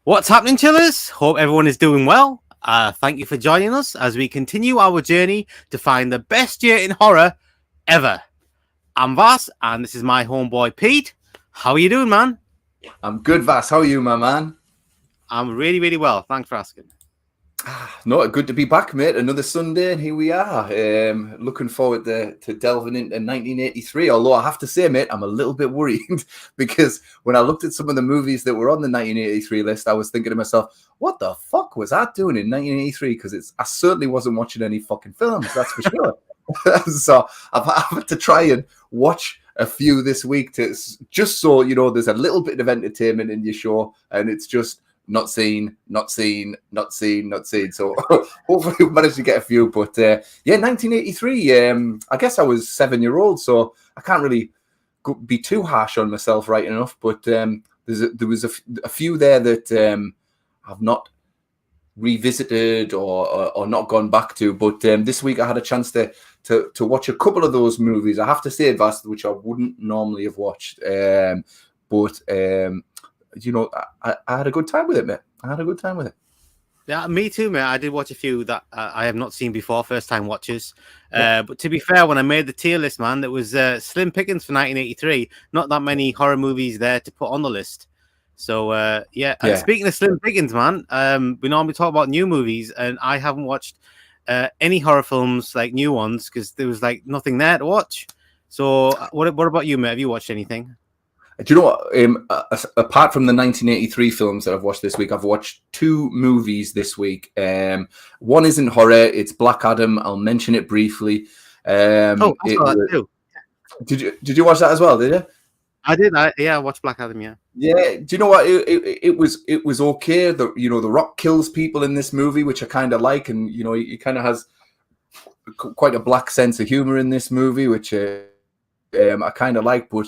What's happening, chillers? Hope everyone is doing well. Thank you for joining us as we continue our journey to find the best year in horror ever. I'm Vas, and this is my homeboy Pete. How are you doing, man? I'm good, Vas. How are you, my man? I'm really, really well. Thanks for asking. No, good to be back, mate. Another Sunday, and here we are. Looking forward to delving into 1983. Although I have to say, mate, I'm a little bit worried because when I looked at some of the movies that were on the 1983 list, I was thinking to myself, what the fuck was I doing in 1983? Because I certainly wasn't watching any fucking films, that's for sure. So I've had to try and watch a few this week to just so you know there's a little bit of entertainment in your show, and it's just not seen. So hopefully we managed to get a few. But 1983. I guess I was 7-year-old, so I can't really be too harsh on myself, right enough. But there was a few there that I've not revisited or not gone back to. But this week I had a chance to watch a couple of those movies. I have to say, Vast, which I wouldn't normally have watched. You know, I had a good time with it, mate. Yeah, me too, mate. I did watch a few that I have not seen before, first-time watchers. But to be fair, when I made the tier list, man, there was slim pickings for 1983. Not that many horror movies there to put on the list. So, And speaking of slim pickings, man, we normally talk about new movies, and I haven't watched any horror films, like new ones, because there was like nothing there to watch. So, what about you, mate? Have you watched anything? Do you know what? Apart from the 1983 films that I've watched this week, I've watched 2 movies this week. One isn't horror; it's Black Adam. I'll mention it briefly. I saw that too. Did you watch that as well? Did you? I did. I watched Black Adam. Yeah. Yeah. Do you know what? It was okay. The Rock kills people in this movie, which I kind of like, and he kind of has quite a black sense of humor in this movie, which I kind of like, but.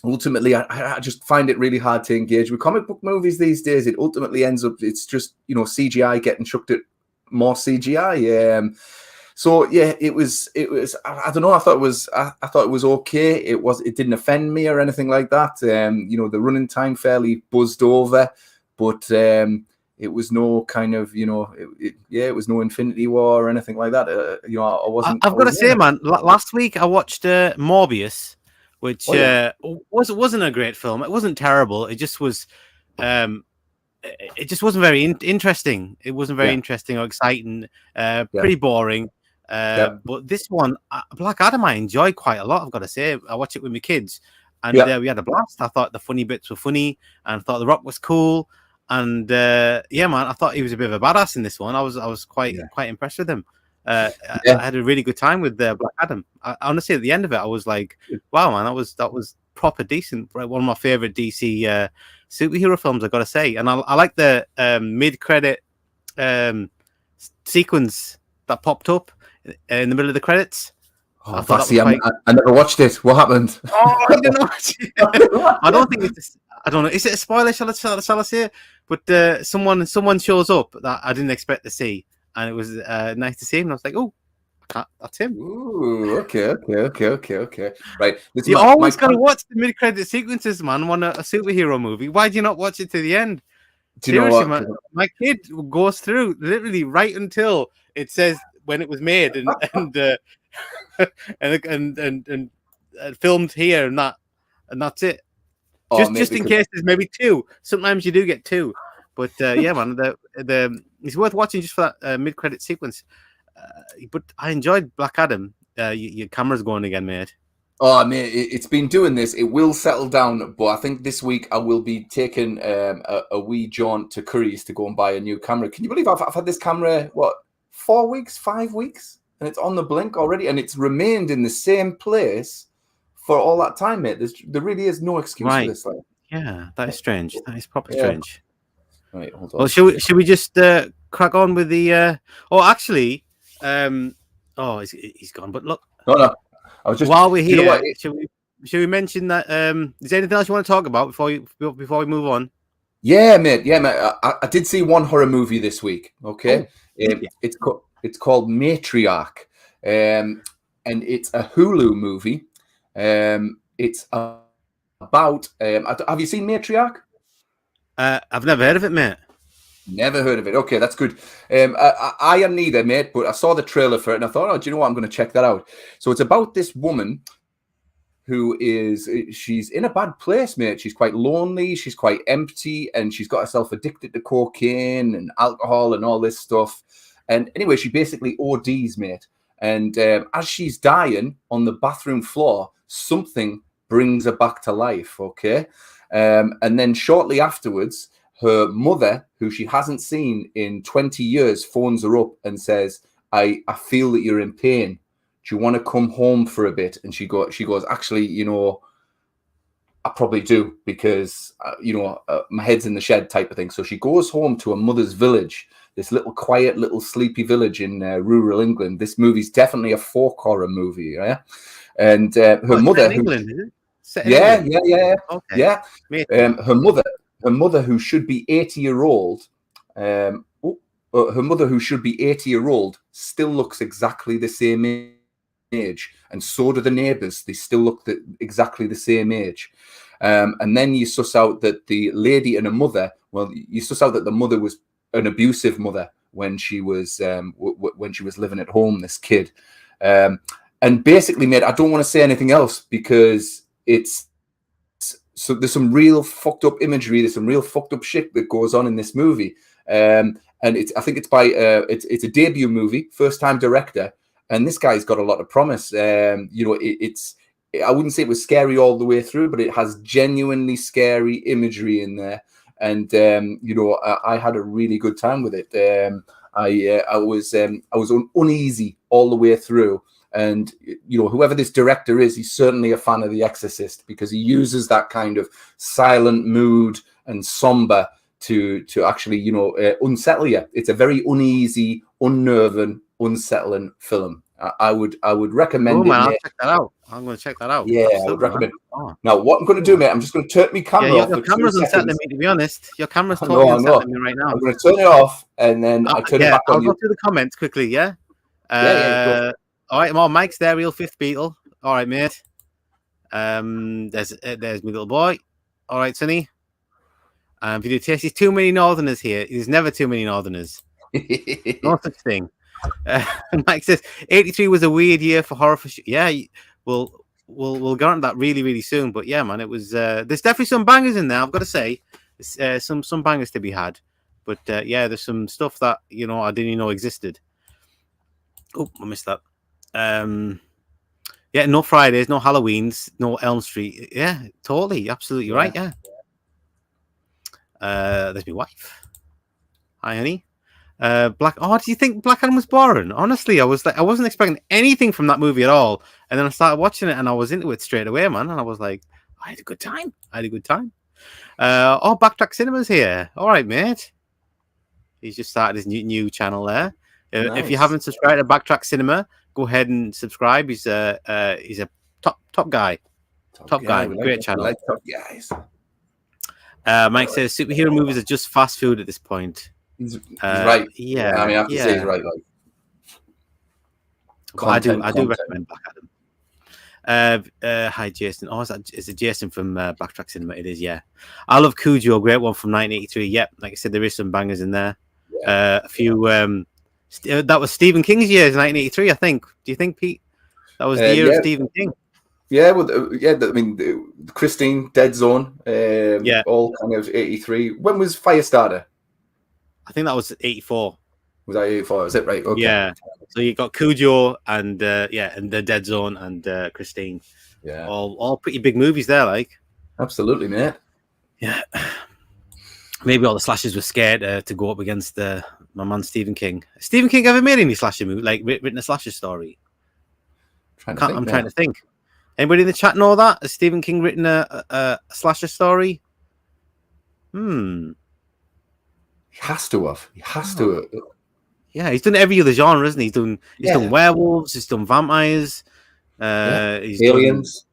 Ultimately, I just find it really hard to engage with comic book movies these days. It ultimately ends up, it's just, CGI getting chucked at more CGI. So yeah, it was, I don't know. I thought it was okay. It didn't offend me or anything like that. The running time fairly buzzed over, but it was no kind of, it was no Infinity War or anything like that. I wasn't. I've got to say, man, last week I watched Morbius, which wasn't a great film. It wasn't terrible. It just was. It just wasn't very interesting. It wasn't very interesting or exciting. Pretty boring. But this one, Black Adam, I enjoyed quite a lot. I've got to say, I watched it with my kids, and we had a blast. I thought the funny bits were funny, and I thought The Rock was cool. And man, I thought he was a bit of a badass in this one. I was quite impressed with him. I had a really good time with Black Adam. Honestly, at the end of it, I was like, "Wow, man, that was proper decent." Right, one of my favorite DC superhero films, I gotta say. And I like the mid-credit sequence that popped up in the middle of the credits. I never watched it. What happened? Oh, I didn't watch it. I don't think it's. I don't know. Is it a spoiler? Shall I say it? But someone shows up that I didn't expect to see. And it was nice to see him. And I was like, "Oh, that's him." Ooh, okay. Right. You always got to watch the mid-credit sequences, man. On a superhero movie. Why do you not watch it to the end? Seriously, man. My kid goes through literally right until it says when it was made and filmed here and that, and that's it. Just in case there's maybe two. Sometimes you do get two, but yeah, man, it's worth watching just for that mid-credit sequence. But I enjoyed Black Adam. Your camera's going again, mate. Oh, mate, it's been doing this. It will settle down, but I think this week I will be taking a wee jaunt to Curry's to go and buy a new camera. Can you believe I've had this camera, 4 weeks, 5 weeks? And it's on the blink already, and it's remained in the same place for all that time, mate. There really is no excuse for this. Like. Yeah, that is strange. That is proper strange. Right, hold on. Well, should we just crack on with the? Actually, he's gone. But look, no. I was just while we're here, should we mention that? Is there anything else you want to talk about before we move on? Yeah, mate. I did see one horror movie this week. Okay, it's called Matriarch, and it's a Hulu movie. It's about. Have you seen Matriarch? I've never heard of it, mate. Never heard of it. Okay, that's good. I am neither, mate, but I saw the trailer for it and I thought, do you know what? I'm going to check that out. So it's about this woman who she's in a bad place, mate. She's quite lonely. She's quite empty, and she's got herself addicted to cocaine and alcohol and all this stuff. And anyway, she basically ODs, mate. And as she's dying on the bathroom floor, something brings her back to life, okay? And then shortly afterwards, her mother, who she hasn't seen in 20 years, phones her up and says, I feel that you're in pain. Do you want to come home for a bit? And she goes, actually, I probably do because, my head's in the shed type of thing. So she goes home to her mother's village, this little quiet, little sleepy village in rural England. This movie's definitely a folk horror movie, yeah? And her mother... in England, is it? Yeah. Okay. Yeah. Her mother, who should be 80-year-old, her mother, who should be 80-year-old, still looks exactly the same age, and so do the neighbours. They still look exactly the same age. And then you suss out that the lady and her mother. Well, you suss out that the mother was an abusive mother when she was living at home. This kid, and basically, mate, I don't want to say anything else because it's. So there's some real fucked up imagery. There's some real fucked up shit that goes on in this movie. And I think it's by it's a debut movie, first time director, and this guy's got a lot of promise. I wouldn't say it was scary all the way through, but it has genuinely scary imagery in there. And I had a really good time with it. I was uneasy all the way through. And, whoever this director is, he's certainly a fan of The Exorcist because he uses that kind of silent mood and somber to actually, unsettle you. It's a very uneasy, unnerving, unsettling film. I would recommend it. I'll check that out. I'm going to check that out. Yeah, I would recommend it. Oh. Now, what I'm going to do, mate, I'm just going to turn my camera off. Your camera's unsettling me, to be honest. Your camera's totally unsettling me right now. I'm going to turn it off and then I turn it back on. I'll go through the comments quickly, yeah? All right, well, Mike's there, real fifth Beatle. All right, mate. There's my little boy. All right, Sonny. Video test. There's too many Northerners here. There's never too many Northerners. No such thing. Mike says 83 was a weird year for horror. Yeah, we'll get on that really, really soon. But yeah, man, it was. There's definitely some bangers in there. I've got to say, some bangers to be had. But yeah, there's some stuff that I didn't even know existed. Oh, I missed that. Yeah, no Fridays, no Halloweens, no Elm Street. Yeah, totally, absolutely right. Yeah. There's my wife. Hi, honey. Do you think Black Adam was boring? Honestly, I wasn't expecting anything from that movie at all, and then I started watching it, and I was into it straight away, man. And I was like, I had a good time. Backtrack Cinema's here. All right, mate. He's just started his new channel there. Nice. If you haven't subscribed to Backtrack Cinema, go ahead and subscribe. He's a top guy. Top guy. Great channel. Like top guys. Mike says superhero movies are just fast food at this point. He's right. Yeah. I mean, I have to say he's right. I do recommend Black Adam. Hi, Jason. Is it Jason from Backtrack Cinema? It is, yeah. I love Cujo, great one from 1983. Yep, like I said, there is some bangers in there. Yeah. A few. That was Stephen King's year, 1983, I think. Do you think, Pete? That was the year of Stephen King. Yeah, well, I mean, Christine, Dead Zone, Yeah, all kind of 83. When was Firestarter? I think that was 84. Was that 84? Is it right? Okay. Yeah. So you got Cujo and and the Dead Zone and Christine. Yeah, All pretty big movies there, like. absolutely, mate. Yeah. Maybe all the slashers were scared to go up against my man Stephen King. Stephen King ever made any slasher movie, like written a slasher story? I'm trying to think. Anybody in the chat know that? Has Stephen King written a slasher story? He has to have. He has to have. Yeah, he's done every other genre, isn't he? He's done werewolves, he's done vampires, he's Aliens.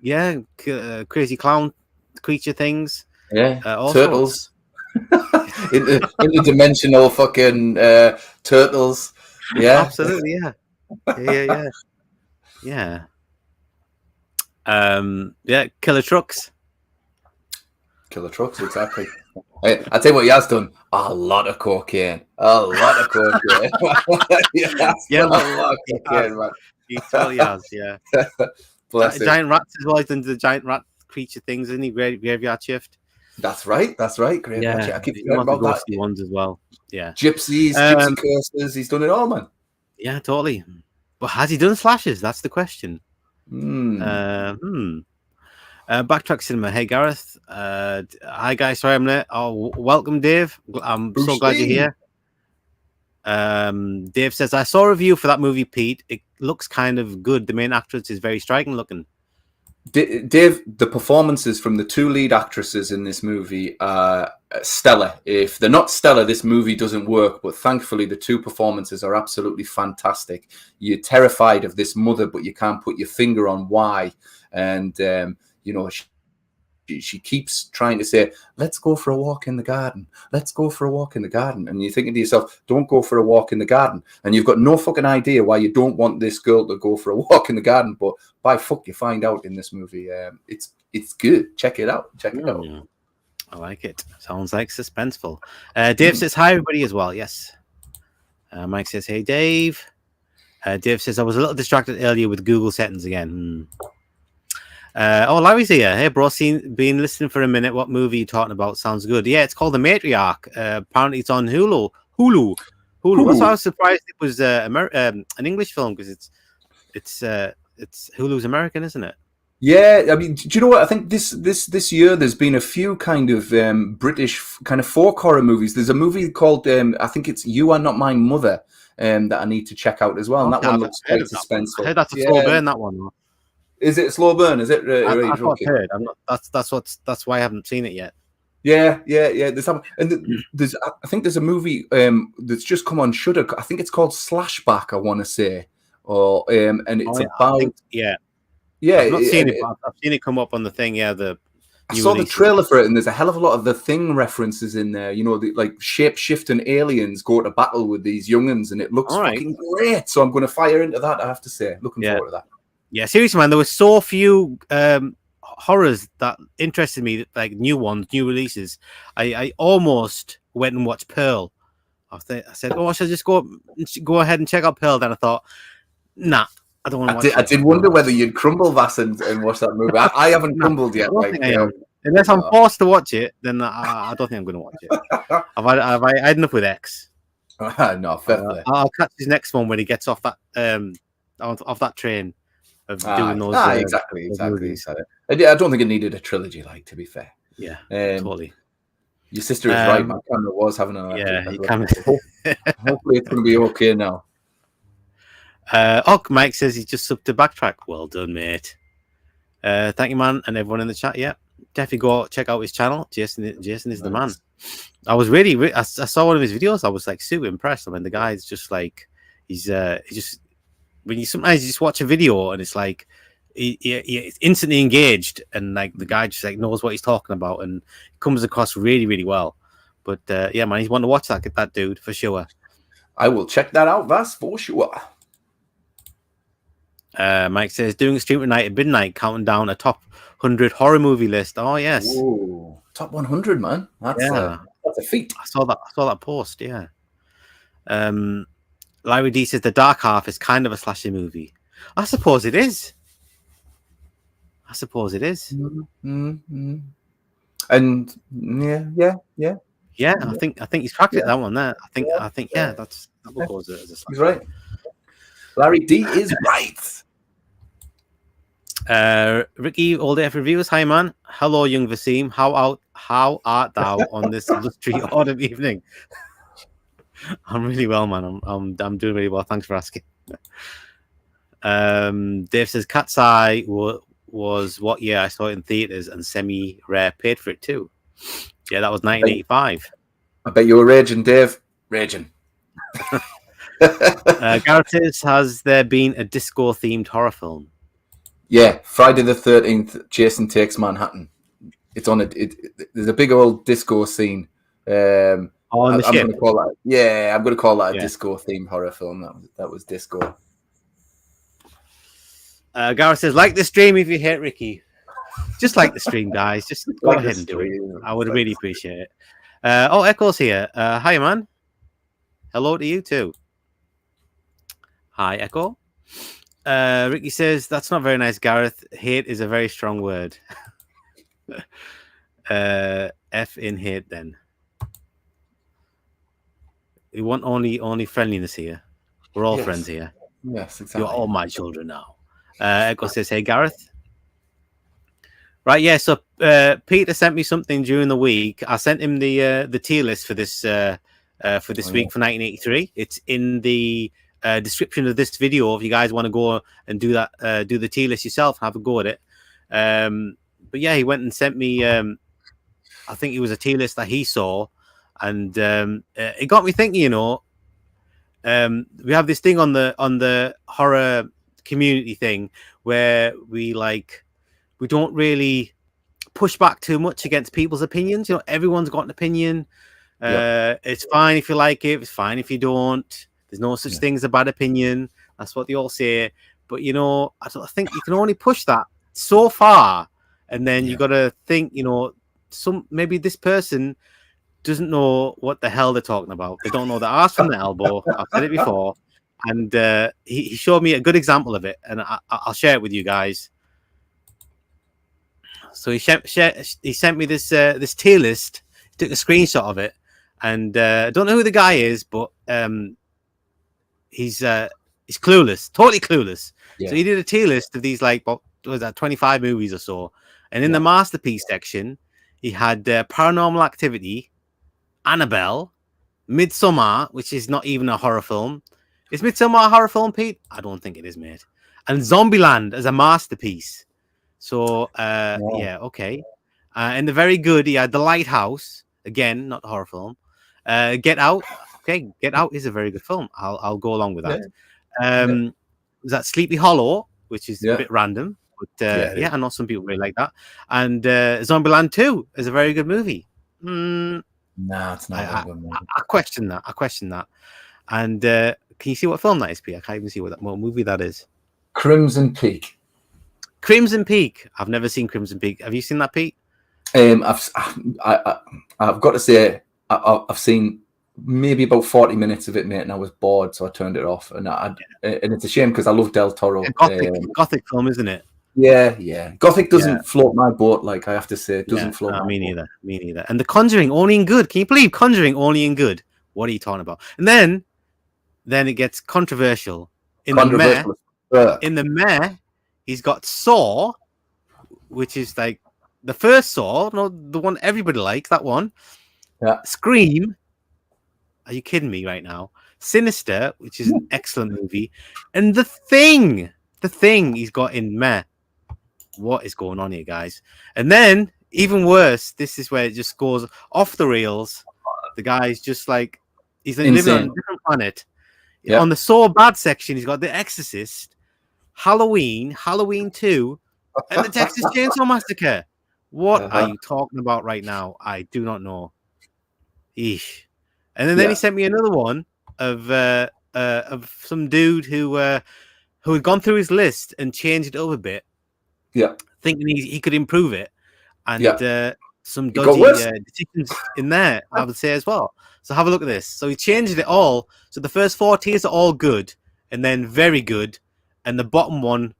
done crazy clown creature things. Yeah, all turtles. Interdimensional fucking turtles. Yeah, absolutely. Yeah. Killer trucks. Killer trucks, exactly. I tell you what, he has done a lot of cocaine. A lot of cocaine. Yeah, a lot of cocaine, man. He totally has. Yeah. Bless him. Giant rats as well. He's done the giant rat creature things, isn't he? Graveyard Shift. That's right. Graveyard Shift. I keep forgetting about that. Ones as well. Yeah. Gypsy curses. He's done it all, man. Yeah, totally. But has he done slashes? That's the question. Backtrack Cinema. Hey, Gareth. Hi, guys. Sorry I'm late. Oh, welcome, Dave. I'm Bruce so glad Lee. you're here. Dave says, I saw a review for that movie, Pete. It looks kind of good. The main actress is very striking looking. Dave, the performances from the two lead actresses in this movie are stellar. If they're not stellar, this movie doesn't work. But thankfully, the two performances are absolutely fantastic. You're terrified of this mother, but you can't put your finger on why. And, she keeps trying to say, let's go for a walk in the garden. Let's go for a walk in the garden. And you're thinking to yourself, don't go for a walk in the garden. And you've got no fucking idea why you don't want this girl to go for a walk in the garden. But by fuck, you find out in this movie. It's good. Check it out. I like it. Sounds like suspenseful. Dave says hi, everybody, as well. Yes. Mike says, hey, Dave. Dave says, I was a little distracted earlier with Google settings again. Larry's here. Hey, bro, been listening for a minute. What movie are you talking about? Sounds good. Yeah, it's called The Matriarch. Apparently, it's on Hulu. That's why I was surprised it was an English film, because it's Hulu's American, isn't it? Yeah, I mean, do you know what? I think this year there's been a few kind of British kind of folk horror movies. There's a movie called I think it's You Are Not My Mother that I need to check out as well. And that one looks quite suspenseful. I heard that's a slow burn. That one. Is it a slow burn? Is it? I've heard. I'm not. That's why I haven't seen it yet. Yeah. There's I think there's a movie that's just come on Shudder. I think it's called Slashback. I want to say, and it's about. I've not seen it. But I've seen it come up on the thing. Yeah, I saw the trailer for it, and there's a hell of a lot of the Thing references in there. You know, like shape-shifting aliens go to battle with these young'uns, and it looks fucking great. So I'm going to fire into that. I have to say, looking forward to that. Yeah, seriously, man. There were so few horrors that interested me, like new releases. I almost went and watched Pearl. I said, I should just go ahead and check out Pearl. Then I thought, nah, I don't want to watch it. I did wonder whether you'd crumble that and watch that movie. I haven't crumbled yet. Unless I'm forced to watch it, then I don't think I'm going to watch it. I've had enough with X. No, fair play. I'll catch his next one when he gets off that train. Of doing those exactly. I don't think it needed a trilogy, to be fair. Yeah, totally. Your sister is right. My camera was having a hopefully it's going to be okay now. Mike says he's just subbed to Backtrack. Well done, mate. Thank you, man, and everyone in the chat. Yeah, definitely go check out his channel. Jason is the man. I was really I saw one of his videos. I was like super impressed. I mean, the guy's just like he's just. When you sometimes just watch a video and it's like he's instantly engaged, and like the guy just like knows what he's talking about and comes across really, really well. But yeah, man, he's one to watch that dude for sure. I will check that out. That's for sure. Mike says doing a stream tonight at midnight, counting down a top 100 horror movie list. Oh yes, Whoa. Top 100, man. That's a feat. I saw that post. Yeah. Larry D says The Dark Half is kind of a slasher movie. I suppose it is. I suppose it is. Mm-hmm. And yeah. Yeah, I think he's cracked it, Yeah. that one there. I think yeah, that will go as a He's right. Larry D is right. Ricky, all day for reviewers. Hi man. Hello, young Vasim. How art thou on this blustery autumn evening? I'm really well, man. I'm doing really well. Thanks for asking. Dave says Cat's Eye was what year I saw it in theaters, and Semi Rare paid for it too. Yeah, that was 1985. I bet you were raging, Dave. Raging. Gareth says, has there been a disco themed horror film? Yeah, Friday the 13th, Jason Takes Manhattan. It's on it. There's a big old disco scene. On the I'm ship. going to call that. Yeah, I'm going to call that a disco themed horror film. That was disco. Gareth says, like the stream if you hate Ricky. Just like the stream, guys. Just go ahead and do it. I would really appreciate it. Echo's here. Hi, man. Hello to you too. Hi, Echo. Ricky says, that's not very nice, Gareth. Hate is a very strong word. F in hate, then. We want only friendliness here. We're all friends here. Yes, exactly. You're all my children now. Echo says, hey, Gareth. Right, yeah. So Peter sent me something during the week. I sent him the tier list for this week for 1983. It's in the description of this video. If you guys want to go and do that, do the tier list yourself, have a go at it. But yeah, he went and sent me. I think it was a tier list that he saw, and it got me thinking. You know, we have this thing on the horror community thing where we don't really push back too much against people's opinions. You know, everyone's got an opinion. It's fine if you like it. It's fine if you don't. There's no such thing as a bad opinion. That's what they all say. But, you know, I think you can only push that so far. And then you got to think, you know, maybe this person doesn't know what the hell they're talking about. They don't know the arse from the elbow. I've said it before. And he showed me a good example of it. And I'll share it with you guys. So he sent me this tier list. He took a screenshot of it, and I don't know who the guy is, but he's clueless, totally clueless. Yeah. So he did a tier list of these 25 movies or so, and in the masterpiece section, he had Paranormal Activity, Annabelle, Midsommar, which is not even a horror film. Is Midsommar a horror film, Pete? I don't think it is, mate. And Zombieland as a masterpiece. So, okay. And the very good, he had The Lighthouse, again, not a horror film. Get Out, okay, Get Out is a very good film. I'll go along with that. Was that Sleepy Hollow, which is a bit random, but I know some people really like that. And Zombieland 2 is a very good movie. No, it's not a good movie. I question that. And can you see what film that is, Pete? I can't even see what movie that is. Crimson Peak. Crimson Peak. I've never seen Crimson Peak. Have you seen that, Pete? I've got to say I've seen maybe about 40 minutes of it, mate, and I was bored, so I turned it off. And it's a shame because I love Del Toro. Gothic film, isn't it? Yeah. Gothic doesn't float my boat, like I have to say. It doesn't float. Me neither. And The Conjuring, only in good. Can you believe Conjuring, only in good? What are you talking about? And then it gets controversial. In the Meh, he's got Saw, which is like the first Saw, no, the one everybody likes, that one. Yeah. Scream. Are you kidding me right now? Sinister, which is an excellent movie. And The Thing he's got in Meh. What is going on here, guys? And then, even worse, this is where it just goes off the rails. The guy's just like, he's living on a different planet. Yeah. On the So Bad section, he's got The Exorcist, Halloween 2, and The Texas Chainsaw Massacre. What are you talking about right now? I do not know. Eesh. And then he sent me another one of some dude who had gone through his list and changed it up a bit. Yeah. Thinking he could improve it. And some dodgy decisions in there, I would say, as well. So have a look at this. So he changed it all. So the first 4 tiers are all good, and then very good, and the bottom one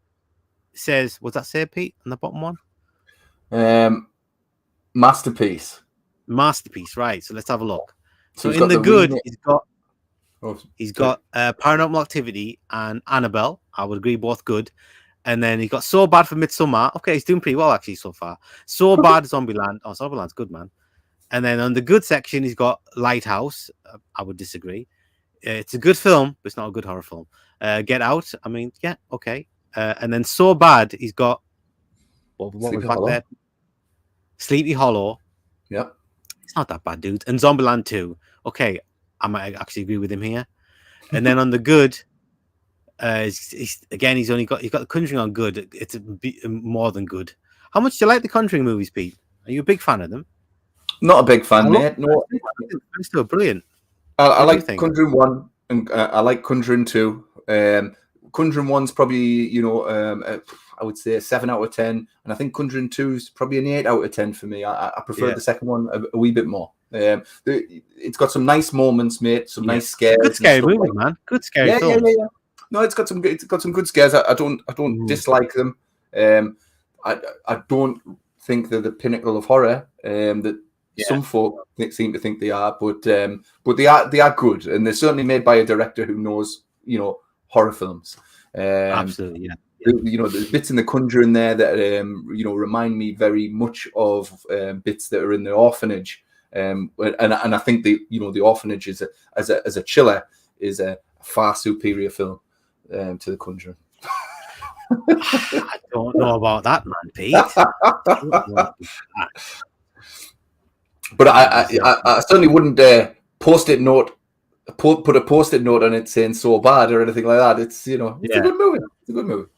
says, what's that say, Pete, on the bottom one? Masterpiece. Masterpiece, right? So let's have a look. So he's in got the good, he's sorry. got Paranormal Activity and Annabelle. I would agree, both good. And then he got So Bad for Midsommar. Okay, he's doing pretty well actually so far. So Bad Zombieland. Oh, Zombieland's good, man. And then on the good section, he's got Lighthouse. I would disagree. It's a good film, but it's not a good horror film. Get Out. I mean, yeah, okay. And then So Bad, he's got what was back there? Sleepy Hollow. Yep. It's not that bad, dude. And Zombieland 2. Okay, I might actually agree with him here. And then on the good, he's only got The Conjuring on good. It's more than good. How much do you like the Conjuring movies, Pete? Are you a big fan of them? Not a big fan, mate. No, they're still brilliant. I like Conjuring 1 and I like Conjuring 2. Conjuring 1's probably, I would say a 7 out of 10, and I think Conjuring 2 is probably an 8 out of 10 for me. I prefer the second one a wee bit more. It's got some nice moments, mate. Some nice scares. Good scary movie, man. Good scary film. Yeah. No, it's got some good scares. I don't dislike them. I don't think they're the pinnacle of horror. Some folk seem to think they are, but they are good, and they're certainly made by a director who knows horror films. Absolutely, yeah. There's bits in The Conjuring there that remind me very much of bits that are in The Orphanage, and I think the Orphanage is as a chiller is a far superior film to The Conjuring. I don't know about that, man, Pete. But I certainly wouldn't post-it note. Put a post-it note on it saying "so bad" or anything like that. It's a good movie. It's a good movie.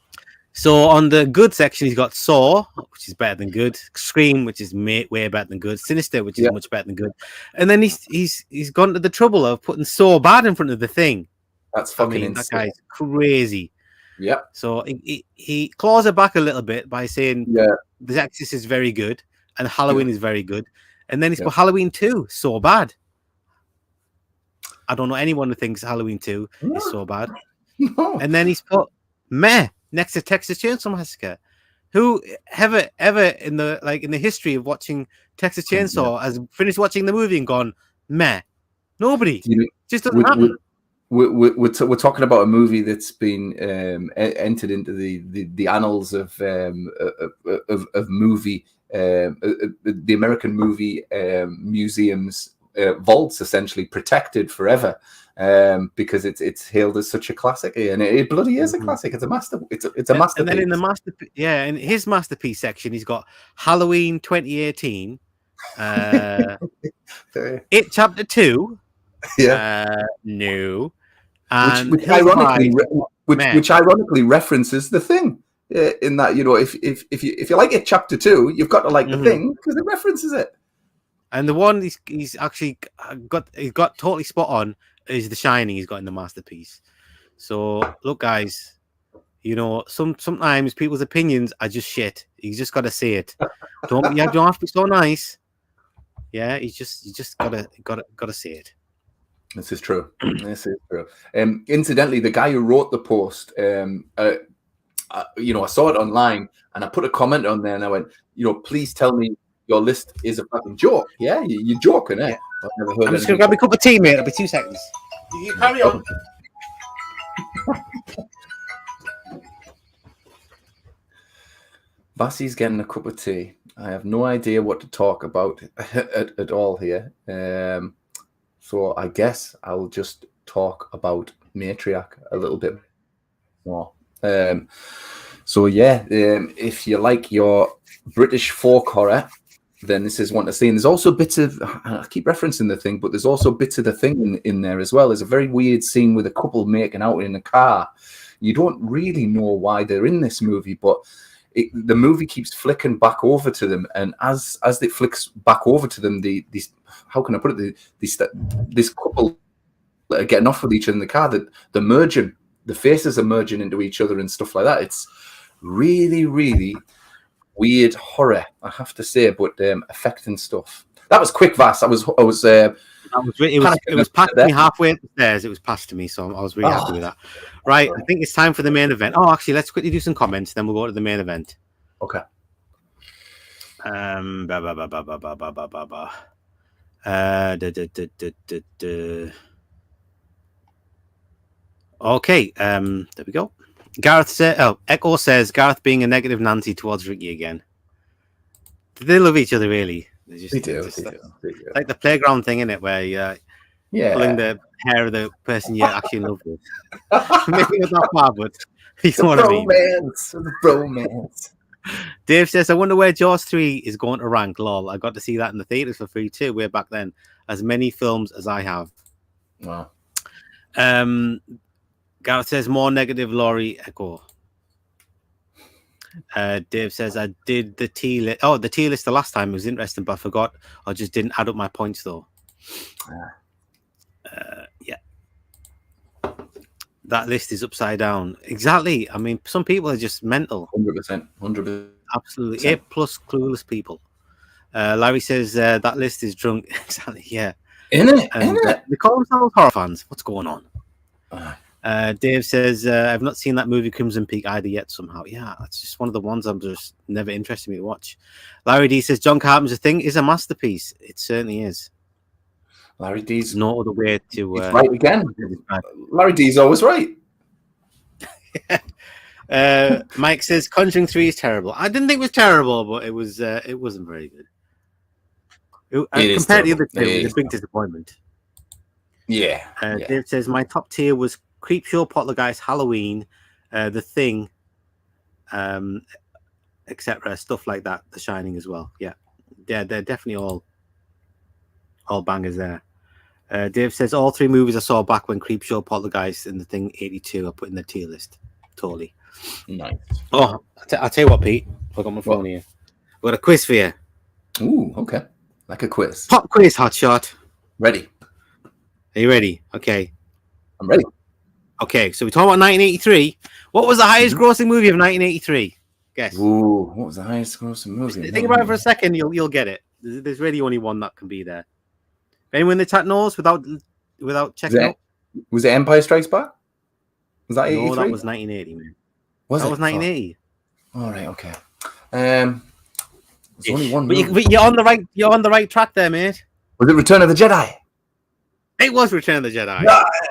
So on the good section, he's got Saw, which is better than good. Scream, which is way better than good. Sinister, which is much better than good. And then he's gone to the trouble of putting So Bad in front of the Thing. That's fucking insane. That guy's crazy. Yeah. So he claws it back a little bit by saying The Exorcist is very good and Halloween is very good. And then he's put Halloween 2 so bad. I don't know anyone who thinks Halloween 2 is so bad. No. And then he's put meh next to Texas Chainsaw Massacre. Who ever in the history of watching Texas Chainsaw has finished watching the movie and gone meh? Nobody. Just doesn't happen. We're talking about a movie that's been entered into the annals of movie, the American movie museums vaults, essentially protected forever, because it's hailed as such a classic, and it bloody is a classic. It's a master. It's a masterpiece. And then in the in his masterpiece section, he's got Halloween 2018, It Chapter 2, no. And which ironically references The Thing, in that if you like it Chapter 2, you've got to like The Thing because it references it. And the one he's actually got totally spot on is The Shining. He's got in the masterpiece. So look, guys, sometimes people's opinions are just shit. You just got to say it. Don't have to be so nice. Yeah, you just gotta say it. This is true. Incidentally, the guy who wrote the post, I saw it online and I put a comment on there and I went, please tell me your list is a fucking joke. Yeah, you're joking, eh? Yeah. I'm just going to grab a cup of tea, mate. It'll be 2 seconds. You carry on. Vassie's getting a cup of tea. I have no idea what to talk about at all here. So I guess I'll just talk about Matriarch a little bit more. If you like your British folk horror, then this is one to see. And there's also bits of, I keep referencing The Thing, but there's also bits of The Thing in there as well. There's a very weird scene with a couple making out in a car. You don't really know why they're in this movie, but the movie keeps flicking back over to them. And as it flicks back over to them, these how can I put it? This couple that are getting off with each other in the car, that they're merging, the faces are merging into each other and stuff like that. It's really, really weird horror, I have to say, but affecting stuff. That was quick, Vass. I was it was past me halfway upstairs. It was past to me, so I was really happy with that. Right, I think it's time for the main event. Oh, actually, let's quickly do some comments, then we'll go to the main event. Okay. Okay, there we go. Echo says Gareth being a negative Nancy towards Ricky again. They love each other, really. They do. Like the playground thing, isn't it? Where you're pulling the hair of the person you actually in love with. Maybe not that far, but you know what I mean. Bromance. Dave says, I wonder where Jaws 3 is going to rank. Lol. I got to see that in the theaters for free too, way back then. As many films as I have. Wow. Gareth says, more negative Laurie Echo. Dave says, I did the T list. Oh, the T list the last time. It was interesting, but I forgot. I just didn't add up my points, though. Yeah. That list is upside down. Exactly. I mean, some people are just mental. 100%. Absolutely. A+ clueless people. Larry says, that list is drunk. Exactly. Yeah. Isn't it? They call themselves horror fans. What's going on? Dave says, I've not seen that movie Crimson Peak either yet somehow. Yeah, it's just one of the ones I'm just never interested in me to watch. Larry D says, John Carpenter's Thing is a masterpiece. It certainly is. Larry D's no other way to... he's right again. Larry D's always right. Mike says, Conjuring 3 is terrible. I didn't think it was terrible, but it wasn't very good. Compared to the other two, it was a big disappointment. Yeah. Dave says, my top tier was Creepshow, Poltergeist, Halloween, The Thing, etc. Stuff like that. The Shining as well. Yeah, they're definitely all bangers there. Dave says, all three movies I saw back when Creepshow, Poltergeist, and The Thing 82 are put in the tier list. Totally. Nice. Oh, I'll tell you what, Pete. I've got my phone here. I've got a quiz for you. Ooh, okay. Like a quiz. Pop quiz, hotshot. Ready. Are you ready? Okay. I'm ready. Okay, so we're talking about 1983. What was the highest grossing movie of 1983? Guess. Ooh, what was the highest grossing movie? Think about it for a second. You'll get it. There's really only one that can be there. Anyone in the chat knows without checking out? Was it Empire Strikes Back? Was that 83? No, that was 1980, man. Was that was 1980. All right, okay. There's only one. But you're on the right track there, mate. Was it Return of the Jedi? It was Return of the Jedi.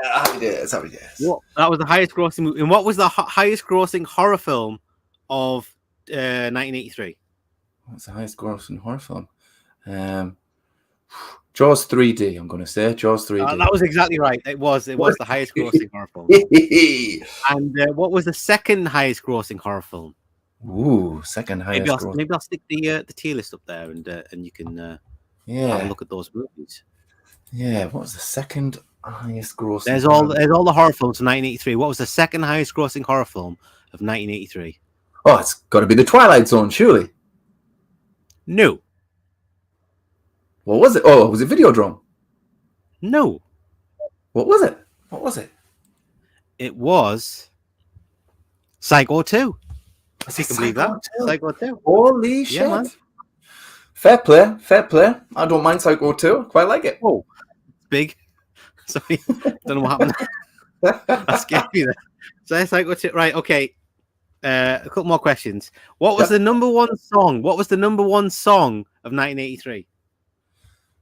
Happy days. That was the highest grossing movie. And what was the highest grossing horror film of 1983? What's the highest grossing horror film? Jaws 3D, I'm going to say. Jaws 3D. That was exactly right. It was the highest grossing horror film. And what was the second highest grossing horror film? Ooh, second highest. Maybe I'll stick the tier list up there, and you can have a look at those movies. Yeah, what was the second highest grossing? There's all the horror films from 1983. What was the second highest grossing horror film of 1983? Oh, it's got to be The Twilight Zone, surely. No. What was it? Oh, was it Videodrome? No. What was it? It was Psycho 2. If you can believe that. Psycho 2. Holy shit. Man. Fair play. I don't mind Psycho 2. Quite like it. Oh, it's big. Sorry. Don't know what happened. That scared me there. So Psycho 2. Right, okay. A couple more questions. What was the number one song? What was the number one song of 1983?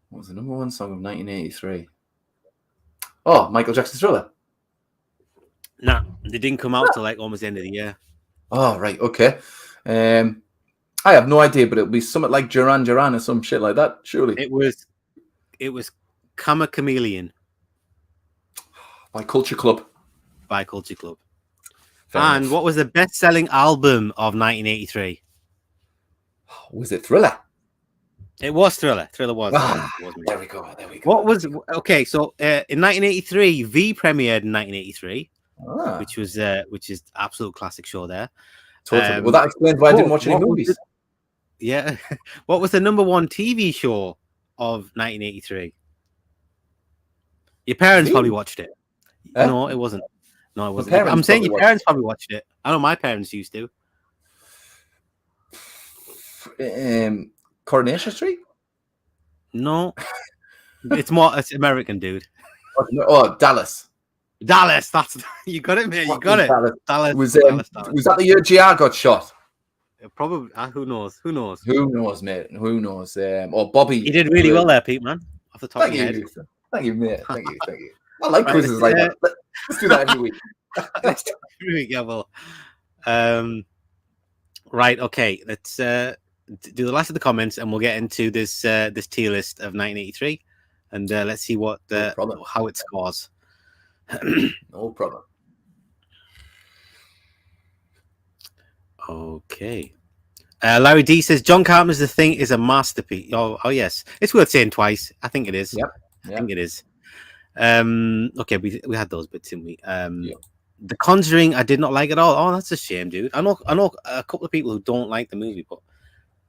What was the number one song of 1983? Oh, Michael Jackson's Thriller. Nah, they didn't come out till like almost the end of the year. Oh, right, okay. I have no idea, but it'll be something like Duran Duran or some shit like that, surely. It was Come a Chameleon. By Culture Club. Fair and enough. What was the best-selling album of 1983? Was it Thriller? It was Thriller. Thriller was. There we go. What was... Okay, so in 1983, V premiered in 1983, which is absolute classic show there. Totally. Well, that explains why I didn't watch any movies. Yeah. What was the number one TV show of 1983? Your parents probably watched it. No, it wasn't. No, it wasn't. I'm saying your parents probably watched it. I know my parents used to. Coronation Street? No, it's American, dude. Oh, Dallas. Dallas. That's you got it, man. You got it. Dallas. Dallas. Was Dallas. was that the year GR got shot? Probably. Who knows? Who knows? Who knows, mate? Who knows? Or Bobby. You did really well there, Pete, man. Off the top Thank of your you. head. Thank you, mate. Thank you. Thank you. I like Right, quizzes like that. Let's do that every week. Yeah, well, right, okay. Let's do the last of the comments, and we'll get into this tier list of 1983, and let's see what how it scores. No problem. Okay. Larry D says John Carpenter's The Thing is a masterpiece. Oh yes, it's worth saying twice. I think it is. Yep. I think it is. Okay, we had those bits, didn't we? The Conjuring, I did not like at all. Oh, that's a shame, dude. I know a couple of people who don't like the movie, but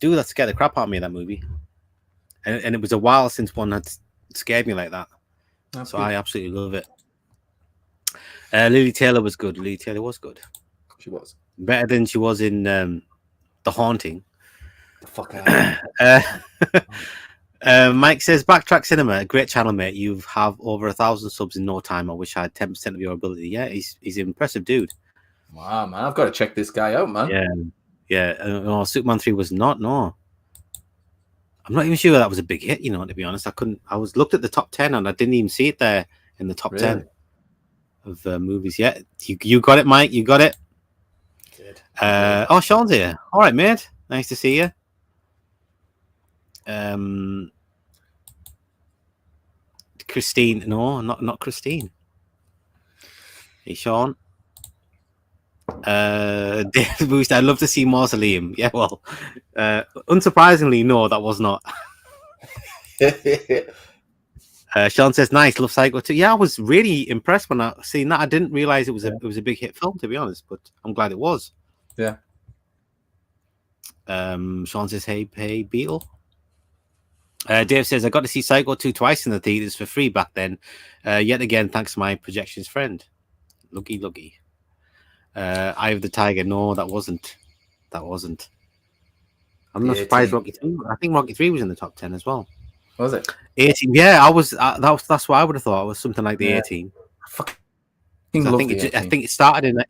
dude, that scared the crap out of me, that movie. And it was a while since one had scared me like that. That's so good. I absolutely love it. Lily Taylor was good. Lily Taylor was good. She was better than she was in The Haunting. The fuck out. Mike says Backtrack Cinema, great channel, mate. You have over 1,000 subs in no time. I wish I had 10% of your ability. Yeah, he's an impressive dude. Wow, man, I've got to check this guy out, man. Yeah. Superman 3 was not. No, I'm not even sure that was a big hit. You know, to be honest, I looked at the top 10 and I didn't even see it there in the top 10 of movies. Yeah, you got it, Mike. You got it. Good. Sean's here. All right, mate. Nice to see you. Christine, no, not Christine. Hey, Sean. David Boost, I'd love to see Mausoleum. Yeah, well, unsurprisingly, no, that was not. Sean says, nice, love Psycho 2. Yeah, I was really impressed when I seen that. I didn't realize it was a big hit film, to be honest, but I'm glad it was. Yeah. Sean says, hey, Beetle. Dave says, I got to see Psycho 2 twice in the theaters for free back then. Yet again, thanks to my projections friend. Lucky. Eye of the Tiger. No, that wasn't. I'm not surprised. Rocky 2. I think Rocky 3 was in the top 10 as well. Was it? 18. Yeah, I was. That's what I would have thought. It was something like the 18. I think it started in.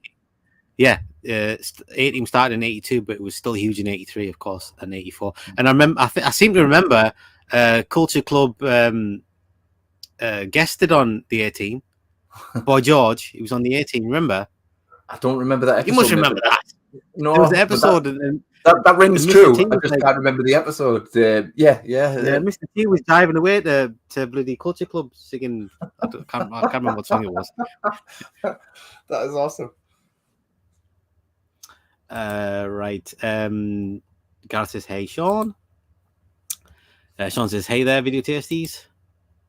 18 started in 82, but it was still huge in 83, of course, and 84. And I remember. I seem to remember. Culture Club guested on the 18. Boy George, he was on the 18. Remember? I don't remember that episode. You must remember that. No, there was an episode, that rings true. I just can't remember the episode. Yeah. Mr. T was diving away to bloody Culture Club singing. I can't remember what song it was. That is awesome. Right. Gareth says, "Hey, Sean." Sean says, "Hey there, video tasties,"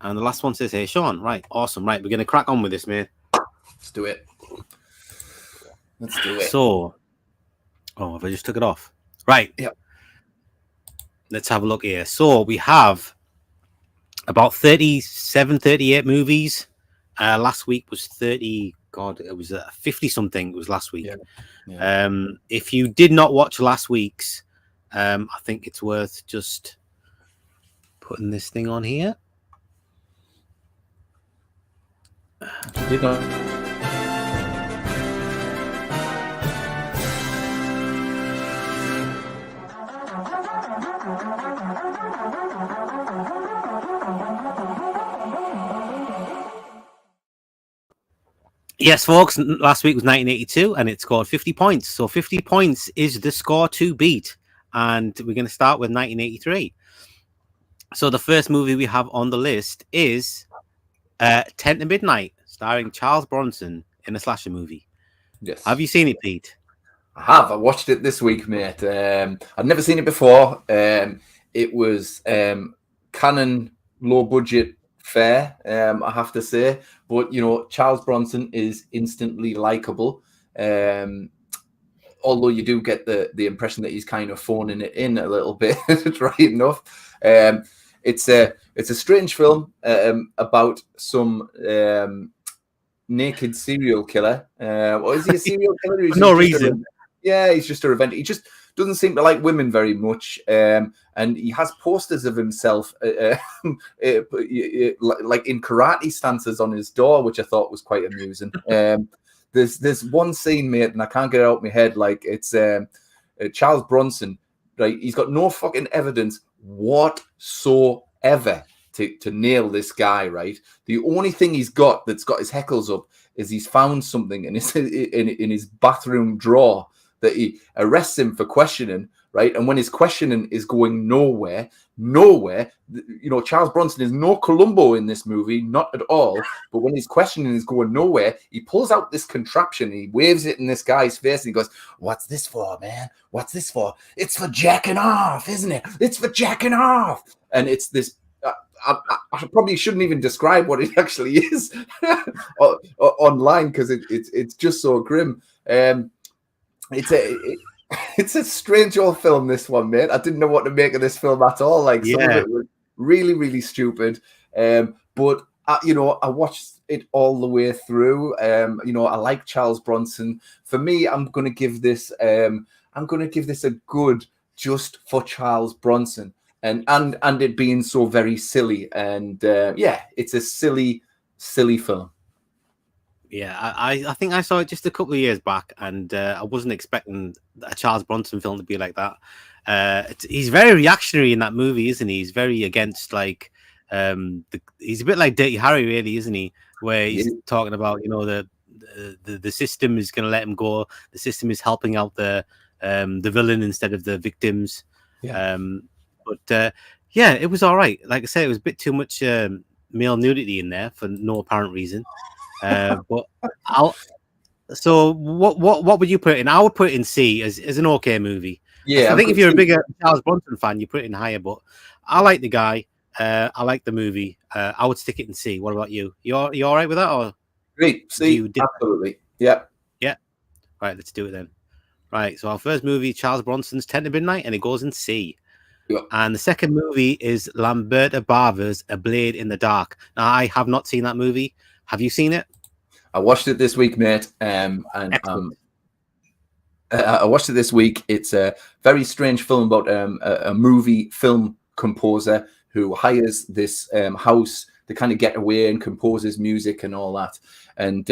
and the last one says, "Hey, Sean." Right, awesome. Right, we're gonna crack on with this, mate. Let's do it. So, if I just took it off, right? Yep. Let's have a look here. So we have about 37, 38 movies. Last week was 30. God, it was 50 something. It was last week. Yeah. If you did not watch last week's, I think it's worth just putting this thing on here. Did not. Yes, folks, last week was 1982 and it scored 50 points. So 50 points is the score to beat. And we're going to start with 1983. So the first movie we have on the list is 10 to Midnight, starring Charles Bronson in a slasher movie. Yes. Have you seen it, Pete? I have. I watched it this week, mate. I'd never seen it before. It was canon, low budget fare, I have to say. But, you know, Charles Bronson is instantly likable. Although you do get the impression that he's kind of phoning it in a little bit, right enough. It's a strange film about some naked serial killer. Or is he a serial killer? For no reason. Yeah, he's just a revenge. He just doesn't seem to like women very much. And he has posters of himself like in karate stances on his door, which I thought was quite amusing. There's one scene, mate, and I can't get it out of my head. Like it's Charles Bronson, right? He's got no fucking evidence whatsoever to nail this guy, right? The only thing he's got that's got his heckles up is he's found something in his bathroom drawer that he arrests him for questioning, right? And when his questioning is going nowhere, Charles Bronson is no Columbo in this movie, not at all. But when his questioning is going nowhere, he pulls out this contraption, he waves it in this guy's face, and he goes, "What's this for, man? What's this for? It's for jacking off, isn't it? It's for jacking off." And it's this. I probably shouldn't even describe what it actually is online because it's just so grim. It's a strange old film, this one, mate. I didn't know what to make of this film at all. Like some of it was really, really stupid. But I watched it all the way through. I like Charles Bronson. For me, I'm gonna give this a good just for Charles Bronson. And it being so very silly, and it's a silly film. Yeah, I think I saw it just a couple of years back, and I wasn't expecting a Charles Bronson film to be like that. He's very reactionary in that movie, isn't he? He's very against he's a bit like Dirty Harry, really, isn't he? Where he's talking about the system is going to let him go. The system is helping out the villain instead of the victims. Yeah. But it was all right. Like I said, it was a bit too much male nudity in there for no apparent reason. But so what would you put it in? I would put it in C as an okay movie. Yeah, I think if you're a bigger Charles Bronson fan, you put it in higher. But I like the guy. I like the movie. I would stick it in C. What about you? You all right with that? Or great, C, absolutely. Yeah. Right, let's do it then. Right, so our first movie, Charles Bronson's 10 to Midnight, and it goes in C. Yep. And the second movie is Lamberta Bava's A Blade in the Dark. Now, I have not seen that movie. Have you seen it? I watched it this week, mate. I watched it this week. It's a very strange film about a movie film composer who hires this house to kind of get away and composes music and all that. And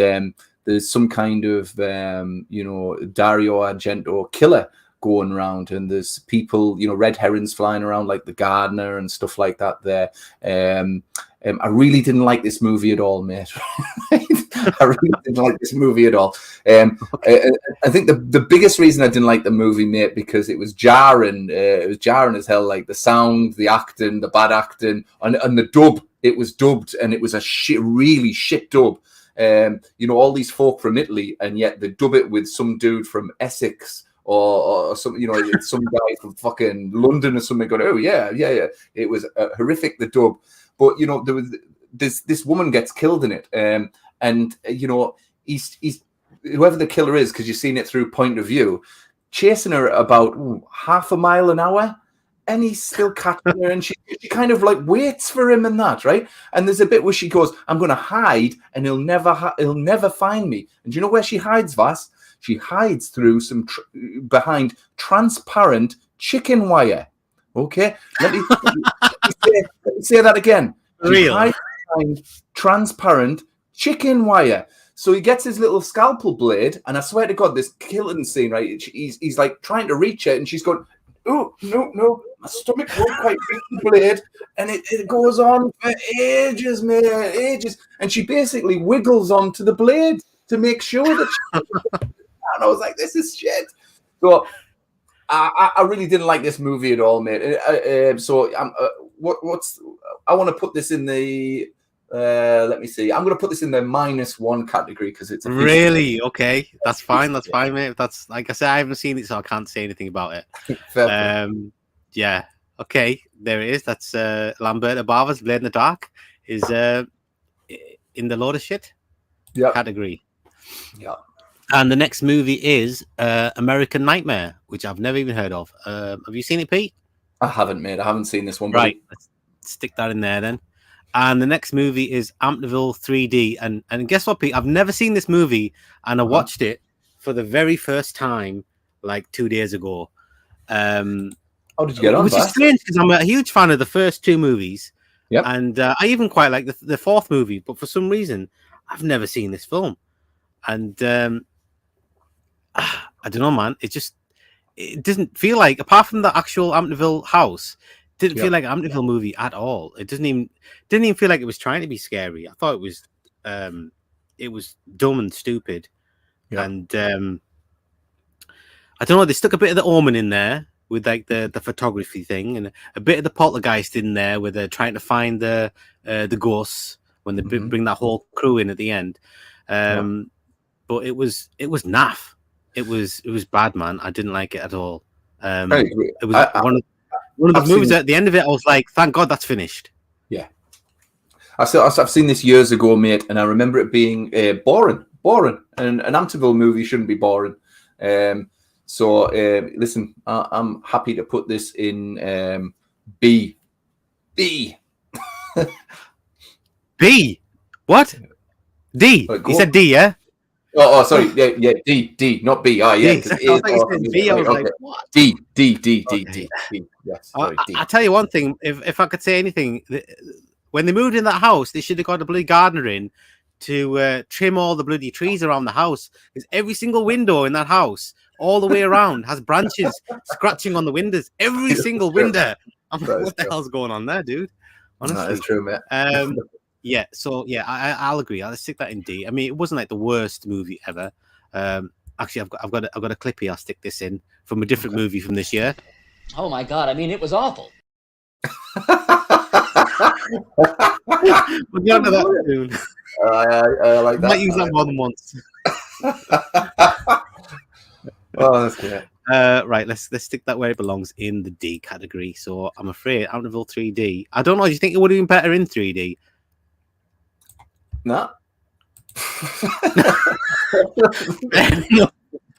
there's some kind of, Dario Argento killer going around, and there's people, red herrings flying around like the gardener and stuff like that there. I really didn't like this movie at all, mate. I really didn't like this movie at all. I think the biggest reason I didn't like the movie, mate, because it was jarring. It was jarring as hell, like the sound, the acting, the bad acting, and the dub. It was dubbed, and it was a really shit dub. All these folk from Italy, and yet they dub it with some dude from Essex or some, some guy from fucking London or something going, oh yeah. It was horrific, the dub. But there was this woman gets killed in it, and he's whoever the killer is, because you've seen it through point of view, chasing her about half a mile an hour, and he's still catching her, and she kind of like waits for him and that, right? And there's a bit where she goes, "I'm going to hide, and he'll never find me." And do you know where she hides, Vas? She hides through behind transparent chicken wire. Okay, let me say that again. She hides behind transparent chicken wire. So he gets his little scalpel blade, and I swear to God, this killing scene, right? He's like trying to reach it, and she's going, "Oh no, my stomach won't quite reach the blade," and it goes on for ages, man, ages. And she basically wiggles onto the blade to make sure that. And I was like, "This is shit." So I really didn't like this movie at all, mate. So I want to put this in the. Let me see. I'm going to put this in the -1 category because it's really okay. That's fine. That's fine, mate. That's like I said, I haven't seen it, so I can't say anything about it. Yeah. Okay. There it is. That's Lamberta Bava's Blade in the Dark is in the load of shit category. Yeah. And the next movie is American Nightmare, which I've never even heard of. Have you seen it, Pete? I haven't, mate. I haven't seen this one. Right. Let's stick that in there then. And the next movie is Amityville 3D. And guess what, Pete? I've never seen this movie, and I watched it for the very first time like 2 days ago. How did you get on, which is Bass? strange because I'm a huge fan of the first two movies. Yep. And I even quite like the fourth movie, but for some reason, I've never seen this film. And I don't know, man. It doesn't feel like, apart from the actual Amityville house, didn't feel like an Amityville movie at all. It didn't even feel like it was trying to be scary. I thought it was dumb and stupid. Yep. And I don't know. They stuck a bit of the Omen in there with like the photography thing, and a bit of the Poltergeist in there, where they're trying to find the ghosts when they bring that whole crew in at the end. But it was naff. It was bad, man. I didn't like it at all. It was one of those movies at the end of it. I was like, thank God that's finished. Yeah, I've seen this years ago, mate, and I remember it being boring. And an Amityville movie shouldn't be boring. So listen, I'm happy to put this in B. B. B. What? D. You said D, yeah? Oh, sorry. Yeah, D, not B. Oh, yeah. B. I was like, what? D. Yes. I'll tell you one thing. If I could say anything, when they moved in that house, they should have got a bloody gardener in to trim all the bloody trees around the house. Because every single window in that house, all the way around, has branches scratching on the windows. Every single window. I'm like, what the hell's going on there, dude? Honestly, that's true, mate. Yeah, so yeah, I'll agree. I'll stick that in D. I mean, it wasn't like the worst movie ever. Actually, I've got a clip here. I'll stick this in from a different movie from this year. Oh my God! I mean, it was awful. We'll get onto that soon. I like that. I might use that more than once. Oh, that's great. Right, let's stick that where it belongs, in the D category. So I'm afraid Amityville 3D. I don't know. Do you think it would have been better in 3D? No.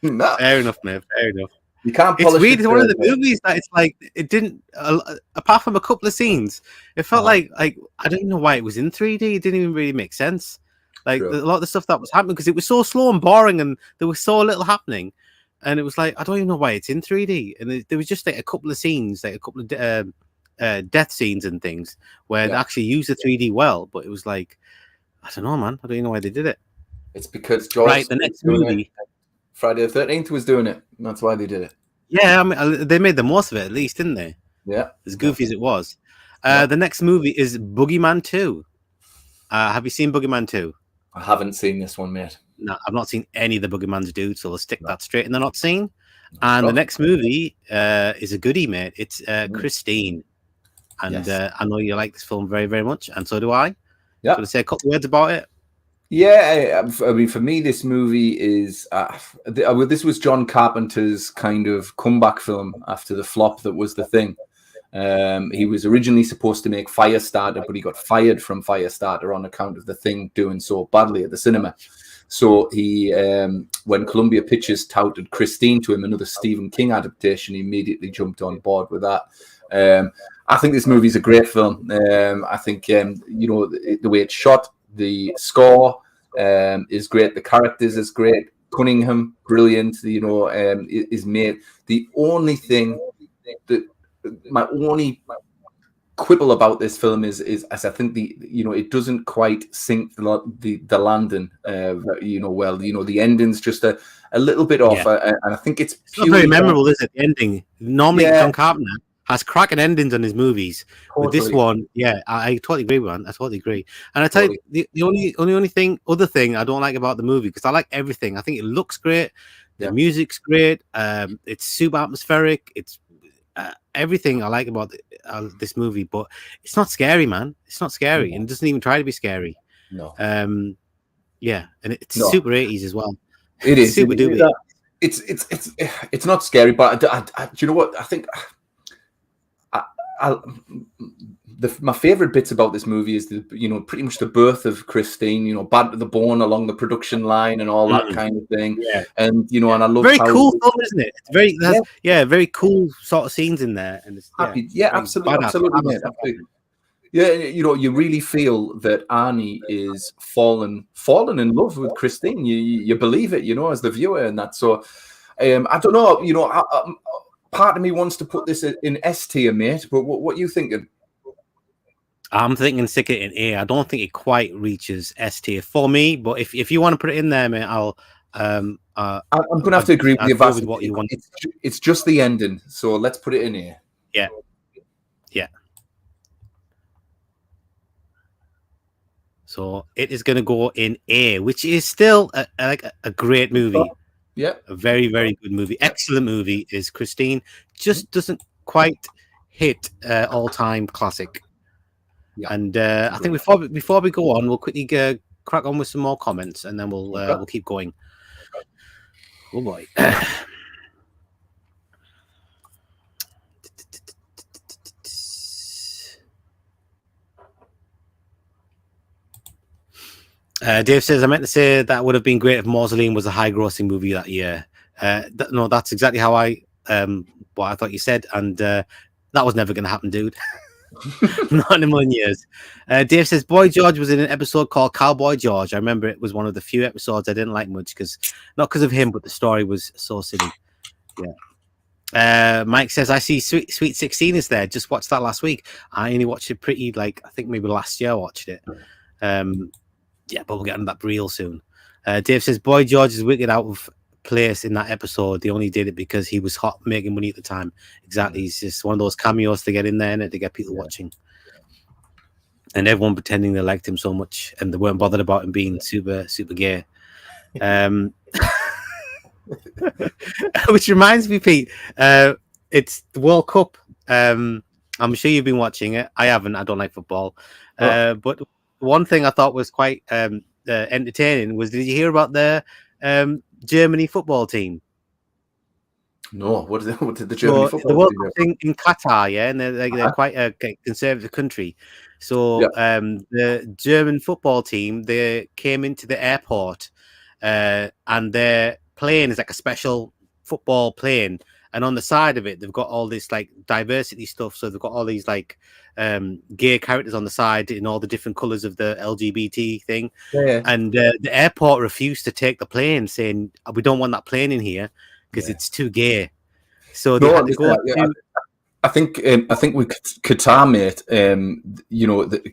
No. Fair enough, man. Fair enough. You can't. It's weird. It's one of the movies that it's like it didn't. Apart from a couple of scenes, it felt like I don't even know why it was in 3D. It didn't even really make sense. Like a lot of the stuff that was happening, because it was so slow and boring, and there was so little happening, and it was like I don't even know why it's in 3D. And there was just like a couple of scenes, like a couple of death scenes and things where they actually used the 3D well, but it was like, I don't know, man. I don't even know why they did it. It's because George, right, the next movie, Friday the 13th, was doing it. And that's why they did it. Yeah, I mean, they made the most of it, at least, didn't they? Yeah. As goofy as it was. The next movie is Boogeyman 2. Have you seen Boogeyman 2? I haven't seen this one, mate. No, I've not seen any of the Boogeymans, dude. So let's stick that straight in the not seen. And the next movie is a goodie, mate. It's Christine. And I know you like this film very, very much, and so do I. Yeah. Going to say a couple words about it. Yeah, I mean, for me, this movie is this was John Carpenter's kind of comeback film after the flop that was The Thing. He was originally supposed to make Firestarter, but he got fired from Firestarter on account of The Thing doing so badly at the cinema. So he, when Columbia Pictures touted Christine to him, another Stephen King adaptation, he immediately jumped on board with that. I think this movie is a great film. I think the way it's shot, the score is great, the characters is great. Cunningham, brilliant. Is made. The only thing that my only quibble about this film is as I think it doesn't quite sink the landing well. The ending's just a little bit off, and I think it's not very memorable, is it? The ending normally John Carpenter has cracking endings on his movies. Totally. With this one, I totally agree, man. I totally agree. And I tell you, the only other thing I don't like about the movie, because I like everything. I think it looks great, the music's great, it's super atmospheric, it's everything I like about this movie, but it's not scary, man. It's not scary, and it doesn't even try to be scary. No. And it's super 80s as well. It is super duper. It's not scary, but do you know what I think? My favorite bits about this movie is pretty much the birth of Christine, bad to the bone along the production line and all that kind of thing. Yeah. And and I love very cool film, isn't it? It's very very cool sort of scenes in there, and it's absolutely, mate. Yeah, you really feel that Arnie is fallen in love with Christine. You believe it, as the viewer, and that. So I don't know, part of me wants to put this in S tier, mate. But what are you thinking? I'm thinking stick it in A. I don't think it quite reaches S tier for me, but if you want to put it in there, mate, I'm going to have to agree with you, go with what you want. It's just the ending, so let's put it in here. Yeah. So it is going to go in A, which is still a great movie. Yeah, a very, very good movie. Excellent movie is Christine. Just doesn't quite hit all-time classic. Yeah. And I think before we go on, we'll quickly crack on with some more comments, and then we'll keep going. Oh boy. Dave says, I meant to say that would have been great if Mausoleum was a high-grossing movie that year. No, that's exactly how what I thought you said, and that was never going to happen, dude. Not in a million years. Dave says, Boy George was in an episode called Cowboy George. I remember it was one of the few episodes I didn't like much, not because of him, but the story was so silly. Yeah. Mike says, I see Sweet 16 is there. Just watched that last week. I only watched it I think maybe last year I watched it. Yeah, but we'll get on that real soon. Dave says, Boy George is wicked out of place in that episode. They only did it because he was hot, making money at the time. Exactly. He's just one of those cameos to get in there and to get people watching. And everyone pretending they liked him so much and they weren't bothered about him being super, super gay. Which reminds me, Pete, it's the World Cup. I'm sure you've been watching it. I haven't. I don't like football. But one thing I thought was quite entertaining was, did you hear about the Germany football team? No, what did the Germany football the World team Cup in Qatar, yeah, and they're quite a conservative country. So the German football team, they came into the airport, and their plane is like a special football plane, and on the side of it, they've got all this like diversity stuff. So they've got all these like gay characters on the side in all the different colors of the LGBT thing. Yeah. And the airport refused to take the plane, saying we don't want that plane in here because it's too gay. So they had to go to. I think with Qatar, mate,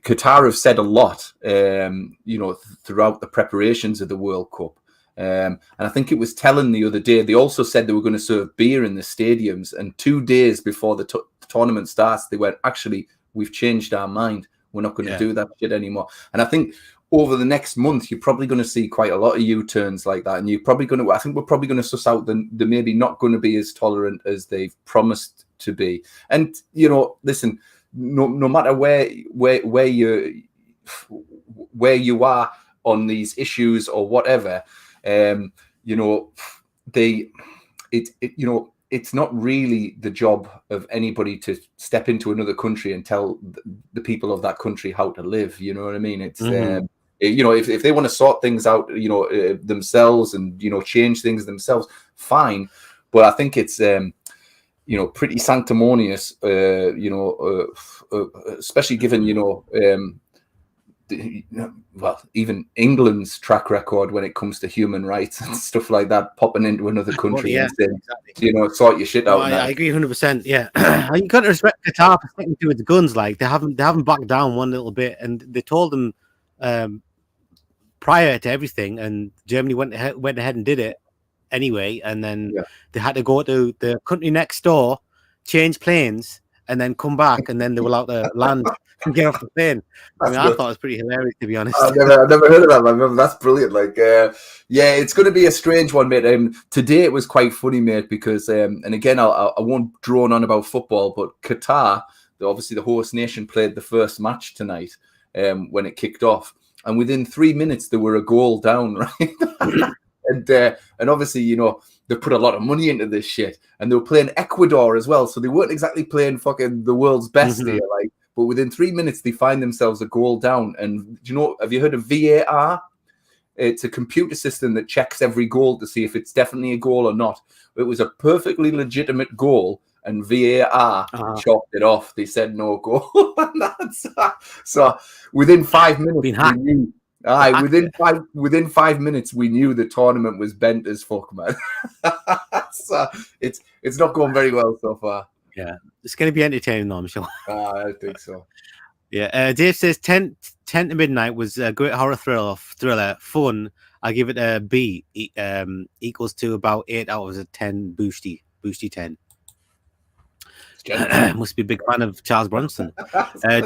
Qatar have said a lot, throughout the preparations of the World Cup. And I think it was telling the other day, they also said they were going to serve beer in the stadiums. And 2 days before the tournament starts, they went, actually, we've changed our mind. We're not going to do that shit anymore. And I think over the next month, you're probably going to see quite a lot of U-turns like that. And you're probably going to, I think we're probably going to suss out they're maybe not going to be as tolerant as they've promised to be. And, listen, no matter where you are on these issues or whatever, it's not really the job of anybody to step into another country and tell the people of that country how to live. You know what I mean? It's if they want to sort things out, themselves and change things themselves, fine. But I think it's pretty sanctimonious, especially given even England's track record when it comes to human rights and stuff like that, popping into another country and saying, sort your shit out. I agree 100%. Yeah, you got to respect Qatar for sticking to its guns. Like they haven't backed down one little bit, and they told them prior to everything, and Germany went ahead and did it anyway, and then they had to go to the country next door, change planes, and then come back, and then they were allowed to land and get off the plane. I thought it was pretty hilarious, to be honest. I've never heard of that, man. That's brilliant. Like, it's going to be a strange one, mate. Today it was quite funny, mate, because, and again, I won't drone on about football, but Qatar, obviously the host nation, played the first match tonight when it kicked off, and within 3 minutes they were a goal down, right? And obviously, they put a lot of money into this shit, and they were playing Ecuador as well, so they weren't exactly playing fucking the world's best here, like. But within 3 minutes, they find themselves a goal down. And have you heard of VAR? It's a computer system that checks every goal to see if it's definitely a goal or not. It was a perfectly legitimate goal, and VAR chalked it off. They said no goal. So within 5 minutes, Aye, within 5 minutes, we knew the tournament was bent as fuck, man. So it's not going very well so far. Yeah, it's going to be entertaining, though, I'm sure. I think so. Yeah, Dave says 10 to midnight was a great horror thriller, fun. I give it a B. Equals to about 8 out of 10. Boosty 10. Must be a big fan of Charles Bronson.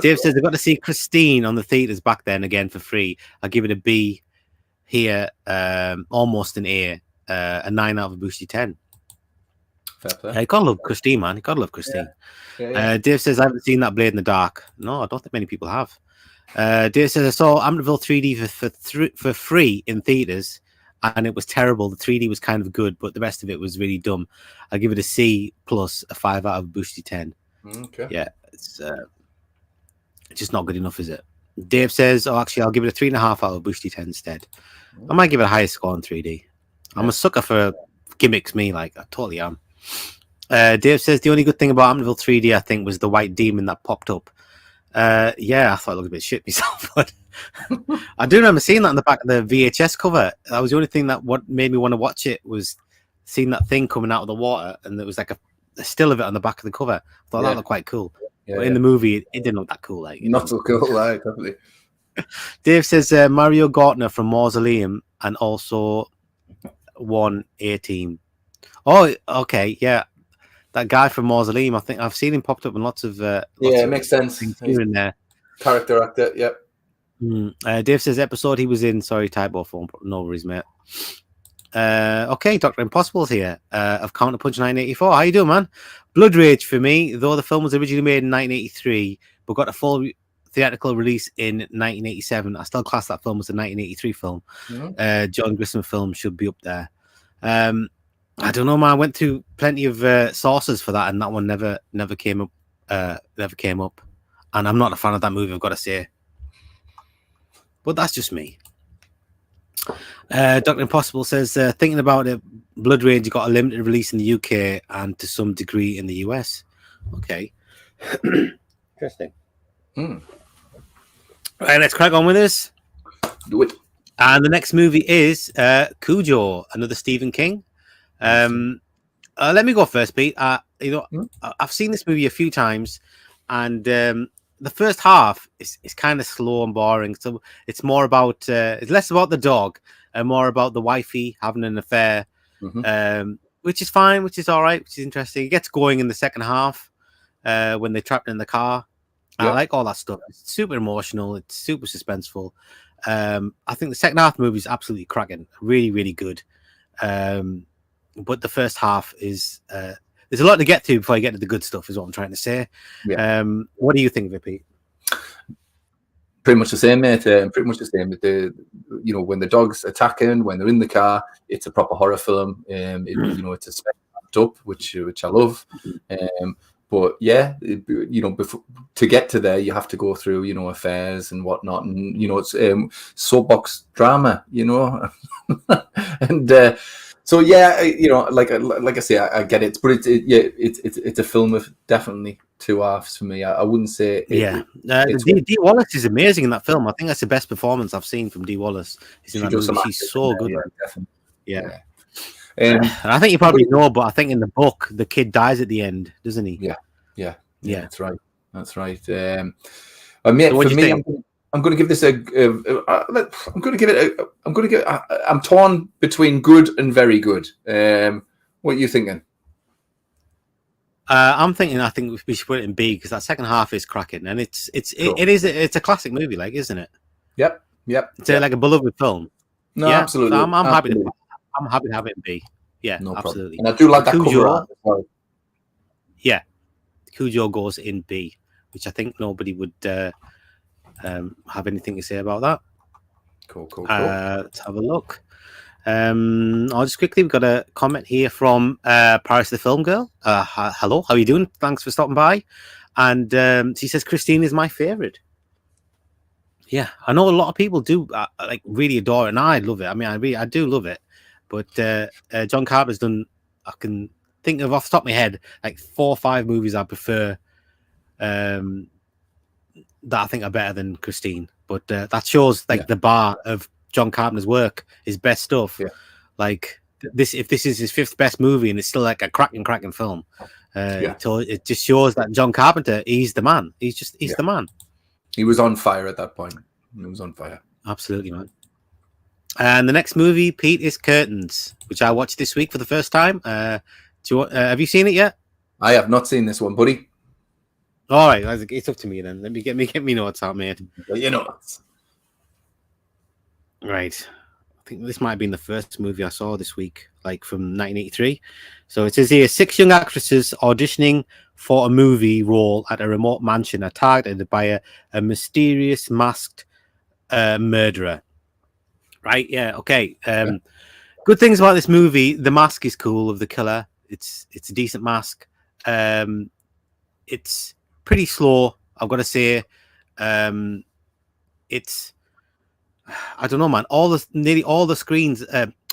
Dave says I got to see Christine on the theaters back then again for free. I give it a B here, almost an A, a 9 out of Boosty 10. Fair play. You gotta love Christine, man. You gotta love Christine. Yeah. Dave says I haven't seen that Blade in the Dark. No, I don't think many people have. Dave says I saw Amityville 3D for free in theaters, and it was terrible. The 3D was kind of good, but the rest of it was really dumb. I give it a C plus, a 5 out of Boosty 10. Okay. Yeah, it's just not good enough, is it? Dave says, oh, actually, I'll give it a 3.5 out of Boosty 10 instead. I might give it a higher score in 3D. I'm a sucker for gimmicks, me, like, I totally am. Dave says the only good thing about Amityville 3D, I think, was the white demon that popped up. Yeah, I thought it looked a bit shit myself, but I do remember seeing that on the back of the VHS cover. That was the only thing that what made me want to watch it, was seeing that thing coming out of the water, and there was like a still of it on the back of the cover. I thought that looked quite cool. But in the movie, it didn't look that cool. Like, not so cool, right? Definitely. Dave says Mario Gartner from Mausoleum, and also one A-Team. Oh, okay, yeah. That guy from Mausoleum, I think I've seen him popped up in lots of it makes sense. Here and there. Character actor, yep. Dave says episode he was in. Sorry, typo form. No worries, mate. Okay, Dr. Impossible's here. Of Counterpunch 1984. How you doing, man? Blood Rage for me, though the film was originally made in 1983, but got a full theatrical release in 1987. I still class that film as a 1983 film. John Grisham film should be up there. I don't know, man. I went through plenty of sources for that, and that one never came up. Never came up, and I'm not a fan of that movie, I've got to say. But that's just me. Dr. Impossible says, thinking about it, Blood Rage got a limited release in the UK and to some degree in the US. Okay. Interesting. Right, let's crack on with this. Do it. And the next movie is Cujo, another Stephen King. Let me go first, Pete. I've seen this movie a few times, and the first half is kind of slow and boring. So it's more about it's less about the dog and more about the wifey having an affair, which is fine, which is all right, which is interesting. It gets going in the second half when they're trapped in the car. I like all that stuff. It's super emotional. It's super suspenseful. I think the second half of the movie is absolutely cracking. Really, really good. But the first half is there's a lot to get to before you get to the good stuff, is what I'm trying to say. What do you think of it, Pete? Pretty much the same, mate. Pretty much the same. When the dog's attacking, when they're in the car, it's a proper horror film. It's a spec up, which I love. But yeah, before, to get to there, you have to go through, affairs and whatnot, and it's soapbox drama, and. So yeah, like I say, I get it, but it's a film of definitely two halves for me. I wouldn't say Dee Wallace is amazing in that film. I think that's the best performance I've seen from Dee Wallace. She's so good. Yeah. And I think you probably know, but I think in the book the kid dies at the end, doesn't he? Yeah. That's right. For me, I'm going to give this I'm torn between good and very good. What are you thinking? I think we should put it in B, because that second half is cracking, and it's a classic movie, like, isn't it? Yep. It's like a beloved film. No, absolutely. So I'm happy to have it in B. Yeah, no absolutely. Problem. And I do like that cover art as well. Yeah, Cujo goes in B, which I think nobody would have anything to say about that. Cool. Let's have a look. I'll just quickly, we've got a comment here from Paris the Film Girl. Hello, how are you doing? Thanks for stopping by. And she says Christine is my favorite. Yeah, I know a lot of people do like really adore it, and I love it. I mean, I do love it. But John Carpenter's done, I can think of off the top of my head, like 4 or 5 movies I prefer that I think are better than Christine. but that shows like the bar of John Carpenter's work, his best stuff. Yeah. Like if this is his 5th best movie and it's still like a cracking film, so it just shows that John Carpenter, he's the man. He's the man. He was on fire at that point. He was on fire. Absolutely, man. And the next movie, Pete, is Curtains, which I watched this week for the first time. Have you seen it yet? I have not seen this one, buddy. All right, it's up to me then. Let me get me notes out, mate. You know. Right. I think this might have been the first movie I saw this week, like from 1983. So it says here, 6 young actresses auditioning for a movie role at a remote mansion are targeted by a mysterious masked murderer. Right? Yeah. Okay. Good things about this movie. The mask is cool of the killer. It's a decent mask. It's pretty slow, I've got to say. It's I don't know, man. Nearly all the screens,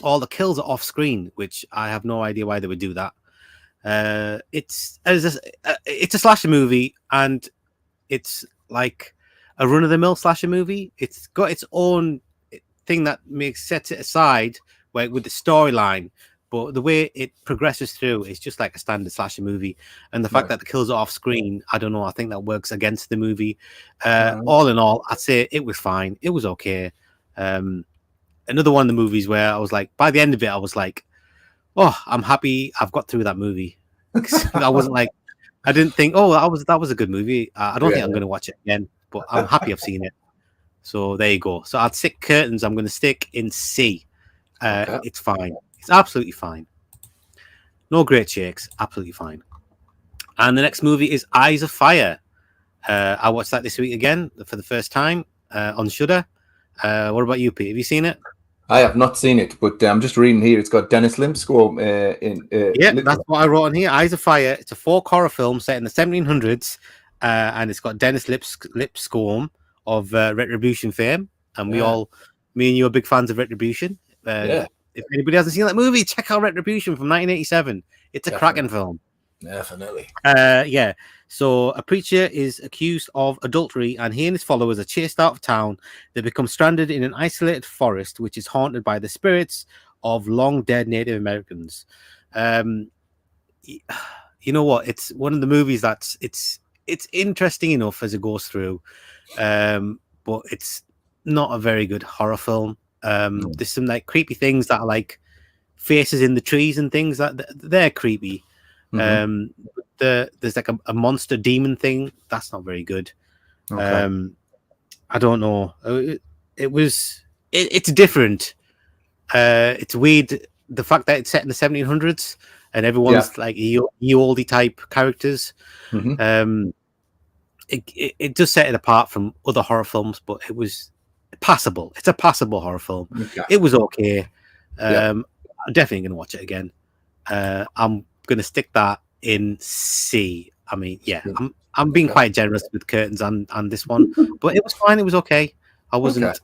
all the kills are off screen, which I have no idea why they would do that. It's a slasher movie, and it's like a run of the mill slasher movie. It's got its own thing that sets it aside, with the storyline. But the way it progresses through is just like a standard slasher movie. And the fact that the kills are off screen, I don't know. I think that works against the movie. All in all, I'd say it was fine. It was okay. Another one of the movies where I was like, by the end of it, I was like, oh, I'm happy I've got through that movie. I wasn't like, I didn't think, oh, that was a good movie. I don't think I'm going to watch it again, but I'm happy I've seen it. So there you go. So I'd stick Curtains. I'm going to stick in C. It's fine. It's absolutely fine. No great shakes. Absolutely fine. And the next movie is Eyes of Fire. I watched that this week again for the first time on Shudder. What about you, Pete? Have you seen it? I have not seen it, but I'm just reading here. It's got Dennis Lipscomb in. That's what I wrote on here. Eyes of Fire. It's a folk horror film set in the 1700s, and it's got Dennis Lipscomb of Retribution fame, and me and you are big fans of Retribution. If anybody hasn't seen that movie, check out Retribution from 1987. It's a cracking film. Definitely. So a preacher is accused of adultery, and he and his followers are chased out of town. They become stranded in an isolated forest, which is haunted by the spirits of long dead Native Americans. You know what? It's one of the movies that's it's interesting enough as it goes through, but it's not a very good horror film. There's some like creepy things that are like faces in the trees and things that they're creepy. There's like a monster demon thing that's not very good. I don't know. It's different. It's weird the fact that it's set in the 1700s and everyone's like ye olde type characters. It does set it apart from other horror films, but it was passable. It's a passable horror film. It was okay. I'm definitely gonna watch it again. I'm gonna stick that in C. I mean, I'm being quite generous with Curtains and this one, but it was fine. It was okay. I wasn't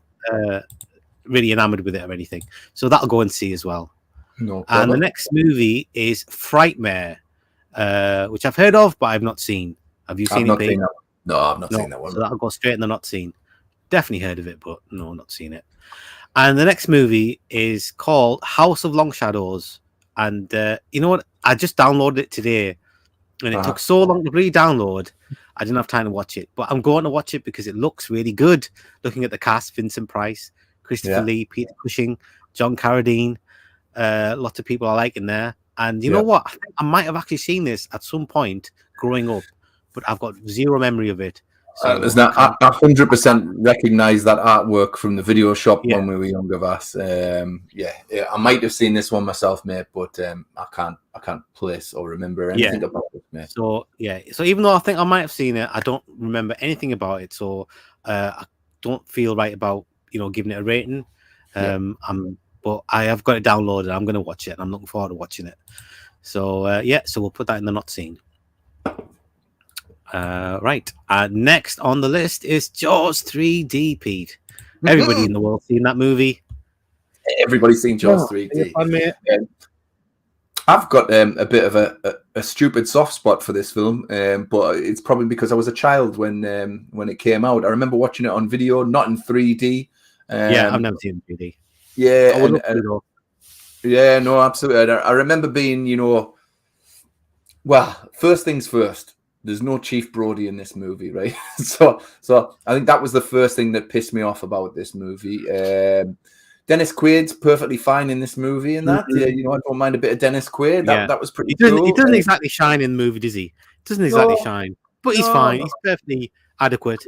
really enamored with it or anything, so that'll go in C as well. And the next movie is Frightmare, which I've heard of but I've not seen. Have you seen it? No, I've not seen that one. So that'll go straight in the not seen. Definitely heard of it, but no, not seen it. And the next movie is called House of Long Shadows. And you know what? I just downloaded it today, and it took so long to re-download. I didn't have time to watch it, but I'm going to watch it because it looks really good. Looking at the cast: Vincent Price, Christopher Lee, Peter Cushing, John Carradine. Lots of people I like in there. And you know what? I think I might have actually seen this at some point growing up, but I've got zero memory of it. So I 100% recognize that artwork from the video shop when we were younger, Vass. I might have seen this one myself, mate, but I can't place or remember anything about it, mate. So even though I think I might have seen it, I don't remember anything about it. So I don't feel right about giving it a rating. But I have got it downloaded. I'm going to watch it. And I'm looking forward to watching it. So so we'll put that in the not seen. Right. Next on the list is Jaws 3D, Pete. Everybody in the world seen that movie. Everybody's seen Jaws 3D. I've got a bit of a stupid soft spot for this film, but it's probably because I was a child when it came out. I remember watching it on video, not in 3D. Yeah, I've never seen it really. Yeah, I would love to though. yeah, no, absolutely. I remember being, well, first things first. There's no Chief Brody in this movie, right? so I think that was the first thing that pissed me off about this movie. Dennis Quaid's perfectly fine in this movie, and that I don't mind a bit of Dennis Quaid. That was pretty cool. He doesn't exactly shine in the movie, does he? Doesn't exactly shine, but he's fine. No. He's perfectly adequate.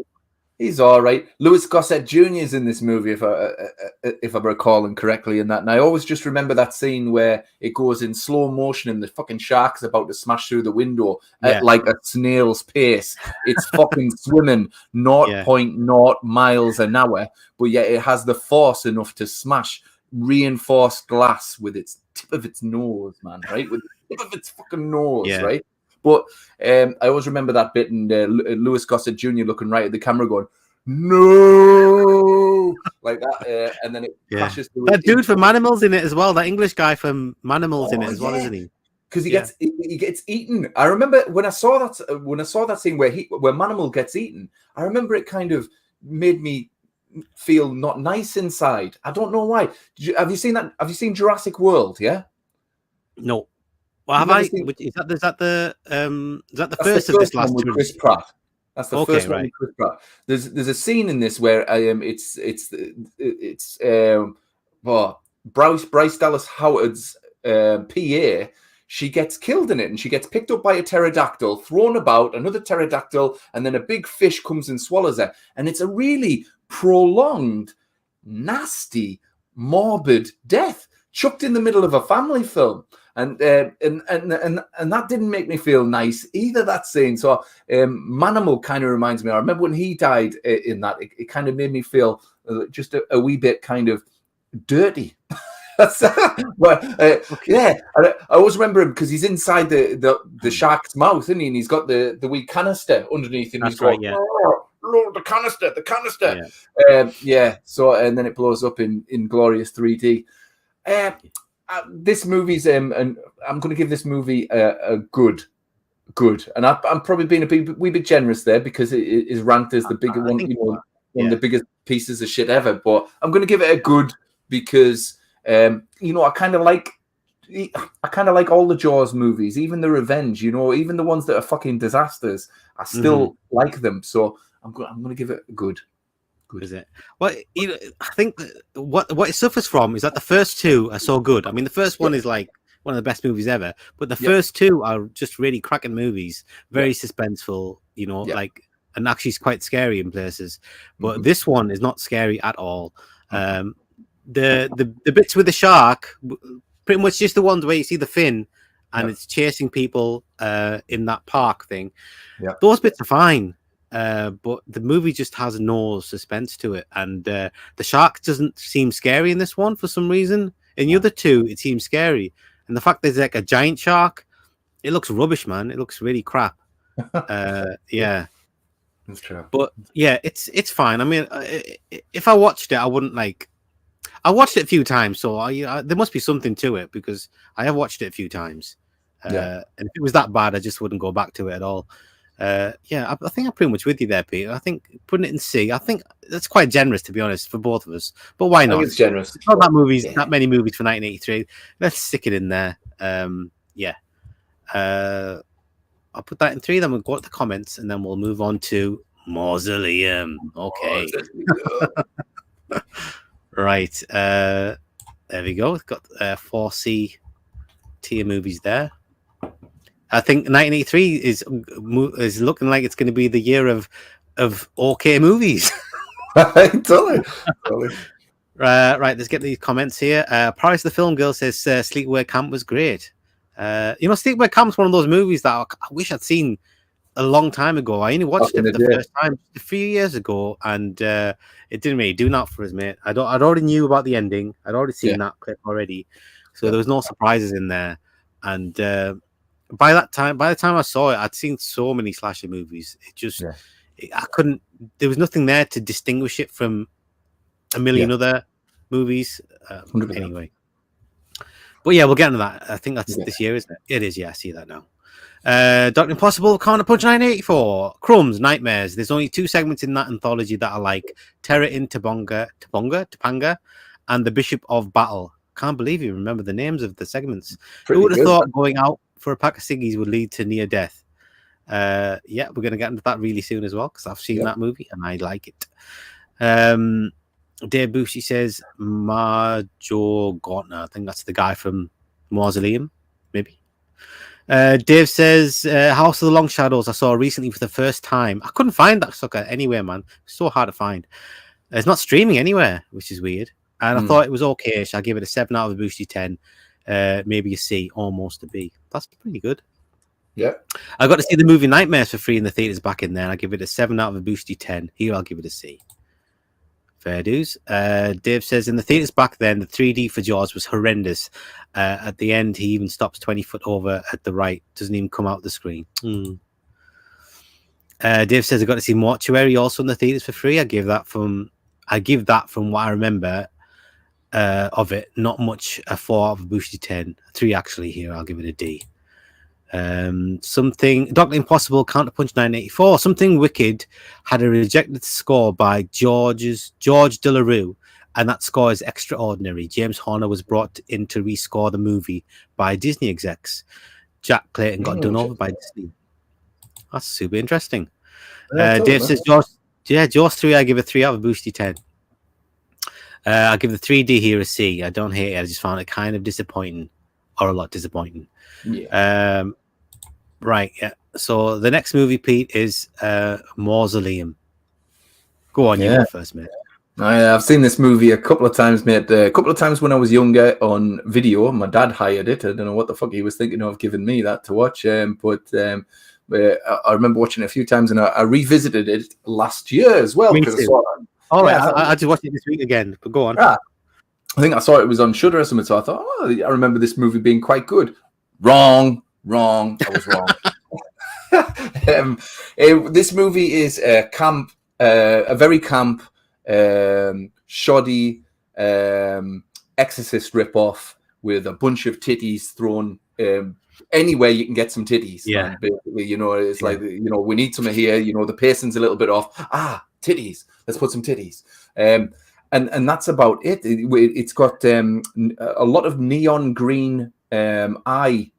He's all right. Louis Gossett Jr. is in this movie, if I recall him correctly, in that. And I always just remember that scene where it goes in slow motion and the fucking shark's about to smash through the window at like a snail's pace. It's fucking swimming 0.0 miles an hour, but yet it has the force enough to smash reinforced glass with its tip of its nose, man, right? With the tip of its fucking nose, right? But I always remember that bit and Louis Gossett Jr. looking right at the camera going, no, like that. And then it crashes through. That dude from Manimals in it as well. That English guy from Manimals in it as well, isn't he? Because he gets eaten. I remember when I saw that scene where Manimal gets eaten, I remember it kind of made me feel not nice inside. I don't know why. Have you seen that? Have you seen Jurassic World? Yeah. No. Well, have I? Is that the first of this last one with Chris Pratt? That's the first one with Chris Pratt. There's a scene in this where Bryce Dallas Howard's PA. She gets killed in it, and she gets picked up by a pterodactyl, thrown about, another pterodactyl, and then a big fish comes and swallows her. And it's a really prolonged, nasty, morbid death, chucked in the middle of a family film. And that didn't make me feel nice either, that scene. So Manimal kind of reminds me. I remember when he died in that, it kind of made me feel just a wee bit kind of dirty. Yeah, I always remember him because he's inside the shark's mouth, isn't he? And he's got the wee canister underneath him. That's he's going, the canister. So and then it blows up in glorious 3D. This movie's and I'm going to give this movie a good, and I'm probably being a wee bit generous there because it is ranked as the bigger one, one of the biggest pieces of shit ever. But I'm going to give it a good because I kind of like all the Jaws movies, even the Revenge, even the ones that are fucking disasters. I still like them, so I'm going to give it a good. Is it? Well, I think what it suffers from is that the first two are so good. I mean, the first one is like one of the best movies ever, but the first two are just really cracking movies, very suspenseful, and actually it's quite scary in places. But this one is not scary at all. The bits with the shark, pretty much just the ones where you see the fin and it's chasing people in that park thing. Yeah, those bits are fine. But the movie just has no suspense to it, and the shark doesn't seem scary in this one for some reason. In the other two, it seems scary, and the fact there's like a giant shark, it looks rubbish, man. It looks really crap. Yeah, that's true. But yeah, it's fine. I mean, if I watched it, I wouldn't like. I watched it a few times, so there must be something to it because I have watched it a few times. And if it was that bad, I just wouldn't go back to it at all. I think I'm pretty much with you there, Peter. I think putting it in C, I think that's quite generous, to be honest, for both of us. But why not? It's generous. It's not that many movies for 1983. Let's stick it in there. I'll put that in 3. Then we'll go to the comments, and then we'll move on to Mausoleum. Okay. Right. There we go. We've got 4C tier movies there. I think 1983 is looking like it's going to be the year of okay movies. Totally. Right, let's get these comments here. Paris the Film Girl says Sleepaway Camp was great. Sleepaway Camp's one of those movies that I wish I'd seen a long time ago. I only watched it for the first time a few years ago, and it didn't really do that for us, mate. I'd already knew about the ending. I'd already seen that clip already, so there was no surprises in there. And by the time I saw it, I'd seen so many slasher movies. It just, I couldn't. There was nothing there to distinguish it from a million other movies. Anyway, But yeah, we'll get into that. I think that's Yeah. this year, isn't it? It is. Yeah, I see that now. Doctor Impossible, Counter Punch 984, Crumbs, Nightmares. There's only 2 segments in that anthology that I like: Terror in Topanga, and The Bishop of Battle. Can't believe you remember the names of the segments. Pretty Who would have good, thought man. going out for a pack of ciggies would lead to near death? Yeah, we're going to get into that really soon as well, because I've seen that movie and I like it. Dave Bushy says Marjo Gortner. I think that's the guy from Mausoleum, maybe. Dave says House of the Long Shadows I saw recently for the first time. I couldn't find that sucker anywhere, man. It's so hard to find. It's not streaming anywhere, which is weird. And I thought it was okay. So I give it a 7 out of a Boosty 10. Maybe a C, almost a B. That's pretty good. Yeah. I got to see the movie Nightmares for free in the theaters back in there. I give it a 7 out of a Boosty 10. Here I'll give it a C. Fair dues. Dave says in the theaters back then, the 3D for Jaws was horrendous. At the end, he even stops 20 foot over at the right. Doesn't even come out the screen. Dave says I got to see Mortuary also in the theaters for free. I give that from what I remember of it. Not much. A 4 out of a Boosty 10. 3 actually here. I'll give it a D. Something Doctor Impossible Counterpunch 984. Something Wicked had a rejected score by George de la Rue, and that score is extraordinary. James Horner was brought in to rescore the movie by Disney execs. Jack Clayton got done over by Disney. That's super interesting. Dave says Jaws 3 I give a 3 out of a Boosty 10. I'll give the 3D here a C. I don't hate it. I just found it kind of disappointing, or a lot disappointing. Yeah. Right, yeah. So the next movie, Pete, is Mausoleum. Go on, you go first, mate. I've seen this movie a couple of times, mate. A couple of times when I was younger on video. My dad hired it. I don't know what the fuck he was thinking of giving me that to watch. But I remember watching it a few times, and I revisited it last year as well. All right, I just watched it this week again. But go on. Yeah, I think I saw it was on Shudder or something. So I thought, I remember this movie being quite good. Wrong. I was wrong. This movie is a very camp, shoddy Exorcist ripoff with a bunch of titties thrown anywhere you can get some titties. Yeah, man, basically, it's like we need some here. The pacing's a little bit off. Titties. Let's put some titties. And that's about it. It's got a lot of neon green eye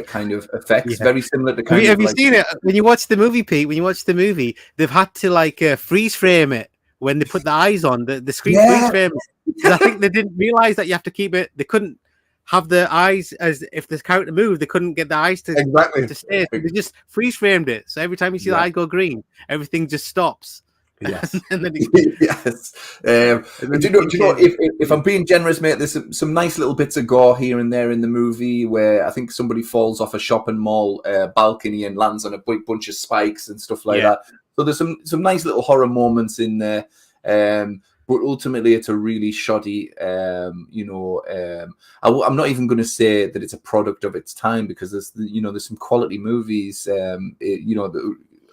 kind of effects, very similar to have you seen it when you watch the movie, Pete? When you watch the movie, they've had to freeze frame it when they put the eyes on the screen. Freeze frame it. I think they didn't realize that you have to keep it. They couldn't have the eyes as if the character moved. They couldn't get the eyes to stay. So they just freeze framed it. So every time you see the eye go green, everything just stops. Yes. And then yes. Do you know, if I'm being generous, mate, there's some nice little bits of gore here and there in the movie where I think somebody falls off a shopping mall balcony and lands on a bunch of spikes and stuff like that. So there's some nice little horror moments in there. But ultimately, it's a really shoddy, I'm not even going to say that it's a product of its time, because there's some quality movies,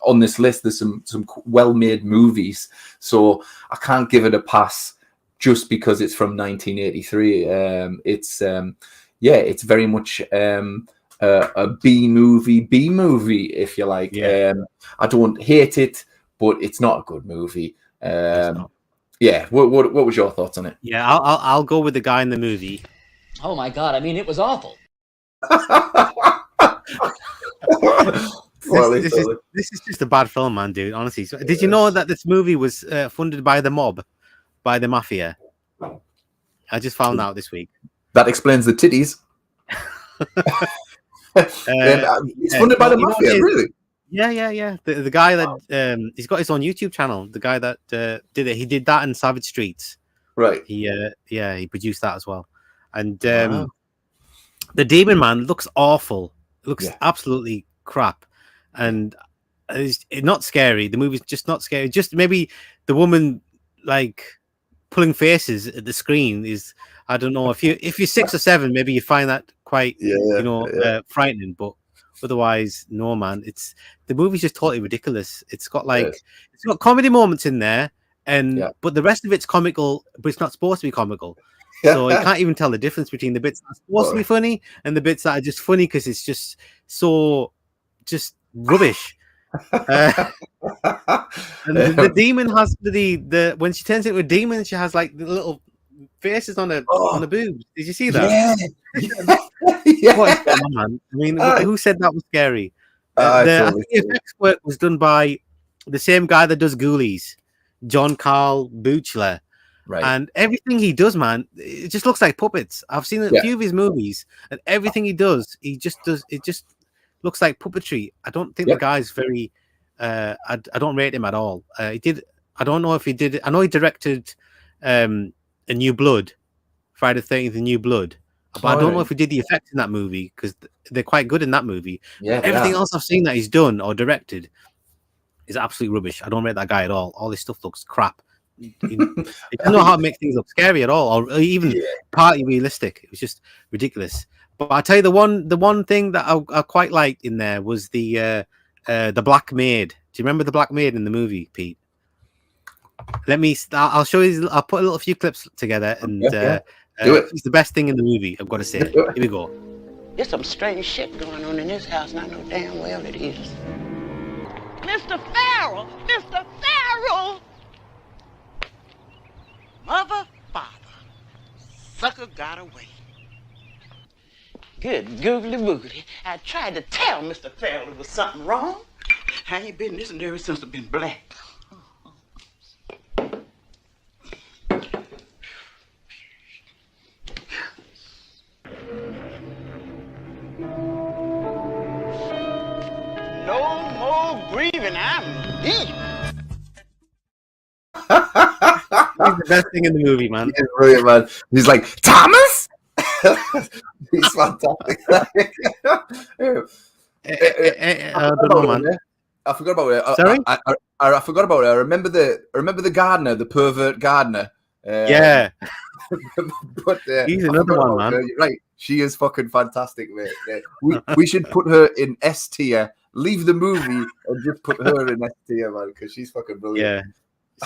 on this list. There's some well-made movies, so I can't give it a pass just because it's from 1983. It's very much a B movie, if you like. I don't hate it, but it's not a good movie. Yeah, what was your thoughts on it? Yeah, I'll go with the guy in the movie. Oh my god! I mean, it was awful. This is just a bad film, man, dude. Honestly, so, did you know that this movie was funded by the mob, by the mafia? I just found out this week. That explains the titties. It's funded by the mafia, really? Yeah. The guy that he's got his own YouTube channel. The guy that did it, he did that in Savage Streets. Right. He produced that as well. And the Demon Man looks awful. It looks absolutely crap. And it's not scary. The movie's just not scary. Just maybe the woman pulling faces at the screen is, I don't know, if you're 6 or 7, maybe you find that quite frightening. But otherwise, no, man. The movie's just totally ridiculous. It's got it's got comedy moments in there, but the rest of it's comical, but it's not supposed to be comical. So you can't even tell the difference between the bits that's supposed to be funny and the bits that are just funny because it's just so just rubbish. And the demon has the when she turns into a demon, she has like the little faces on the boobs. Did you see that? Yeah. What is going on, man? I mean, who said that was scary? I I think the effects work was done by the same guy that does Ghoulies, John Carl Buchler. Right. And everything he does, man, it just looks like puppets. I've seen a few of his movies, and everything he does, it just looks like puppetry. I don't think the guy's very I don't rate him at all. I don't know if he did. I know he directed A New Blood, Friday the 13th, A New Blood, but I don't know if he did the effects in that movie because they're quite good in that movie. Yeah, everything else I've seen that he's done or directed is absolute rubbish. I don't rate that guy at all. All this stuff looks crap. He doesn't know how to make things look scary at all, or even partly realistic. It was just ridiculous. But I tell you, the one thing that I quite liked in there was the Black Maid. Do you remember the Black Maid in the movie, Pete? I'll show you. I'll put a few clips together, and do it. It's the best thing in the movie. I've got to say. Here we go. There's some strange shit going on in this house, and I know damn well it is. Mr. Farrell! Mr. Farrell! Mother, father, sucker got away. Good googly boogly. I tried to tell Mr. Farrell there was something wrong. I ain't been listening to ever since I've been black. No more grieving, I'm leaving. He's the best thing in the movie, man. He's brilliant, man. He's like, Thomas? He's fantastic. I don't know, man. I forgot about it. Sorry? I forgot about it. I remember the gardener, the pervert gardener. Yeah. But he's another one, man. You're right. She is fucking fantastic, mate. We should put her in S tier. Leave the movie and just put her in S tier, man, because she's fucking brilliant. Yeah.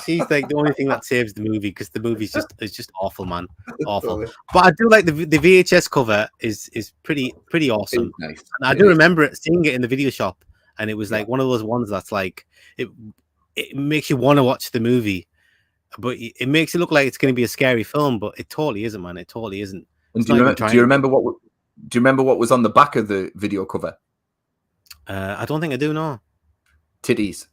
She's like the only thing that saves the movie because the movie's just awful, man. Awful. But I do like the VHS cover is pretty awesome. Nice. And I do remember seeing it in the video shop, and it was like one of those ones that's like it makes you want to watch the movie, but it makes it look like it's going to be a scary film, but it totally isn't, man. It totally isn't. And do you remember what was on the back of the video cover? I don't think I do know. Titties.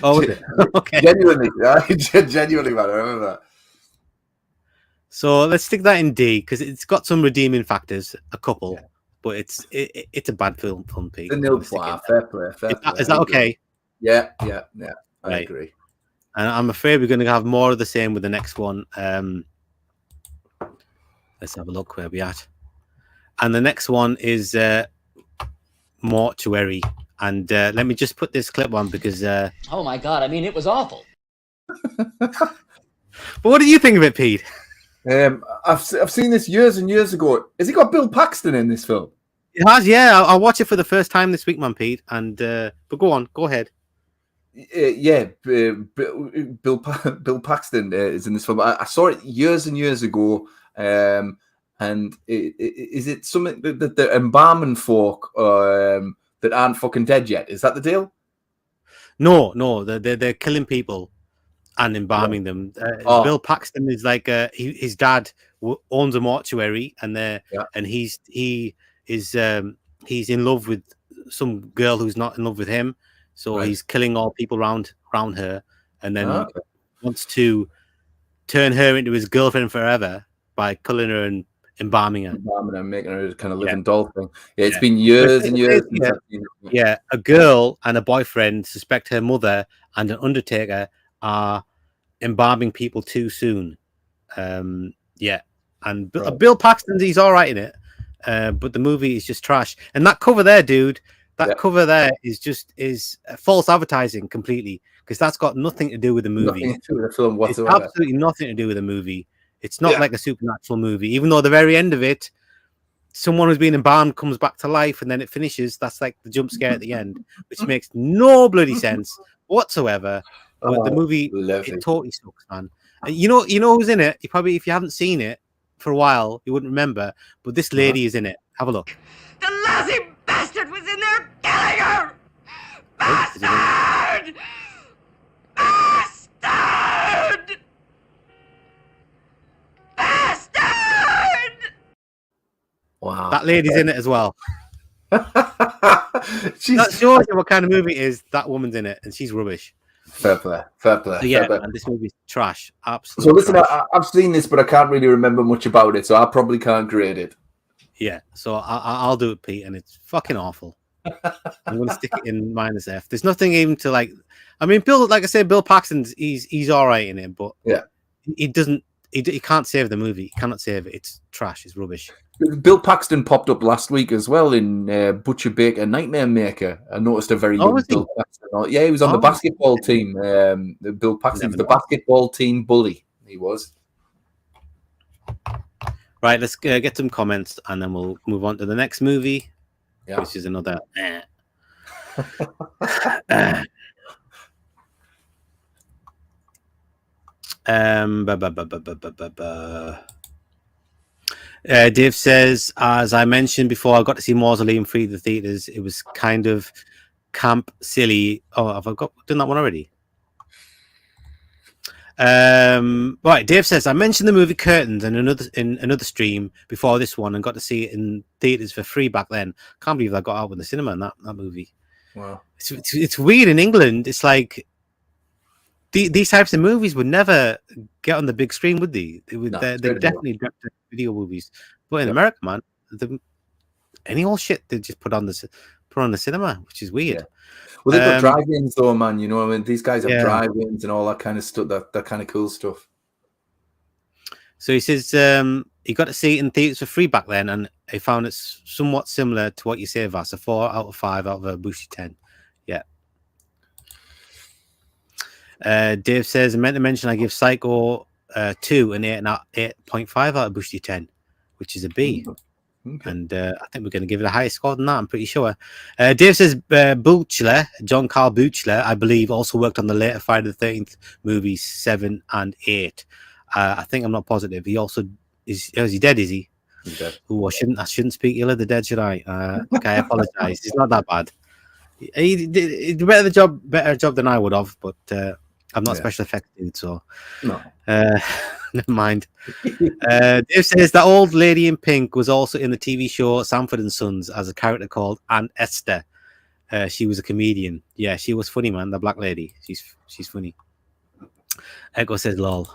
Oh, is it? Okay. Genuinely, man, I remember that. So let's stick that in D because it's got some redeeming factors, a couple, but it's a bad film, Pete. Fair play. Is that okay? Yeah. I agree. And I'm afraid we're going to have more of the same with the next one. Let's have a look where we're at. And the next one is Mortuary. And let me just put this clip on because... oh, my God. I mean, it was awful. But what do you think of it, Pete? I've seen this years and years ago. Has he got Bill Paxton in this film? It has, yeah. I'll watch it for the first time this week, man, Pete. And but go ahead. Bill Paxton is in this film. I saw it years and years ago. And is it something that the embalming folk that aren't fucking dead yet? Is that the deal? No, they're killing people and embalming them. Bill Paxton is like his dad owns a mortuary, and he's in love with some girl who's not in love with him, so he's killing all people around her, and then wants to turn her into his girlfriend forever by killing her and embalming her, making her kind of living doll thing. Yeah, it's been years and years. A girl and a boyfriend suspect her mother and an undertaker are embalming people too soon. And Bill Paxton, he's all right in it, but the movie is just trash. And that cover there, dude, cover there is false advertising completely, because that's got nothing to do with the movie. Nothing to do with the film whatsoever. It's absolutely nothing to do with the movie. It's not like a supernatural movie, even though the very end of it, someone who's been embalmed comes back to life, and then it finishes. That's like the jump scare at the end, which makes no bloody sense whatsoever. But the movie, it totally sucks, man. You know who's in it? You probably, if you haven't seen it for a while, you wouldn't remember. But this lady is in it. Have a look. The lousy bastard was in there killing her! Oh, is it in it? Bastard! Bastard! Bastard! Wow. That lady's in it as well. She's That shows you what kind of movie it is. That woman's in it, and she's rubbish. fair play. Fair play. So yeah, fair play. man, this movie's trash. Absolutely. So listen, trash. I've seen this, but I can't really remember much about it, so I probably can't grade it. Yeah, so I'll do it, Pete, and it's fucking awful. I'm gonna stick it in -F. There's nothing even to like. I mean, Bill, like I said, Bill Paxton's he's all right in it, but Yeah. he doesn't. He can't save the movie. He cannot save it. It's trash. It's rubbish. Bill Paxton popped up last week as well in Butcher Baker Nightmare Maker. I noticed a very young was he? Bill Paxton. Yeah, he was on the basketball team. Bill Paxton was the basketball team bully. He was. Right, let's get some comments, and then we'll move on to the next movie, which is another. Dave says, as I mentioned before, I got to see Mausoleum free the theaters. It was kind of camp silly. Oh, have I done that one already? Right, Dave says, I mentioned the movie Curtains in another stream before this one, and got to see it in theaters for free back then. Can't believe I got out in the cinema in that movie. Wow, it's weird in England. It's like these types of movies would never get on the big screen, would they? They're definitely video movies. But in America, man, any old shit they just put on the cinema, which is weird. Yeah. Well, they've got drive-ins though, man. You know, I mean, these guys have drive-ins and all that kind of stuff. That kind of cool stuff. So he says he got to see it in theaters for free back then, and he found it somewhat similar to what you say, Vass. A 4 out of 5 out of a Bushy 10. Yeah. Dave says, I meant to mention I give Psycho 2 an 8.5 out of Bushy 10, which is a B. Okay. And I think we're going to give it a higher score than that, I'm pretty sure. Dave says Buchler, John Carl Buchler, I believe, also worked on the later Friday the 13th movies 7 and 8. I think I'm not positive. He also is he dead? Is he? He's dead. Ooh, I shouldn't speak ill of the dead, should I? Okay, I apologize. It's not that bad. He did a better job than I would have, but I'm not special effects dude, so no. Never mind. Dave says that old lady in pink was also in the TV show Sanford and Sons as a character called Aunt Esther. She was a comedian. Yeah, she was funny, man. The black lady. She's funny. Echo says lol.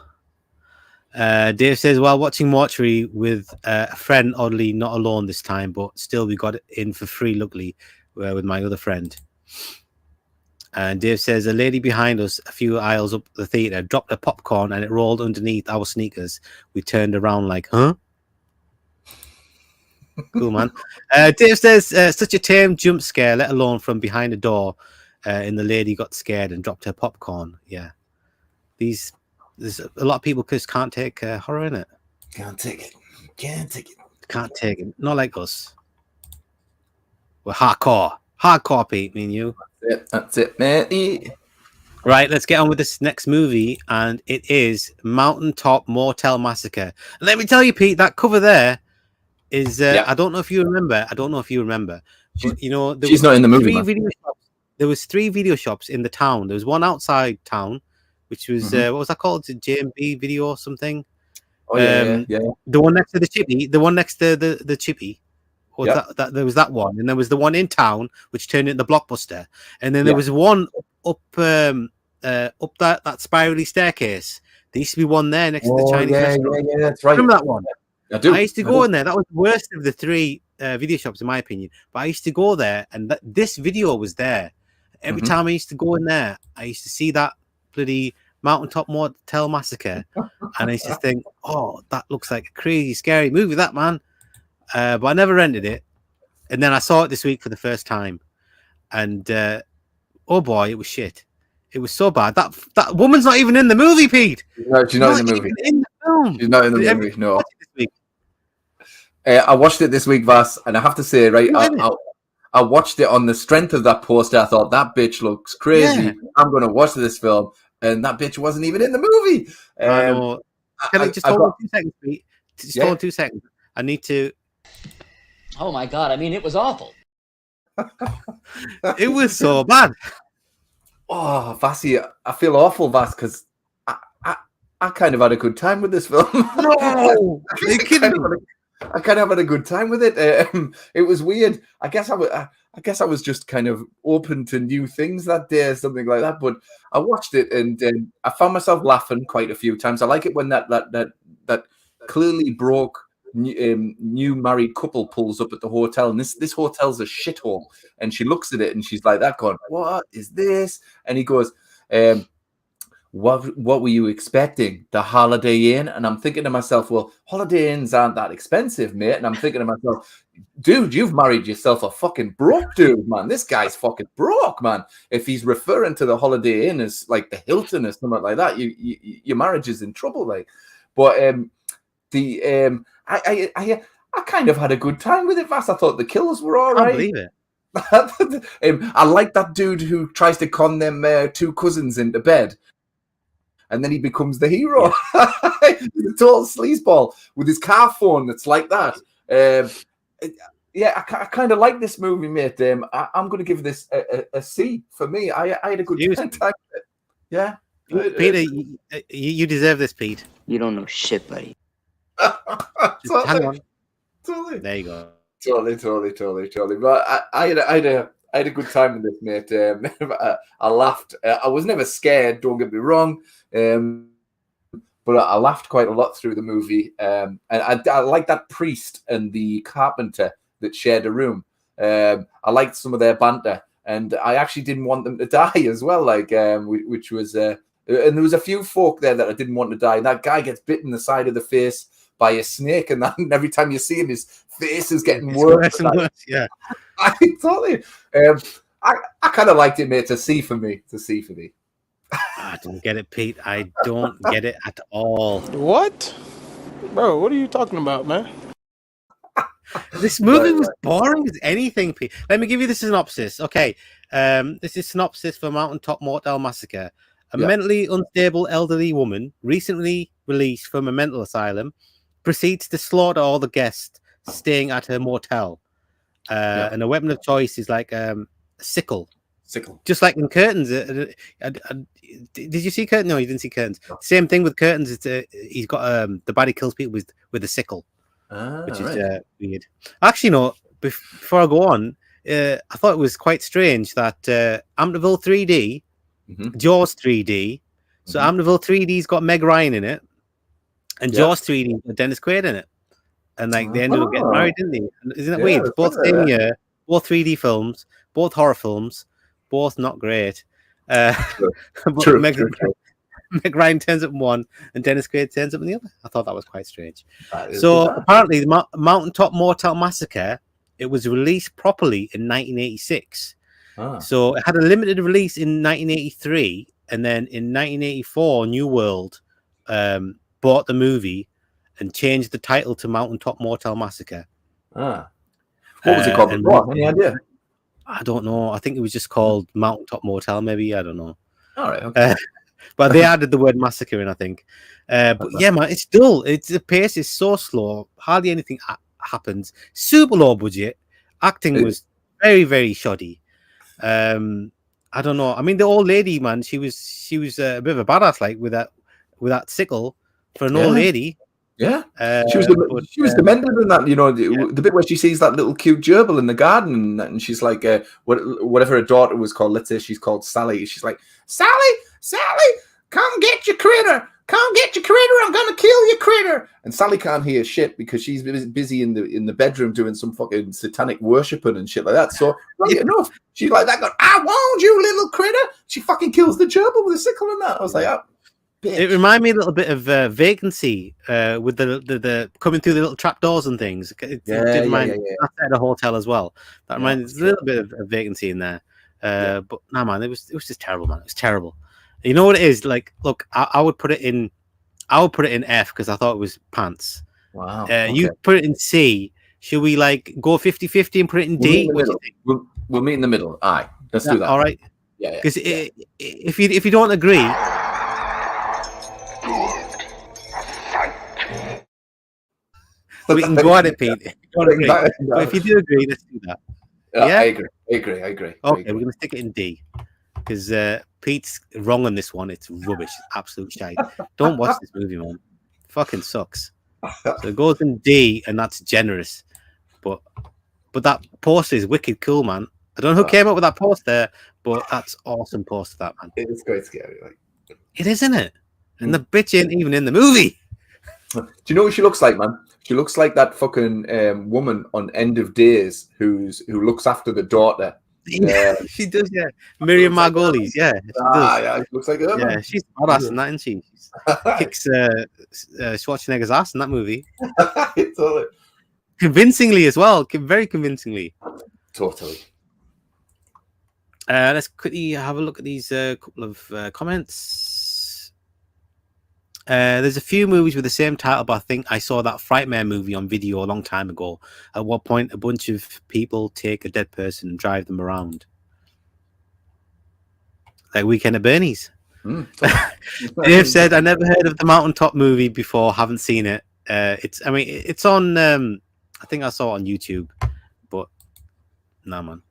Dave says, while watching Mortuary with a friend, oddly not alone this time, but still we got it in for free, luckily, with my other friend. And Dave says, a lady behind us, a few aisles up the theater, dropped a popcorn and it rolled underneath our sneakers. We turned around like, huh? Cool, man. Dave says, such a tame jump scare, let alone from behind a door, and the lady got scared and dropped her popcorn. Yeah. There's a lot of people just can't take horror in it. Can't take it. Can't take it. Not like us. We're hardcore, Pete. Me and you. That's it, mate. Right, let's get on with this next movie, and it is Mountaintop Motel Massacre. And let me tell you, Pete, that cover there is. I don't know if you remember. But, you know, she's not in the movie. There was 3 video shops in the town. There was one outside town, which was what was that called? JMB Video or something. Oh yeah. The one next to the Chippy. The one next to the Chippy. Or that there was that one, and there was the one in town which turned into Blockbuster, and then there was one up that spirally staircase. There used to be one there next to the Chinese restaurant. Yeah, that's right. Remember that one? I do. I used to go in there. That was the worst of the 3 video shops, in my opinion. But I used to go there, and this video was there. Every time I used to go in there, I used to see that bloody Mountaintop Motel Massacre, and I used to think, oh, that looks like a crazy, scary movie, that, man. But I never rented it, and then I saw it this week for the first time, and oh boy, it was shit. It was so bad. That woman's not even in the movie, Pete. No, she's not in the movie. In the film. She's not in the movie. No. I watched it this week, Vass, and I have to say, right, I watched it on the strength of that poster. I thought that bitch looks crazy. I'm going to watch this film, and that bitch wasn't even in the movie. I know. Can I just hold on 2 seconds, Pete? Just hold on 2 seconds. I need to. Oh my God! I mean, it was awful. It was so bad. Oh, Vassy, I feel awful, Vass, because I kind of had a good time with this film. No, you kidding me? I kind of had a good time with it. It was weird. I guess I was just kind of open to new things that day, or something like that. But I watched it and I found myself laughing quite a few times. I like it when that clearly broke new married couple pulls up at the hotel, and this hotel's a shithole. And she looks at it and she's like that, going, "What is this?" And he goes, What were you expecting? The Holiday Inn? And I'm thinking to myself, well, Holiday Inns aren't that expensive, mate. And I'm thinking to myself, dude, you've married yourself a fucking broke dude, man. This guy's fucking broke, man. If he's referring to the Holiday Inn as like the Hilton or something like that, your marriage is in trouble, like. But I kind of had a good time with it, Vass. I thought the kills were all right. I believe it. I like that dude who tries to con them two cousins into bed. And then he becomes the hero. Yeah. He's a total sleazeball with his car phone that's like that. I kind of like this movie, mate. I'm going to give this a C for me. I had a good time with it. Yeah. Peter, you deserve this, Pete. You don't know shit, buddy. Totally. Hang on. Totally. There you go. Totally. But I had a good time with this, mate. I laughed. I was never scared, don't get me wrong. But I laughed quite a lot through the movie. And I like that priest and the carpenter that shared a room. I liked some of their banter. And I actually didn't want them to die as well, like which was... and there was a few folk there that I didn't want to die. And that guy gets bit in the side of the face by a snake, and every time you see him, his face is getting worse and worse. Yeah, I totally. I kind of liked it, mate. To see for me. I don't get it, Pete. I don't get it at all. What, bro? What are you talking about, man? This movie was boring as anything, Pete. Let me give you the synopsis. Okay, this is synopsis for Mountaintop Motel Massacre. A mentally unstable elderly woman, recently released from a mental asylum, proceeds to slaughter all the guests staying at her motel. And a weapon of choice is like a sickle. Just like in Curtains. Did you see Curtains? No, you didn't see Curtains. No. Same thing with Curtains. He's got the baddie kills people with a sickle, which is weird. Actually, no. Before I go on, I thought it was quite strange that Amityville 3D, Jaws 3D. So Amityville 3D's got Meg Ryan in it, and Jaws 3D got Dennis Quaid in it, and like they ended up getting married, didn't they? Isn't it weird? Both same year, both 3D films, both horror films, both not great. True. Meg Ryan turns up in one, and Dennis Quaid turns up in the other. I thought that was quite strange. So apparently, the Mountaintop Motel Massacre, it was released properly in 1986. So it had a limited release in 1983, and then in 1984, New World bought the movie and changed the title to Mountaintop Motel Massacre. What was it called before? Any idea? I don't know. I think it was just called Mountaintop Motel, maybe. I don't know. All right. Okay. But they added the word massacre in, I think. But yeah, man, it's dull. The pace is so slow. Hardly anything happens. Super low budget. Acting was very, very shoddy. I don't know. I mean, the old lady, man, she was a bit of a badass, like with that sickle for an old lady. Yeah, she was demented in that. You know, the bit where she sees that little cute gerbil in the garden, and she's like, whatever her daughter was called. Let's say she's called Sally. She's like, Sally, come get your critter. Come get your critter. I'm gonna kill your critter. And Sally can't hear shit because she's busy in the bedroom doing some fucking satanic worshiping and shit like that. So right enough, she's like that. Going, I warned you, little critter. She fucking kills the gerbil with a sickle and that. I was like, oh. Bitch. It reminded me a little bit of Vacancy with the coming through the little trapdoors and things. It did remind me at the hotel as well. That reminds a little bit of Vacancy in there. But no, man, it was just terrible, man. It was terrible. You know what it is? Like, look, I would put it in F because I thought it was pants. Wow. You put it in C. Should we like go 50-50 and put it in D? What do you think? We'll meet in the middle. Aye, let's do that. All right. Yeah. Because if you don't agree, We can go at it, Pete. Don't agree. Exactly. But if you do agree, let's do that. Yeah, Yeah? I agree. Okay, we're gonna stick it in D because Pete's wrong on this one. It's rubbish, absolute shite. Don't watch this movie, man. Fucking sucks. So it goes in D, and that's generous. But that poster is wicked cool, man. I don't know who came up with that poster, but that's awesome poster, that man. It's quite scary. Like. It is, isn't it? And the bitch ain't even in the movie. Do you know what she looks like, man? She looks like that fucking woman on End of Days who looks after the daughter. She does, yeah. Miriam Margolyes, yeah. She does. Yeah, she looks like her. Yeah, Man. she's badass in that, isn't she? She kicks Schwarzenegger's ass in that movie. Totally. Convincingly as well. Very convincingly. Totally. Let's quickly have a look at these couple of comments. There's a few movies with the same title, but I think I saw that Frightmare movie on video a long time ago. At what point a bunch of people take a dead person and drive them around. Like Weekend at Bernie's. Dave said, I never heard of the Mountaintop movie before, haven't seen it. It's on, I think I saw it on YouTube, but no, man.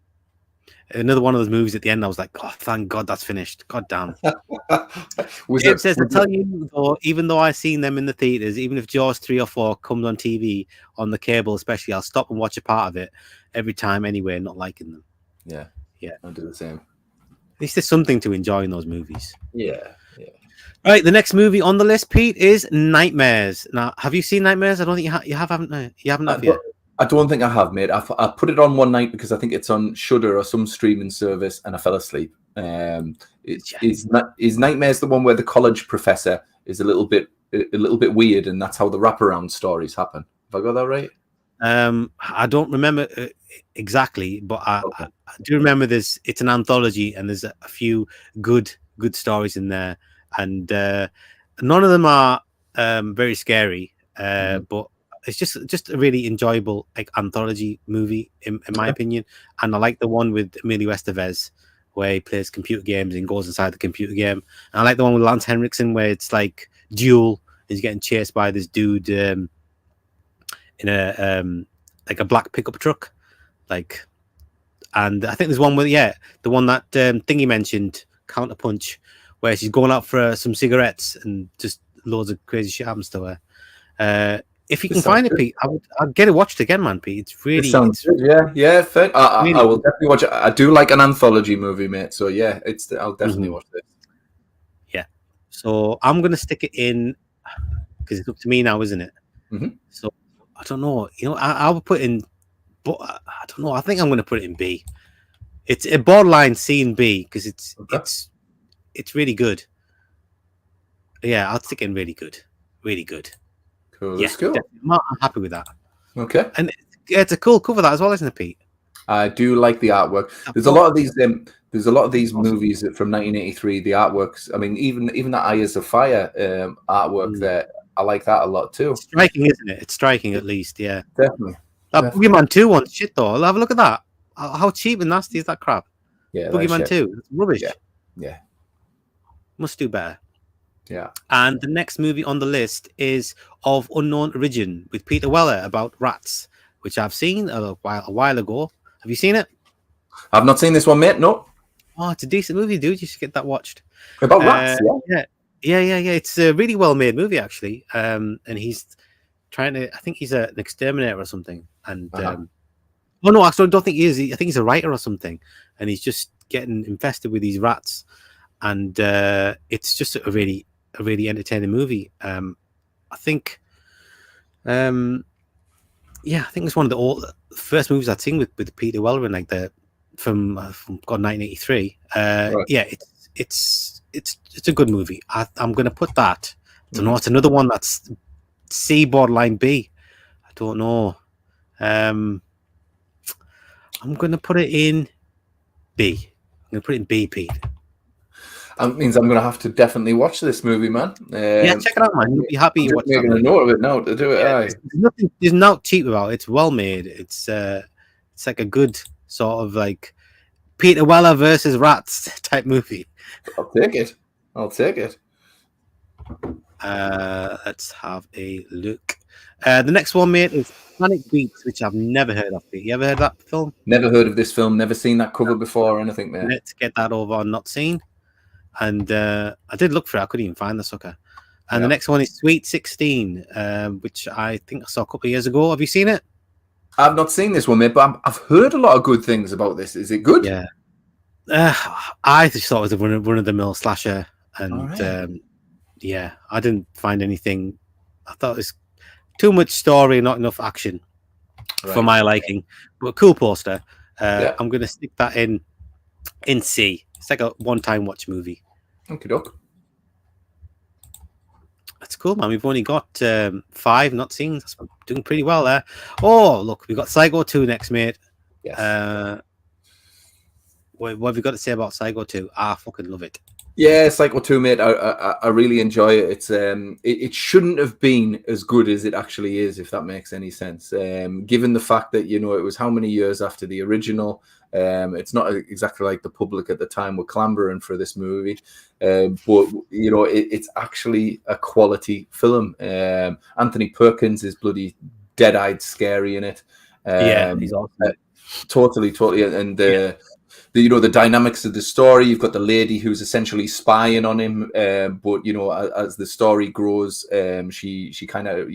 Another one of those movies at the end, I was like, oh, thank God that's finished. God damn. Dave says, I tell you, though, even though I've seen them in the theaters, even if Jaws 3 or 4 comes on TV, on the cable especially, I'll stop and watch a part of it every time anyway, not liking them. Yeah. I'll do the same. At least there's something to enjoy in those movies. Yeah. All right, the next movie on the list, Pete, is Nightmares. Now, have you seen Nightmares? I don't think you haven't yet. I don't think I have, mate. I put it on one night because I think it's on Shudder or some streaming service, and I fell asleep. Is Nightmares the one where the college professor is a little bit weird, and that's how the wraparound stories happen? Have I got that right? I don't remember exactly, but I do remember it's an anthology, and there's a few good stories in there, and none of them are very scary, but it's just a really enjoyable anthology movie in my opinion. And I like the one with Emilio Estevez where he plays computer games and goes inside the computer game. And I like the one with Lance Henriksen where it's like Duel. He's getting chased by this dude in a black pickup truck, and I think there's one with the one that Thingy mentioned, Counterpunch, where she's going out for some cigarettes and just loads of crazy shit happens to her. If you can find it, Pete, I'll get it watched again, man, Pete. It's really sounds good. Yeah. Fair. I will definitely watch it. I do like an anthology movie, mate. So yeah, I'll definitely watch this. Yeah. So I'm gonna stick it in because it's up to me now, isn't it? Mm-hmm. So I don't know. I'll put in, but I don't know. I think I'm gonna put it in B. It's a borderline C and B because it's really good. Yeah, I'll stick in really good. Really good. Cool. That's cool. I'm happy with that. Okay. And it's a cool cover, that as well, isn't it, Pete? I do like the artwork. There's a lot of these. There's a lot of these movies from 1983. The artworks. I mean, even that Eye Is of Fire artwork there. I like that a lot too. It's striking, isn't it? It's striking, at least. Yeah. Definitely. That Boogeyman 2 one's shit though. I'll have a look at that. How cheap and nasty is that crap? Yeah. Boogeyman 2. It's rubbish. Yeah. Must do better. Yeah. And the next movie on the list is Of Unknown Origin with Peter Weller about rats, which I've seen a while ago. Have you seen it? I've not seen this one, mate. No. Oh, it's a decent movie, dude. You should get that watched. About rats, Yeah. It's a really well-made movie, actually. And he's trying to. I think he's an exterminator or something. And oh no, actually, I don't think he is. I think he's a writer or something. And he's just getting infested with these rats. And it's just a really entertaining movie. I think it's one of the first movies I'd seen with Peter Weller in from 1983. Right. Yeah, it's a good movie. I'm going to put that. I don't know. It's another one that's C borderline B. I don't know. I'm going to put it in B. I'm going to put it in B, Pete. That means I'm going to have to definitely watch this movie, man. Yeah, check it out, man. You'll be happy you watch it. I'm making a note of it now to do it. Yeah, there's no cheap about it. It's well made. It's like a good sort of like Peter Weller versus rats type movie. I'll take it. Let's have a look. The next one, mate, is Panic Beats, which I've never heard of. You ever heard of that film? Never heard of this film. Never seen that cover before or anything, mate. Let's get that over on Not Seen. And I did look for it. I couldn't even find the sucker. And the next one is Sweet 16, which I think I saw a couple of years ago. Have you seen it? I've not seen this one, mate, but I've heard a lot of good things about this. Is it good? Yeah. I just thought it was a run-of-the-mill slasher. And yeah, I didn't find anything. I thought it was too much story, not enough action for my liking. But a cool poster. I'm going to stick that in C. It's like a one-time watch movie. Okay, doc. That's cool, man. We've only got 5 not seen. That's doing pretty well there. Oh, look, we've got Psycho 2 next, mate. Yes. What have you got to say about Psycho 2? I fucking love it. Yeah, Psycho 2, mate. I really enjoy it. It's it shouldn't have been as good as it actually is, if that makes any sense. Given the fact that it was how many years after the original. It's not exactly like the public at the time were clambering for this movie, but it's actually a quality film. Anthony Perkins is bloody dead-eyed scary in it. He's awesome. Totally, and the dynamics of the story. You've got the lady who's essentially spying on him, but as the story grows, she kind of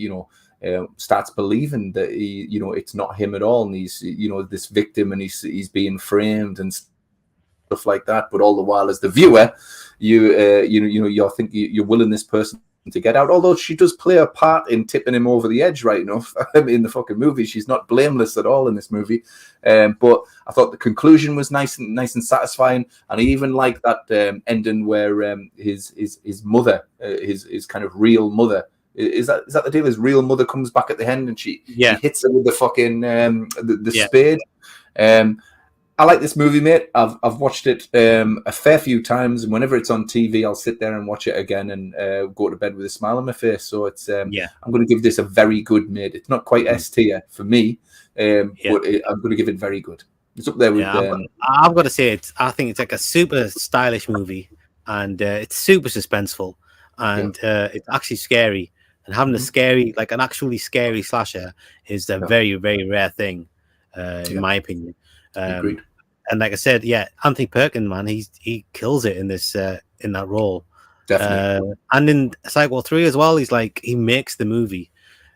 starts believing that it's not him at all, and he's this victim, and he's being framed and stuff like that. But all the while, as the viewer, you're thinking you're willing this person to get out. Although she does play a part in tipping him over the edge, right enough. In the fucking movie, she's not blameless at all in this movie. But I thought the conclusion was nice and satisfying, and I even like that ending where his mother, his kind of real mother. Is that the deal? His real mother comes back at the end and she hits her with the fucking spade. I like this movie, mate. I've watched it a fair few times, and whenever it's on TV, I'll sit there and watch it again and go to bed with a smile on my face. So it's I'm going to give this a very good mid. It's not quite S tier for me, but I'm going to give it very good. It's up there with. I've got to say I think it's like a super stylish movie, and it's super suspenseful, and it's actually scary. And having a scary, like an actually scary slasher, is a very, very rare thing, in my opinion. Agreed. And like I said, Anthony Perkins, man, he kills it in this in that role. Definitely. And in Psycho 3 as well, he makes the movie.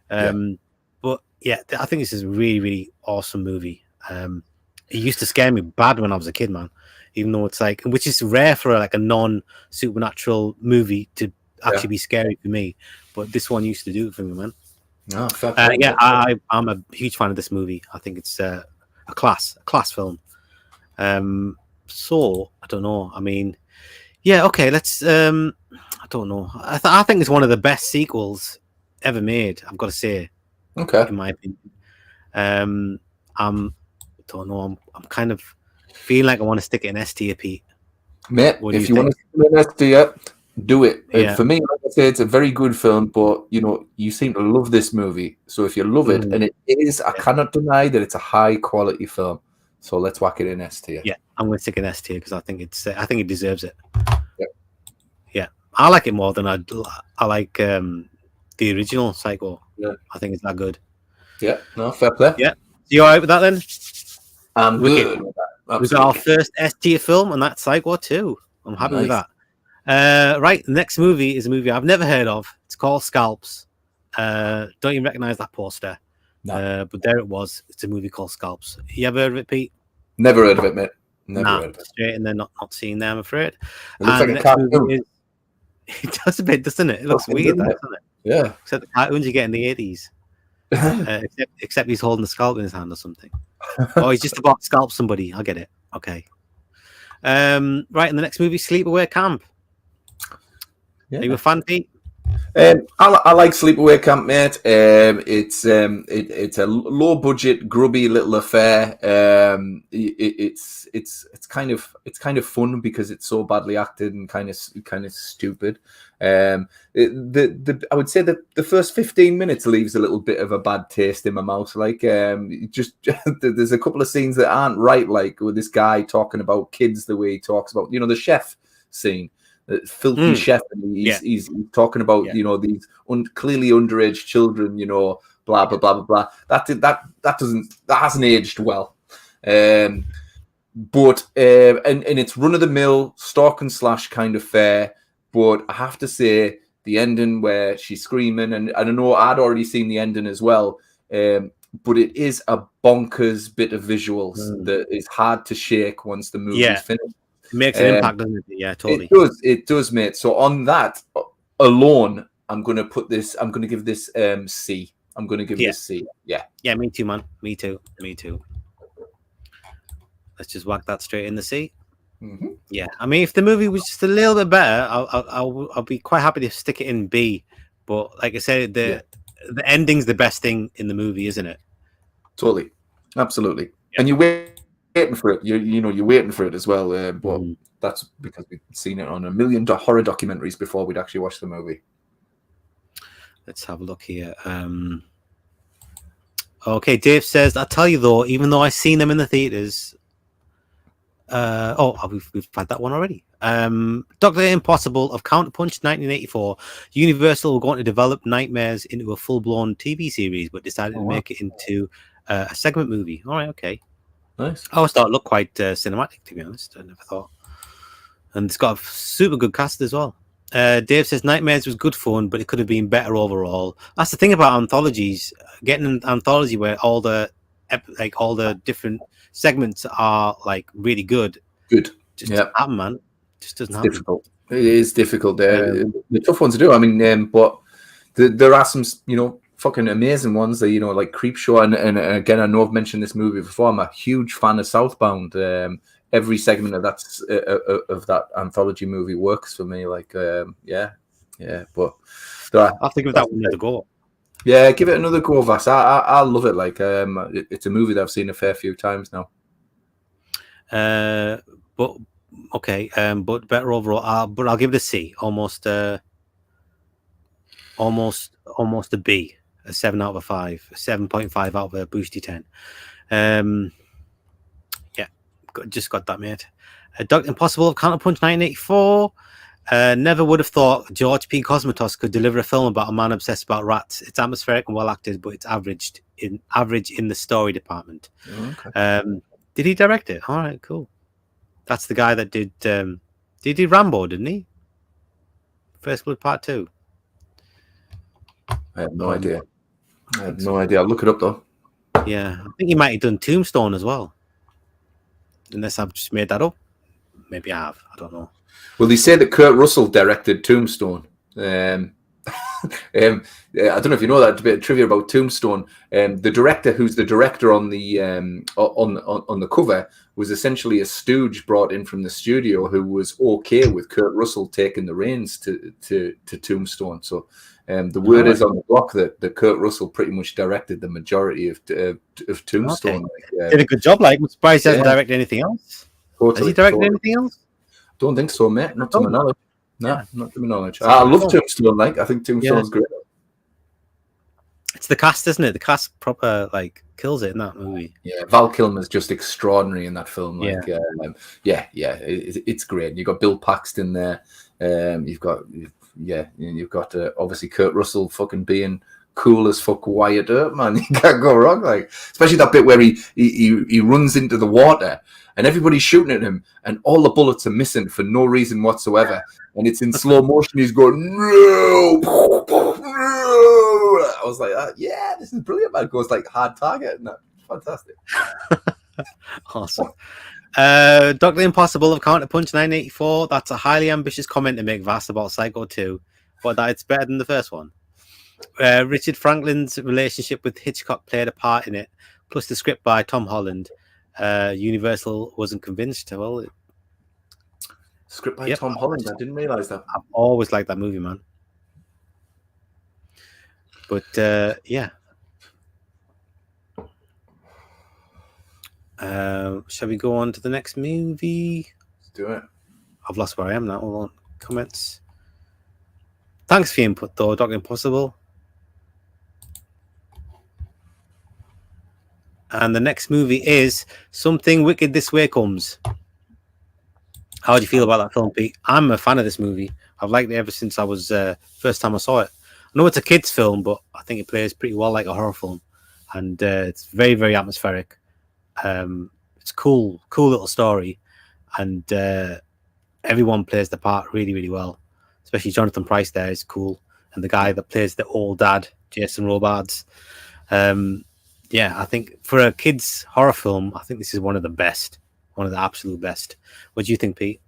But I think this is a really, really awesome movie. It used to scare me bad when I was a kid, man. Even though it's which is rare for a non-supernatural movie to actually be scary for me, but this one used to do it for me, man. No, I'm a huge fan of this movie. I think it's a class film. So I don't know. I mean, okay. Let's. I don't know. I think it's one of the best sequels ever made. I've got to say. Okay. In my opinion, I don't know. I'm kind of feeling like I want to stick it in S tier, Pete. Mate, if you want to stick it in S tier, do it. For me, like I say, it's a very good film, but you seem to love this movie. So if you love it, and it is, I cannot deny that it's a high quality film. So let's whack it in S tier. Yeah, I'm going to stick in S tier because I think it deserves it. Yeah, I like it more than I like the original Psycho. Yeah, I think it's that good. Yeah, no, fair play. Yeah, you all right with that then? I'm good. We've got our first S tier film, and that's Psycho 2. I'm happy with that. Right, the next movie is a movie I've never heard of. It's called Scalps. Don't even recognize that poster. No. But there it was. It's a movie called Scalps. You ever heard of it, Pete? Never heard of it, mate. Never heard of it. Straight, and they're not seeing them, I'm afraid. It looks like a cartoon. It does a bit, doesn't it? It looks weird, doesn't it? Yeah. Except the cartoons you get in the 80s. Except he's holding a scalp in his hand or something. Oh, he's just about to scalp somebody. I get it. Okay. Right, in the next movie, Sleepaway Camp. Yeah. Are you a fan, Pete? I like Sleepaway Camp, mate. It's a low budget, grubby little affair. It's kind of fun because it's so badly acted and kind of stupid. I would say that the first 15 minutes leaves a little bit of a bad taste in my mouth. Just there's a couple of scenes that aren't right, like with this guy talking about kids the way he talks about, the chef scene. filthy chef, and he's talking about these clearly underage children, blah blah blah blah blah. That hasn't aged well. But and it's run of the mill stalk and slash kind of fare. But I have to say the ending where she's screaming, and I don't know, I'd already seen the ending as well. But it is a bonkers bit of visuals that is hard to shake once the movie's finished. It makes an impact, doesn't it? Yeah, totally. It does, mate. So on that alone, I'm going to give this C. I'm going to give this C. Yeah. Yeah, me too, man. Me too. Let's just whack that straight in the C. Mm-hmm. Yeah, I mean, if the movie was just a little bit better, I'll be quite happy to stick it in B. But like I said, the ending's the best thing in the movie, isn't it? Totally, absolutely. Yeah. And you're waiting for it. You're waiting for it as well. But that's because we've seen it on a million horror documentaries before we'd actually watch the movie. Let's have a look here. Okay, Dave says, "I'll tell you though, even though I've seen them in the theaters." We've had that one already. Dr. Impossible of Counterpunch 1984. Universal were going to develop Nightmares into a full-blown TV series, but decided to make it into a segment movie. All right, okay. Nice. I always thought it looked quite cinematic, to be honest. I never thought. And it's got a super good cast as well. Dave says Nightmares was good fun, but it could have been better overall. That's the thing about anthologies. Getting an anthology where all the different segments are like really good. Just doesn't happen, man. Just doesn't happen. Difficult. It is difficult. They're tough ones to do. I mean, but there are some, fucking amazing ones that, like Creepshow. And again, I know I've mentioned this movie before. I'm a huge fan of Southbound. Every segment of that anthology movie works for me. Like, But I'll think of that one another go. Yeah, give it another go, Vass. I love it. Like, it's a movie that I've seen a fair few times now. But better overall. But I'll give it a C. Almost a B. A 7 out of 5. A 7.5 out of a boosty 10. Just got that, mate. Dr. Impossible of Counterpunch 1984. Never would have thought George P. Cosmatos could deliver a film about a man obsessed about rats. It's atmospheric and well acted, but it's average in the story department. Okay. Did he direct it? All right, cool. That's the guy that did he do Rambo, didn't he? First Blood Part 2. I have no idea. I'll look it up though. Yeah, I think he might have done Tombstone as well. Unless I've just made that up. Maybe I have. I don't know. Well, they say that Kurt Russell directed Tombstone. I don't know if you know that. A bit of trivia about Tombstone. The director, who's the director on the on the cover, was essentially a stooge brought in from the studio who was okay with Kurt Russell taking the reins to Tombstone. So the word is on the block that Kurt Russell pretty much directed the majority of Tombstone. Okay. Did a good job. Like, I'm surprised he hasn't directed anything else. Totally, Has he directed anything else? Don't think so, mate. Not to my knowledge. Not to my knowledge. I love Tombstone. Like, I think Tombstone's great. It's the cast, isn't it? The cast proper kills it in that movie. Yeah, Val Kilmer's just extraordinary in that film. Like, it's great. You've got Bill Paxton there. You've got obviously Kurt Russell fucking being cool as fuck Wyatt Earp, man. You can't go wrong. Like, especially that bit where he runs into the water and everybody's shooting at him and all the bullets are missing for no reason whatsoever. And it's in slow motion. He's going, no. I was like, this is brilliant, man. It goes like hard target. And fantastic. Awesome. Dr. Impossible of Counterpunch 984. That's a highly ambitious comment to make, Vass, about Psycho 2, but that it's better than the first one. Richard Franklin's relationship with Hitchcock played a part in it, plus the script by Tom Holland. Universal wasn't convinced. Well, script by Tom Holland. I didn't realize that. I've always liked that movie, man. But shall we go on to the next movie? Let's do it. I've lost where I am now. Hold on. Comments. Thanks for your input, though, Dr. Impossible. And the next movie is Something Wicked This Way Comes. How do you feel about that film, Pete? I'm a fan of this movie. I've liked it ever since I was first time I saw it. I know it's a kids' film, but I think it plays pretty well like a horror film, and it's very, very atmospheric. It's cool little story, and everyone plays the part really, really well. Especially Jonathan Pryce there is cool, and the guy that plays the old dad, Jason Robards. Yeah, I think for a kids' horror film, I think this is one of the best, one of the absolute best. What do you think, Pete?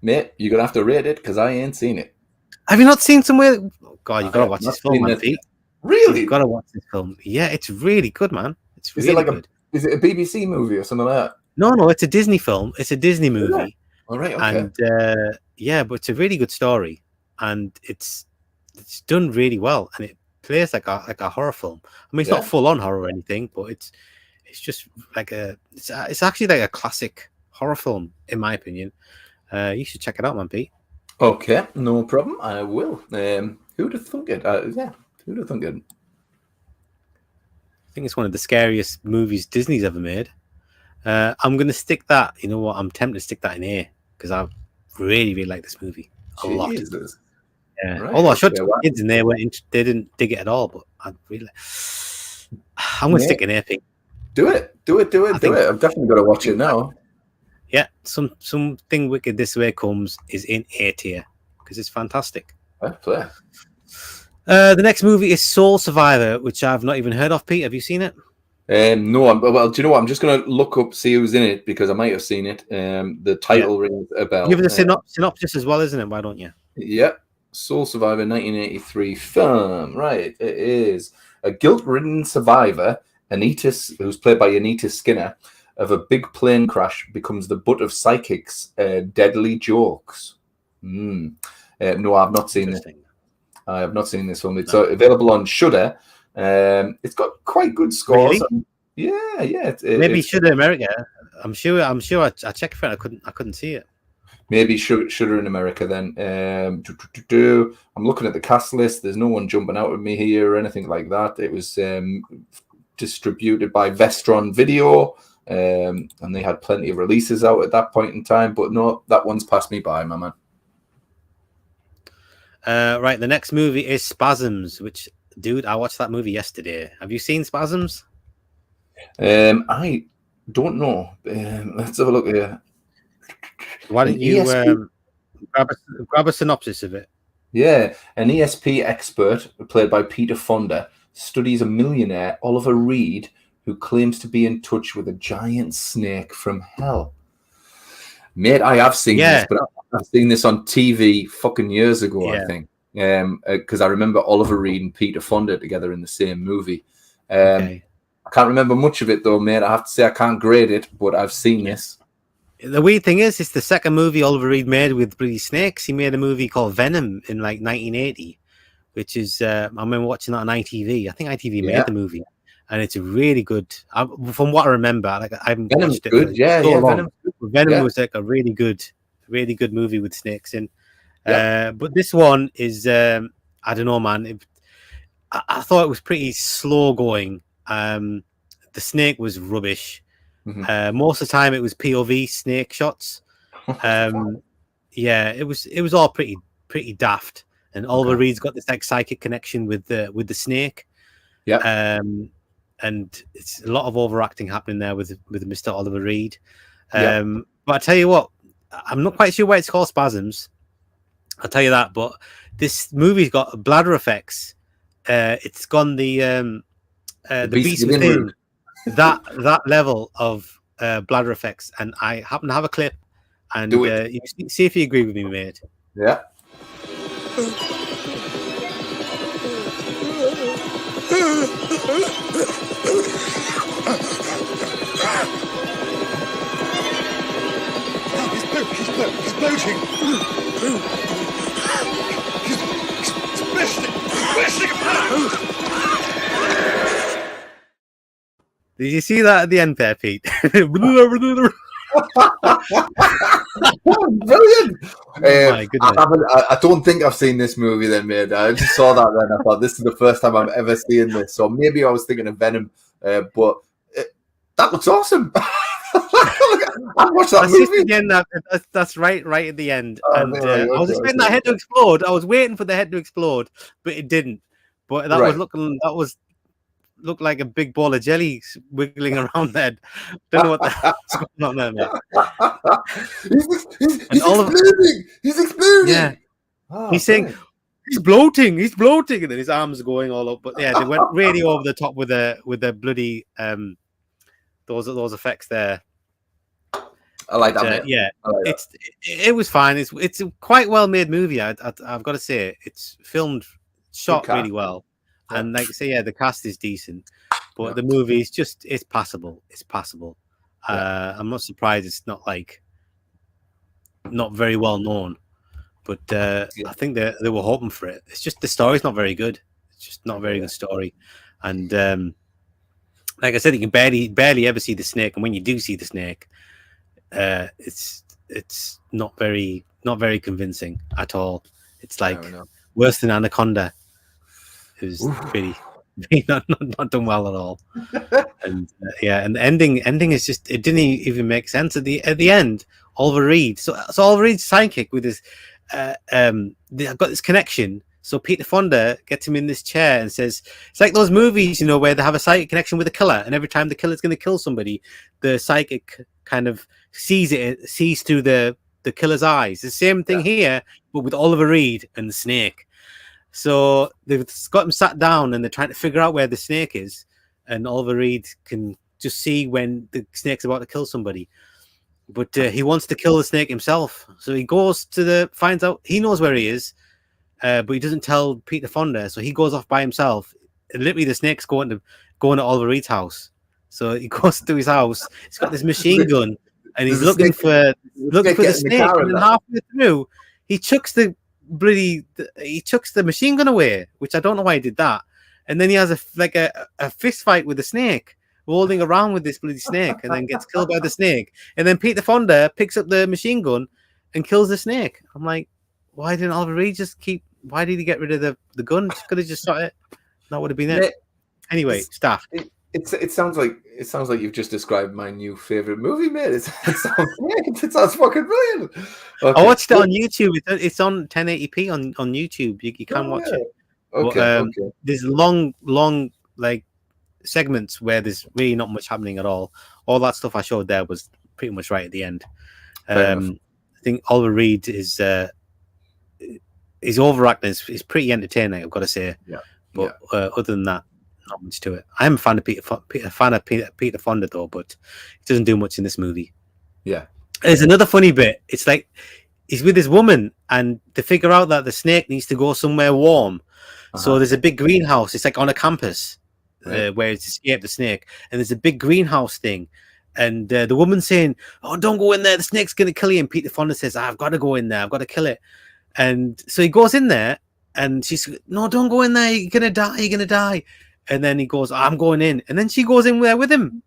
Mate, you're gonna have to rate it because I ain't seen it. Have you not seen somewhere? Oh, God, you've I got to have watch not this film, seen man, it. Pete. Really? You've got to watch this film. Yeah, it's really good, man. It's Is really it like good. is it a BBC movie or something like that? No, it's a Disney film. It's a Disney movie. All right, okay. And yeah, but it's a really good story, and it's done really well, and it plays like a horror film. I mean, it's not full on horror or anything, but it's just like it's actually like a classic horror film in my opinion. You should check it out, man, Pete. Okay, no problem. I will. Who'd have thunk it? Yeah, who'd have thunk it? I think it's one of the scariest movies Disney's ever made. I'm gonna stick that. You know what? I'm tempted to stick that in here because I really, really like this movie a lot. Jesus. Yeah. Right, Although I showed okay, it to kids and they didn't dig it at all. But I'm gonna stick in here, Pete. Do it. I've definitely got to watch it now. Yeah, something wicked this way comes is in A tier because it's fantastic. Play. The next movie is Soul Survivor, which I've not even heard of. Pete, have you seen it? No, well, do you know what? I'm just going to look up, see who's in it because I might have seen it. The title rings a bell. Give it a synopsis as well, isn't it? Why don't you? Yeah, Soul Survivor, 1983 film. Right, it is a guilt-ridden survivor, Anita, who's played by Anita Skinner, of a big plane crash, becomes the butt of psychics' deadly jokes. No, I've not seen it. I have not seen this film. It's available on Shudder. It's got quite good scores. Really? Yeah. Maybe Shudder America. I'm sure. I checked for it. I couldn't see it. Maybe Shudder in America. Then I'm looking at the cast list. There's no one jumping out at me here or anything like that. It was distributed by Vestron Video, and they had plenty of releases out at that point in time. But no, that one's passed me by, my man. Right, the next movie is Spasms, which, dude, I watched that movie yesterday. Have you seen Spasms? I don't know. Let's have a look here. Why don't you grab a synopsis of it? Yeah, an ESP expert, played by Peter Fonda, studies a millionaire, Oliver Reed, who claims to be in touch with a giant snake from hell. Mate, I have seen this, but I've seen this on TV fucking years ago, I think. Because I remember Oliver Reed and Peter Fonda together in the same movie. I can't remember much of it, though, mate. I have to say I can't grade it, but I've seen this. The weird thing is, it's the second movie Oliver Reed made with bloody snakes. He made a movie called Venom in like 1980, which is, I remember watching that on ITV. I think ITV made the movie. And it's really good. From what I remember, like I haven't Venom's watched it. Good, Venom. Venom was like a really good movie with snakes in. But this one is, I don't know, man. I thought it was pretty slow going. The snake was rubbish. Mm-hmm. Most of the time, it was POV snake shots. It was all pretty daft. And Oliver Reed's got this like psychic connection with the snake. Yeah. And it's a lot of overacting happening there with Mr. Oliver Reed. But I tell you what, I'm not quite sure why it's called Spasms. I'll tell you that. But this movie's got bladder effects. It's gone the Beast Within that level of bladder effects. And I happen to have a clip. And you see if you agree with me, mate. Yeah. He's bloating. He's splashing about. Did you see that at the end there, Pete? Brilliant. My goodness. I don't think I've seen this movie then, mate. I just saw that then. I thought this is the first time I'm ever seeing this. So maybe I was thinking of Venom, but that looks awesome. That I watched that That's just movie. at the end. That's right at the end. Oh, And no, right, I was okay, expecting okay. that head to explode. I was waiting for the head to explode, but it didn't. But that was Right. looked like a big ball of jelly wiggling around there. Don't know what the hell's going on there, mate. He's And all of exploding. He's exploding. yeah, Oh, he's saying brilliant. he's bloating, and then his arms are going all up. But yeah, they went really over the top with the bloody those effects there. I like that. Mate. Yeah, I like that. it was fine. It's a quite well made movie. I've got to say, it's filmed, shot cast. really well, Yeah. and like I say, yeah, the cast is decent, but Yeah. the movie is just it's passable. It's passable. Yeah. I'm not surprised it's not very well known, but I think they were hoping for it. It's just the story's not very good. It's just not a very good story, and like I said, you can barely ever see the snake, and when you do see the snake, it's not very convincing at all. It's like worse than Anaconda. It was really not done well at all. And and the ending is just, it didn't even make sense at the end. Oliver Reed, so Oliver Reed's sidekick with his they've got this connection. So Peter Fonda gets him in this chair and says, it's like those movies, where they have a psychic connection with a killer, and every time the killer's going to kill somebody, the psychic kind of sees through the killer's eyes. The same thing here, but with Oliver Reed and the snake. So they've got him sat down and they're trying to figure out where the snake is, and Oliver Reed can just see when the snake's about to kill somebody. But he wants to kill the snake himself. So he goes finds out, he knows where he is, but he doesn't tell Peter Fonda. So he goes off by himself. And literally the snake's going to Oliver Reed's house. So he goes to his house. He's got this machine gun and he's looking for the snake. And then halfway through, he chucks the machine gun away, which I don't know why he did that. And then he has a fist fight with the snake, rolling around with this bloody snake, and then gets killed by the snake. And then Peter Fonda picks up the machine gun and kills the snake. I'm like, why didn't Oliver Reed why did he get rid of the gun? Could have just shot it. That would have been it. Anyway, staff. It sounds like you've just described my new favorite movie, mate. It sounds great. It sounds fucking brilliant. Okay. I watched it on YouTube. It's on 1080p on YouTube. You can watch it. Okay, but, there's long like segments where there's really not much happening at all. All that stuff I showed there was pretty much right at the end. I think Oliver Reed is his overacting is pretty entertaining, I've got to say. Yeah. But other than that, not much to it. I'm a fan of Peter Fonda though, but he doesn't do much in this movie. Yeah. There's another funny bit. It's like he's with his woman, and they figure out that the snake needs to go somewhere warm. So there's a big greenhouse. It's like on a campus where it's escaped the snake, and there's a big greenhouse thing. And the woman's saying, "Oh, don't go in there. The snake's gonna kill you." And Peter Fonda says, "I've got to go in there. I've got to kill it." And so he goes in there, and she's, "No, don't go in there. You're gonna die. You're gonna die." And then he goes, "I'm going in." And then she goes in there with him.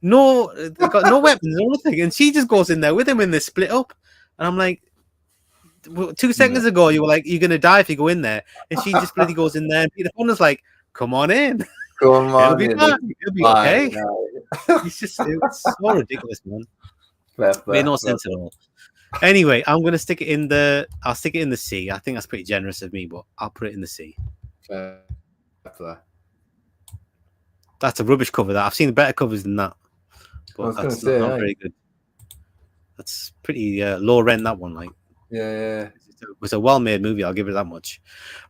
No, they've got no weapons or nothing, and she just goes in there with him, and they split up. And I'm like, 2 seconds ago you were like, "You're gonna die if you go in there," and she just bloody goes in there, and Peter Fonda's like, "Come on in." Come on, It'll be okay. It's so ridiculous, man. Made no sense at all. Anyway, I'm gonna stick it in the. I'll stick it in the C. I think that's pretty generous of me, but I'll put it in the C. That's a rubbish cover. That I've seen better covers than that, but that's not very good. That's pretty low rent. That one, like. Yeah. It was a well-made movie. I'll give it that much.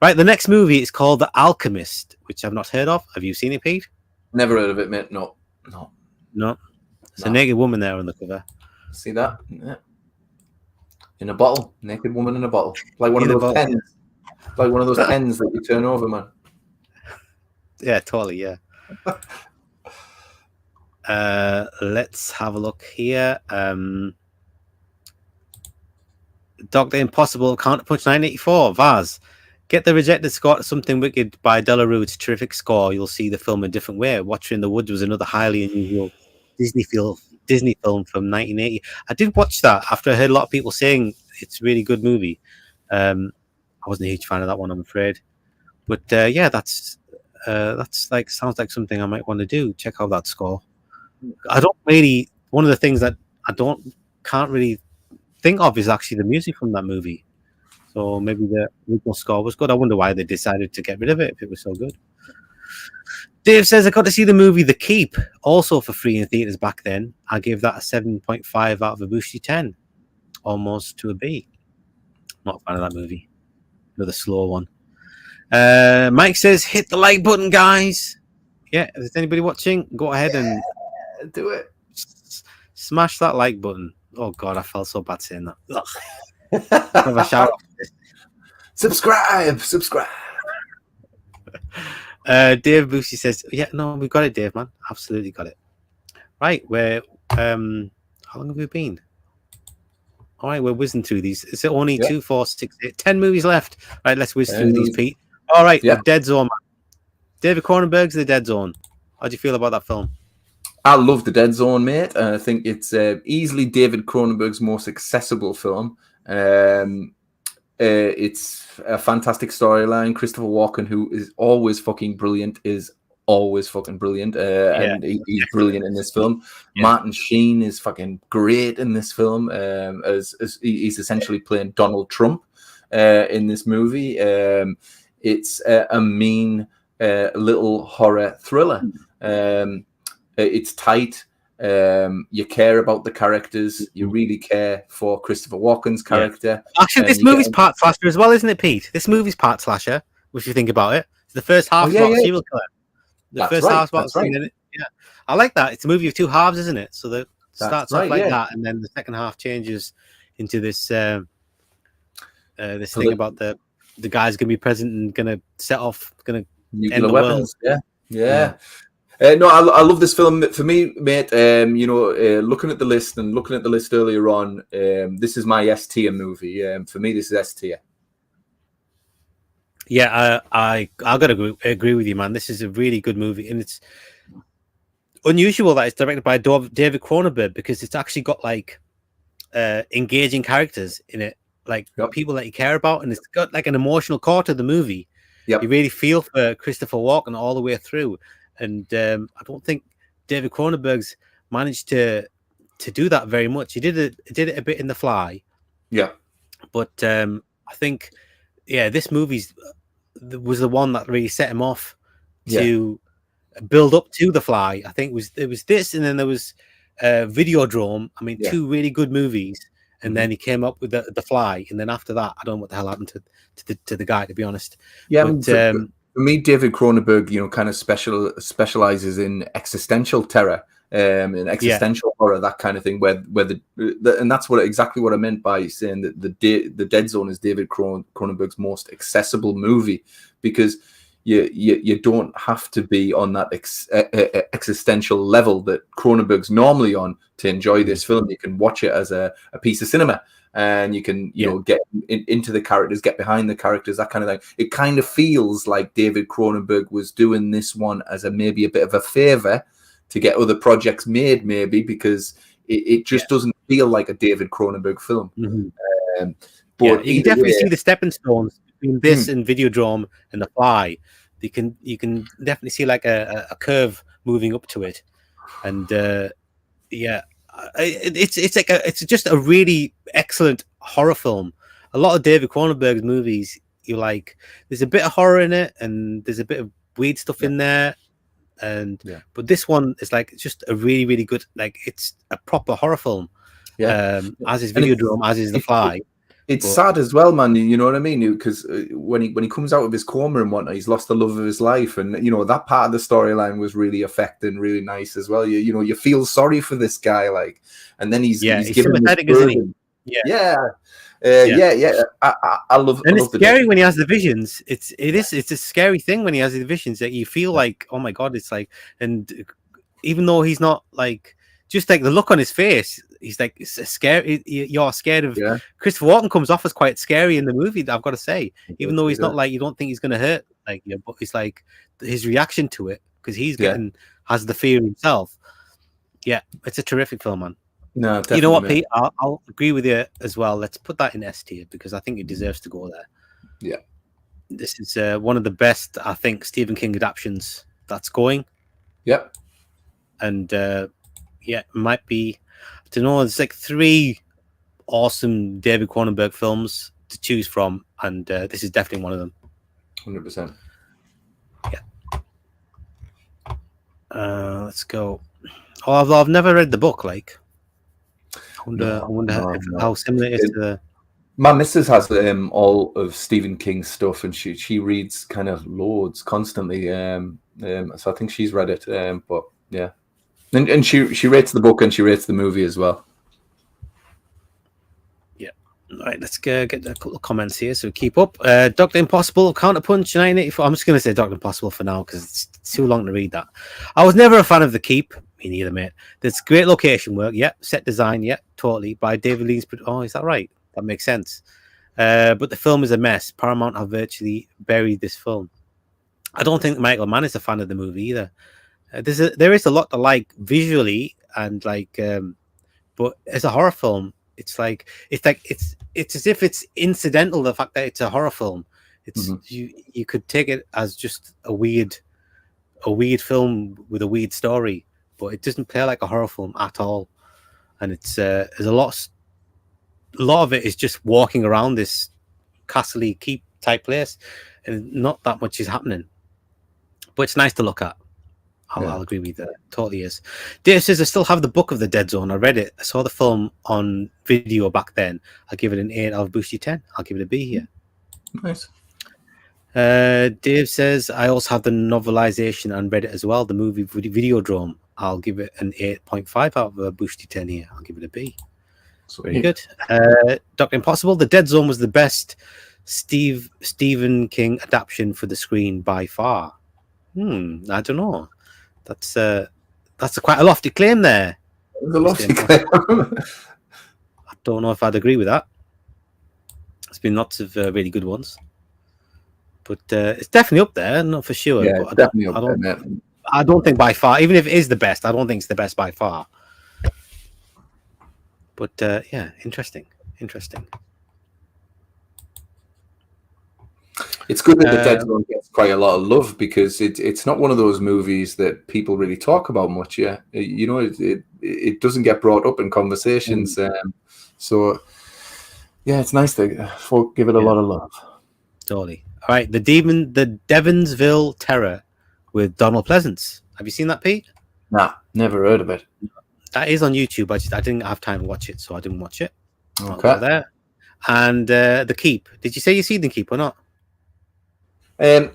Right, the next movie is called The Alchemist, which I've not heard of. Have you seen it, Pete? Never heard of it, mate. No. There's a naked woman there on the cover. See that? Yeah. In a bottle, naked woman in a bottle, like one of those pens, like one of those pens that you turn over, man. Yeah, totally. Yeah. Let's have a look here. Dr. Impossible, Counterpunch 984, Vaz. Get the rejected score to Something Wicked by Delarue's terrific score. You'll see the film a different way. Watcher in the Woods was another highly unusual Disney film from 1980. I did watch that after I heard a lot of people saying it's a really good movie. I wasn't a huge fan of that one, I'm afraid. But yeah, that's like sounds like something I might want to do. Check out that score. I don't really. One of the things that can't really think of is actually the music from that movie. So maybe the original score was good. I wonder why they decided to get rid of it if it was so good. Dave says I got to see the movie The Keep, also for free in theaters back then. I gave that a 7.5 out of a Boosty 10, almost to a B. Not a fan of that movie. Another slow one. Mike says, hit the like button, guys. Yeah, if there's anybody watching, go ahead and do it. Smash that like button. Oh, God, I felt so bad saying that. Have a shout out. Subscribe. Dave Boosie says, yeah, no, we've got it, Dave, man. Absolutely got it. Right, how long have we been? All right, we're whizzing through these. Is it only 2, 4, 6, 8, 10 movies left? Right, let's whiz through these, Pete. All right, The Dead Zone, man. David Cronenberg's The Dead Zone. How do you feel about that film? I love The Dead Zone, mate. I think it's easily David Cronenberg's most accessible film. It's a fantastic storyline. Christopher Walken, who is always fucking brilliant, is always fucking brilliant. And he's brilliant in this film. Yeah. Martin Sheen is fucking great in this film. As he's essentially playing Donald Trump in this movie. It's a mean little horror thriller. It's tight. You care about the characters. You really care for Christopher Walken's character. Yeah. Actually, this movie's part slasher as well, isn't it, Pete? This movie's part slasher, if you think about it. The first half is about serial killer. The first half is about yeah. I like that. It's a movie of two halves, isn't it? So that starts off like that, and then the second half changes into this this thing about the guy's going to be present and going to set off, going to end the weapons. World. Yeah. No, I love this film. For me, mate, looking at the list and looking at the list earlier on, this is my S tier movie. For me, this is S tier. Yeah, I got to agree with you, man. This is a really good movie, and it's unusual that it's directed by David Cronenberg because it's actually got like engaging characters in it, like people that you care about, and it's got like an emotional core to the movie. You really feel for Christopher Walken all the way through. And I don't think David Cronenberg's managed to do that very much. He did it a bit in The Fly, but I think this movie was the one that really set him off to build up to The Fly. I think it was this, and then there was Videodrome. I mean, two really good movies, and then he came up with the Fly, and then after that, I don't know what the hell happened to the guy, to be honest. For me, David Cronenberg, kind of specializes in existential terror, in existential horror, that kind of thing. Where and that's exactly what I meant by saying that the Dead Zone is David Cronenberg's most accessible movie, because you don't have to be on that existential level that Cronenberg's normally on to enjoy this film. You can watch it as a piece of cinema. And you can, get into the characters, get behind the characters, that kind of thing. It kind of feels like David Cronenberg was doing this one as maybe a bit of a favor to get other projects made, maybe, because it just doesn't feel like a David Cronenberg film. But you can definitely see the stepping stones between this and Videodrome and The Fly. You can definitely see like a curve moving up to it, and it's just a really excellent horror film. A lot of David Cronenberg's movies, there's a bit of horror in it, and there's a bit of weird stuff in there, but this one is just a really, really good, it's a proper horror film. As is Videodrome, as is The Fly. It's sad as well, man. You know what I mean? Because when he comes out of his coma and whatnot, he's lost the love of his life, and that part of the storyline was really affecting, really nice as well. You feel sorry for this guy, and then he's sympathetic, isn't he? I love. And it's scary when he has the visions. It's a scary thing when he has the visions that you feel like, oh my god, it's and even though he's not just the look on his face. He's scared. You're scared of. Christopher Walken comes off as quite scary in the movie. I've got to say, even though he's not you don't think he's going to hurt but it's his reaction to it because he's has the fear himself. Yeah, it's a terrific film, man. No, definitely, you know what, Pete? I'll agree with you as well. Let's put that in S tier because I think it deserves to go there. Yeah, this is one of the best, I think, Stephen King adaptations that's going. Yep, and it might be. I don't know. It's like 3 awesome David Cronenberg films to choose from, and this is definitely one of them. 100%. Let's go. Oh, I've never read the book. Like, I wonder No. how similar it is to the. My missus has all of Stephen King's stuff, and she reads kind of loads constantly. So I think she's read it. But yeah, and she rates the book and she rates the movie as well. All right, let's get a couple of comments here. So keep up. Dr. Impossible, Counterpunch, 1984. I'm just going to say Dr. Impossible for now because it's too long to read that. I was never a fan of The Keep. Me neither, mate. There's great location work. Yep. Set design. Yep. Totally. By David Lean's. Oh, is that right? That makes sense. But the film is a mess. Paramount have virtually buried this film. I don't think Michael Mann is a fan of the movie either. There is a lot to like visually and like, but as a horror film, it's as if it's incidental. The fact that it's a horror film, it's you could take it as just a weird film with a weird story, but it doesn't play like a horror film at all. And it's there's a lot of it is just walking around this castle-y keep type place, and not that much is happening. But it's nice to look at. I'll agree with that. Totally is. Dave says I still have the Book of the Dead Zone. I read it. I saw the film on video back then. I'll give it an 8 out of Boosty 10. I'll give it a B here. Nice. Dave says I also have the novelization and read it as well. The movie Videodrome. I'll give it an 8.5 out of Boosty 10 here. I'll give it a B. Very good. Dr. Impossible. The Dead Zone was the best Stephen King adaptation for the screen by far. I don't know. That's quite a lofty claim there. It's a lofty claim. I don't know if I'd agree with that. There's been lots of really good ones, but it's definitely up there, not for sure. Yeah, but definitely up there. I don't think by far, even if it is the best, I don't think it's the best by far. But yeah, interesting. It's good that The Dead Zone gets quite a lot of love because it's not one of those movies that people really talk about much. Yeah, you know, it doesn't get brought up in conversations. So yeah, it's nice to give it a lot of love. Totally. All right, the Devonsville Terror with Donald Pleasance. Have you seen that, Pete? Nah, never heard of it. That is on YouTube. I didn't have time to watch it, so I didn't watch it. Okay. There. And The Keep. Did you say you seen The Keep or not? Mate,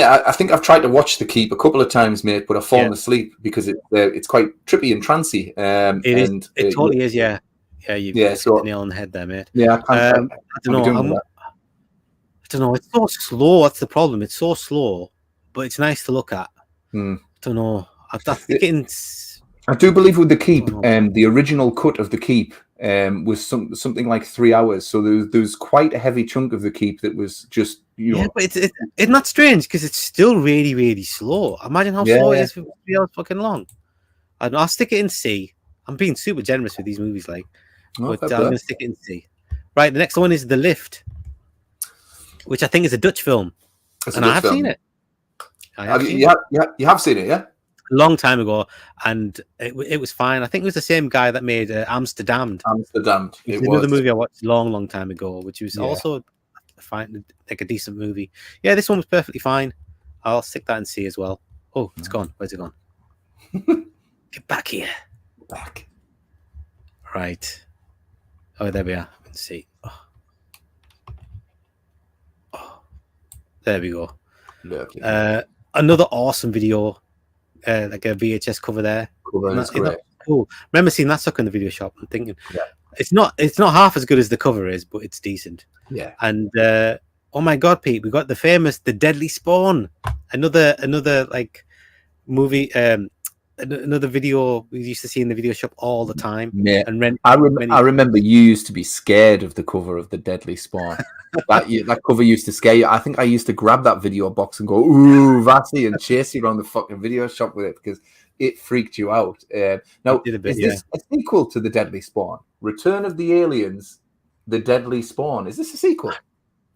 I think I've tried to watch The Keep a couple of times, mate, but I've fallen asleep because it's quite trippy and trancy. It totally is, yeah. Yeah, you've hit the nail on the head there, mate. Yeah, I don't know. I don't know. It's so slow. That's the problem. It's so slow, but it's nice to look at. I don't know. I do believe with The Keep, the original cut of The Keep was something like 3 hours. So there's quite a heavy chunk of The Keep that was just, you know. Yeah, but it's not strange because it's still really, really slow. Imagine how slow it is for 3 hours fucking long. I'll stick it in C. I'm being super generous with these movies, like. But I'm going to stick it in C. Right, the next one is The Lift, which I think is a Dutch film. I have seen it. You have seen it, yeah? A long time ago, and it was fine. I think it was the same guy that made Amsterdam. It was another movie I watched long time ago, which was also fine, like a decent movie. Yeah, this one was perfectly fine. I'll stick that in C as well. Oh, it's gone. Where's it gone? Get back here. Back. Right. Oh, there we are. Let's see. Oh. There we go. Lovely. Another awesome video. Like a VHS cover there. Isn't that cool? Remember seeing that sucker in the video shop and thinking, it's not half as good as the cover is, but it's decent. Yeah. And oh my god, Pete, we got the Deadly Spawn, another like movie, another video we used to see in the video shop all the time. Yeah. And I remember you used to be scared of the cover of the Deadly Spawn. that cover used to scare you. I think I used to grab that video box and go, ooh, Vassy, and chase you around the fucking video shop with it because it freaked you out. Now, is this a sequel to The Deadly Spawn? Return of the Aliens, The Deadly Spawn. Is this a sequel?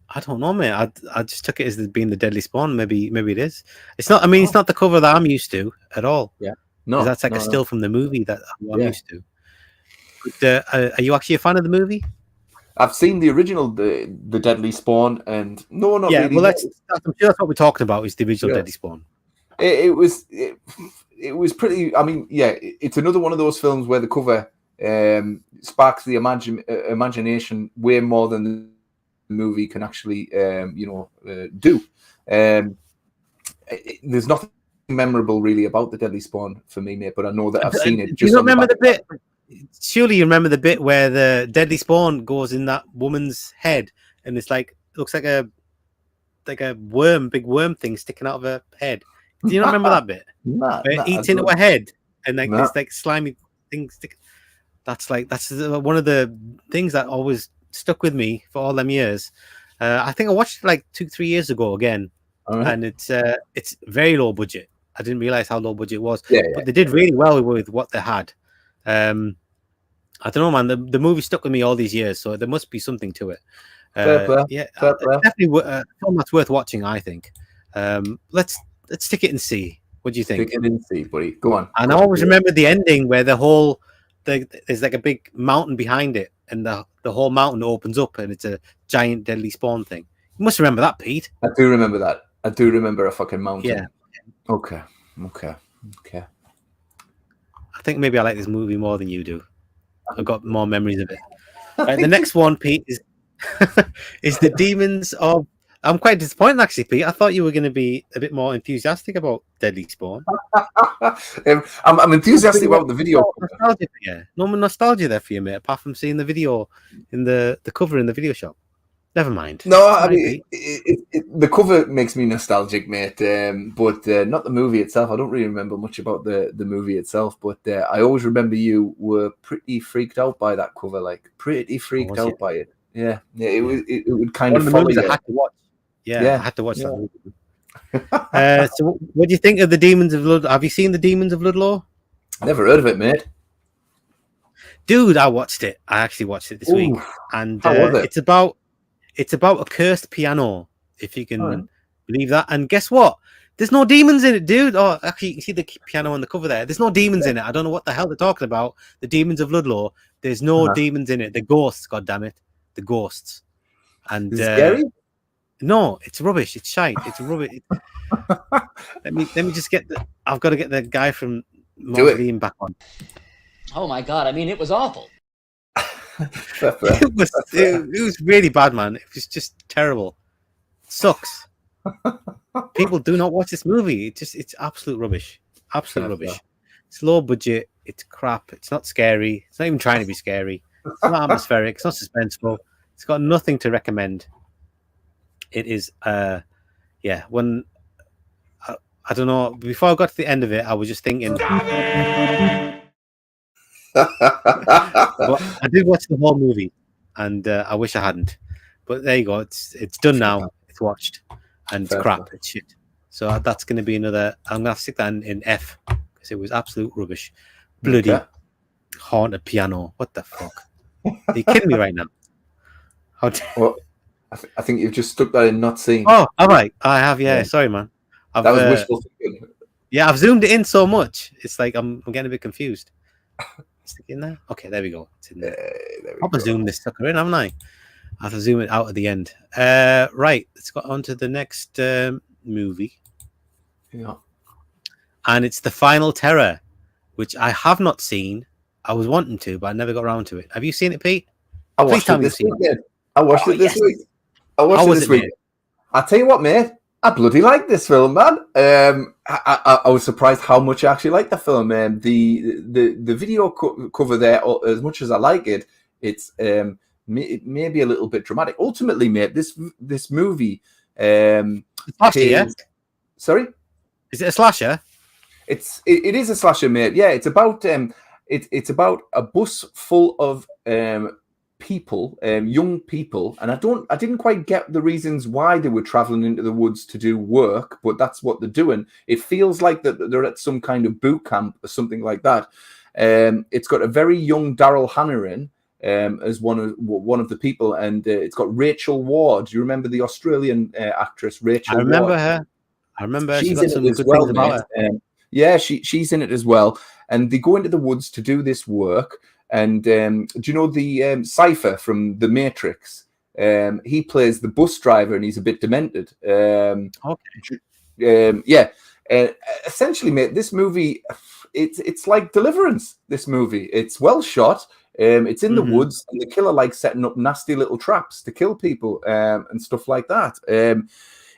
I don't know, mate. I just took it as being The Deadly Spawn. Maybe it is. It's not. I mean, it's not the cover that I'm used to at all. Yeah. No, that's like a still from the movie that I'm used to. But, are you actually a fan of the movie? I've seen the original, the Deadly Spawn, and no, not Yeah, really. well, I'm sure that's what we're talking about. Is the original Yeah. Deadly Spawn? It was pretty. I mean, yeah, it's another one of those films where the cover sparks the imagination way more than the movie can actually, do. There's nothing memorable really about the Deadly Spawn for me, mate. But I know that I've seen it. Do you not remember the bit? Surely you remember the bit where the Deadly Spawn goes in that woman's head, and it's like looks like a worm, big worm thing sticking out of her head. Do you not remember that bit? Nah, Where it eats into her head, and like Nah. this like slimy thing stick. That's one of the things that always stuck with me for all them years. I think I watched it like 2-3 years ago again, and it's very low budget. I didn't realize how low budget it was, but they did really well with what they had. I don't know, man. The movie stuck with me all these years, so there must be something to it. Fair play. Definitely a film that's worth watching, I think. Let's stick it and see. What do you think? Stick it and see, buddy. Go on. And I always remember the ending where there's like a big mountain behind it, and the whole mountain opens up, and it's a giant Deadly Spawn thing. You must remember that, Pete. I do remember that. I do remember a fucking mountain. Yeah. Okay. I think maybe I like this movie more than you do. I've got more memories of it. The next one, Pete, is the Demons of. I'm quite disappointed, actually, Pete. I thought you were going to be a bit more enthusiastic about Deadly Spawn. I'm enthusiastic about the video. No nostalgia there for you, mate, apart from seeing the video in the cover in the video shop. Never mind. No, I mean, the cover makes me nostalgic, mate, but not the movie itself. I don't really remember much about the movie itself, but I always remember you were pretty freaked out by that cover, like pretty freaked out by it. Yeah, it would kind of follow you. I had to watch. Yeah, I had to watch that movie. So what do you think of the Demons of Ludlow? Have you seen the Demons of Ludlow? Never heard of it, mate. Dude, I watched it. I actually watched it this week, and it's about a cursed piano, if you can believe that. And guess what? There's no demons in it, dude. Oh, actually, you can see the piano on the cover there. There's no demons in it. I don't know what the hell they're talking about. The Demons of Ludlow. There's no demons in it. The ghosts, goddammit. The ghosts. And scary? No, it's rubbish. It's shite. It's rubbish. Let me just get I've got to get the guy from Mausoleum back on. Oh my god! I mean, it was awful. It was really bad, man. It was just terrible. It sucks. People do not watch this movie. It's absolute rubbish. Absolute rubbish. It's low budget. It's crap. It's not scary. It's not even trying to be scary. It's not atmospheric. It's not suspenseful. It's got nothing to recommend. It is, when I don't know. Before I got to the end of it, I was just thinking. But I did watch the whole movie, and I wish I hadn't. But there you go. It's done now. It's watched, and it's crap. It's shit. So that's going to be another. I'm going to have to stick that in F because it was absolute rubbish. Bloody haunted piano. What the fuck? Are you kidding me right now? I think you've just stuck that in not seen. Oh, all right. I have. Yeah. Sorry, man. That was wishful thinking. Yeah, I've zoomed it in so much. It's like I'm getting a bit confused. Stick it in there. Okay, there we go. It's in there. I'll zoom this sucker in, haven't I? I have to zoom it out at the end. Right. Let's go on to the next movie. Yeah. And it's The Final Terror, which I have not seen. I was wanting to, but I never got around to it. Have you seen it, Pete? I watched it this week. I watched it this week. I watched it this week. I tell you what, mate. I bloody like this film, man. I was surprised how much I actually like the film. The video cover there, as much as I like it, it's it may be a little bit dramatic. Ultimately, mate, this movie. Sorry, is it a slasher? It is a slasher, mate. Yeah, it's about it's about a bus full of people, young people, and I didn't quite get the reasons why they were traveling into the woods to do work, but that's what they're doing. It feels like that they're at some kind of boot camp or something like that. It's got a very young Daryl Hannah in as one of the people, and it's got Rachel Ward. Do you remember the Australian actress Rachel Ward? Her. I remember her. She's got some good things about her. Yeah, she's in it as well, and they go into the woods to do this work. And do you know the Cypher from The Matrix? He plays the bus driver, and he's a bit demented. Yeah. Essentially, mate, this movie, it's like Deliverance. This movie, it's well shot. It's in the woods, and the killer likes setting up nasty little traps to kill people and stuff like that.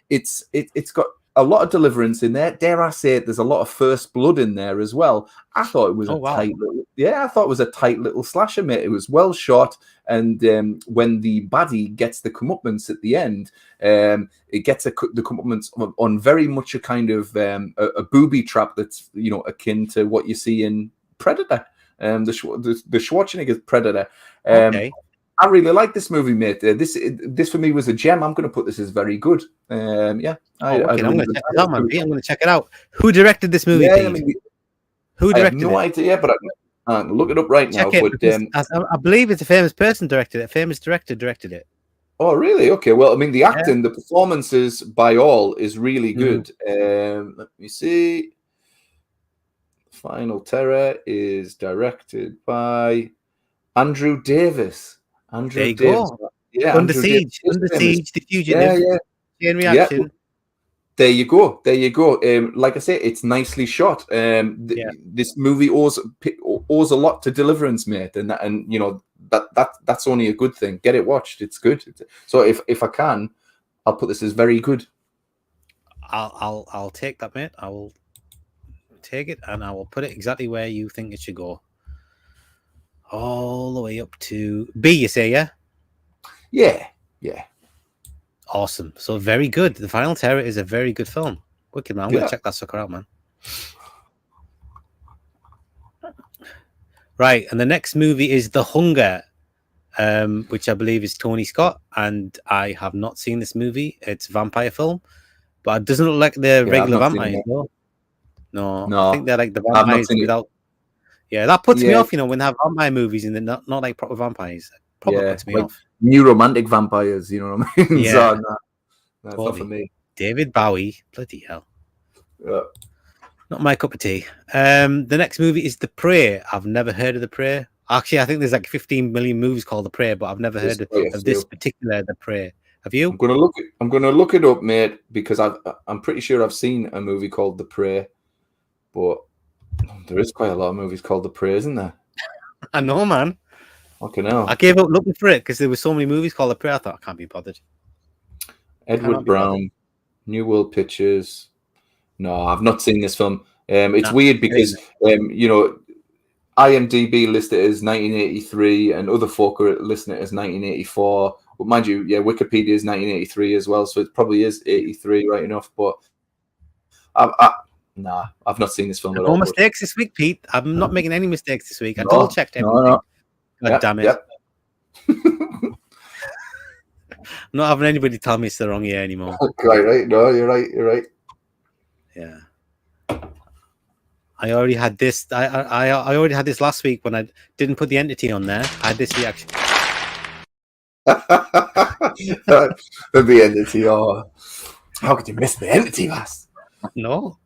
It's got a lot of Deliverance in there. Dare I say it? There's a lot of First Blood in there as well. I thought it was tight little, I thought it was a tight little slasher, mate. It was well shot, and when the baddie gets the comeuppance at the end, it gets the comeuppance on very much a kind of a booby trap that's akin to what you see in Predator, the Schwarzenegger Predator. Okay. I really like this movie, mate. This for me was a gem. I'm going to put this as very good. Yeah. I'm going to check it out, man. I'm going to check it out. Who directed this movie? Who directed it? I have no idea, but I can look it up right now. But, I believe it's a famous person directed it. A famous director directed it. Oh, really? Okay. Well, I mean, the acting, the performances by all is really good. Let me see. Final Terror is directed by Andrew Davis. There you go. Yeah, Under Siege, The Fugitive. Chain Reaction. Yeah. There you go. Like I say, it's nicely shot. This movie owes a lot to Deliverance, mate, and that's only a good thing. Get it watched. It's good. So if I can, I'll put this as very good. I'll take that, mate. I will take it and I will put it exactly where you think it should go. All the way up to B, you say, yeah? Yeah. Awesome. So very good. The Final Terror is a very good film. Wicked, man. I'm going to check that sucker out, man. Right. And the next movie is The Hunger, which I believe is Tony Scott. And I have not seen this movie. It's a vampire film, but it doesn't look like the regular vampires, though. No, I think they're like the vampires without. Yeah, that puts me off, when they have vampire movies and they're not like proper vampires. Probably puts me off. New romantic vampires, you know what I mean? Yeah. So, that's not for me. David Bowie, bloody hell. Yeah. Not my cup of tea. The next movie is The Prey. I've never heard of The Prey. Actually, I think there's like 15 million movies called The Prey, but I've never heard of this particular The Prey. Have you? I'm gonna look it up, mate, because I'm pretty sure I've seen a movie called The Prey, but there is quite a lot of movies called The Prey, isn't there? I know, man. Okay, now I gave up looking for it because there were so many movies called The Prey. I thought I can't be bothered. Edward Brown, New World Pictures. No, I've not seen this film. It's weird because IMDb listed it as 1983, and other folk are listing it as 1984. But mind you, Wikipedia is 1983 as well, so it probably is 83, right enough. But I've not seen this film at all. No mistakes this week, Pete. I'm not making any mistakes this week. I double checked everything. No. God damn it. I'm not having anybody tell me it's the wrong year anymore. Right. No, you're right. Yeah. I already had this. I already had this last week when I didn't put the Entity on there. I had this reaction. The Entity. Oh, how could you miss the Entity, lass? No.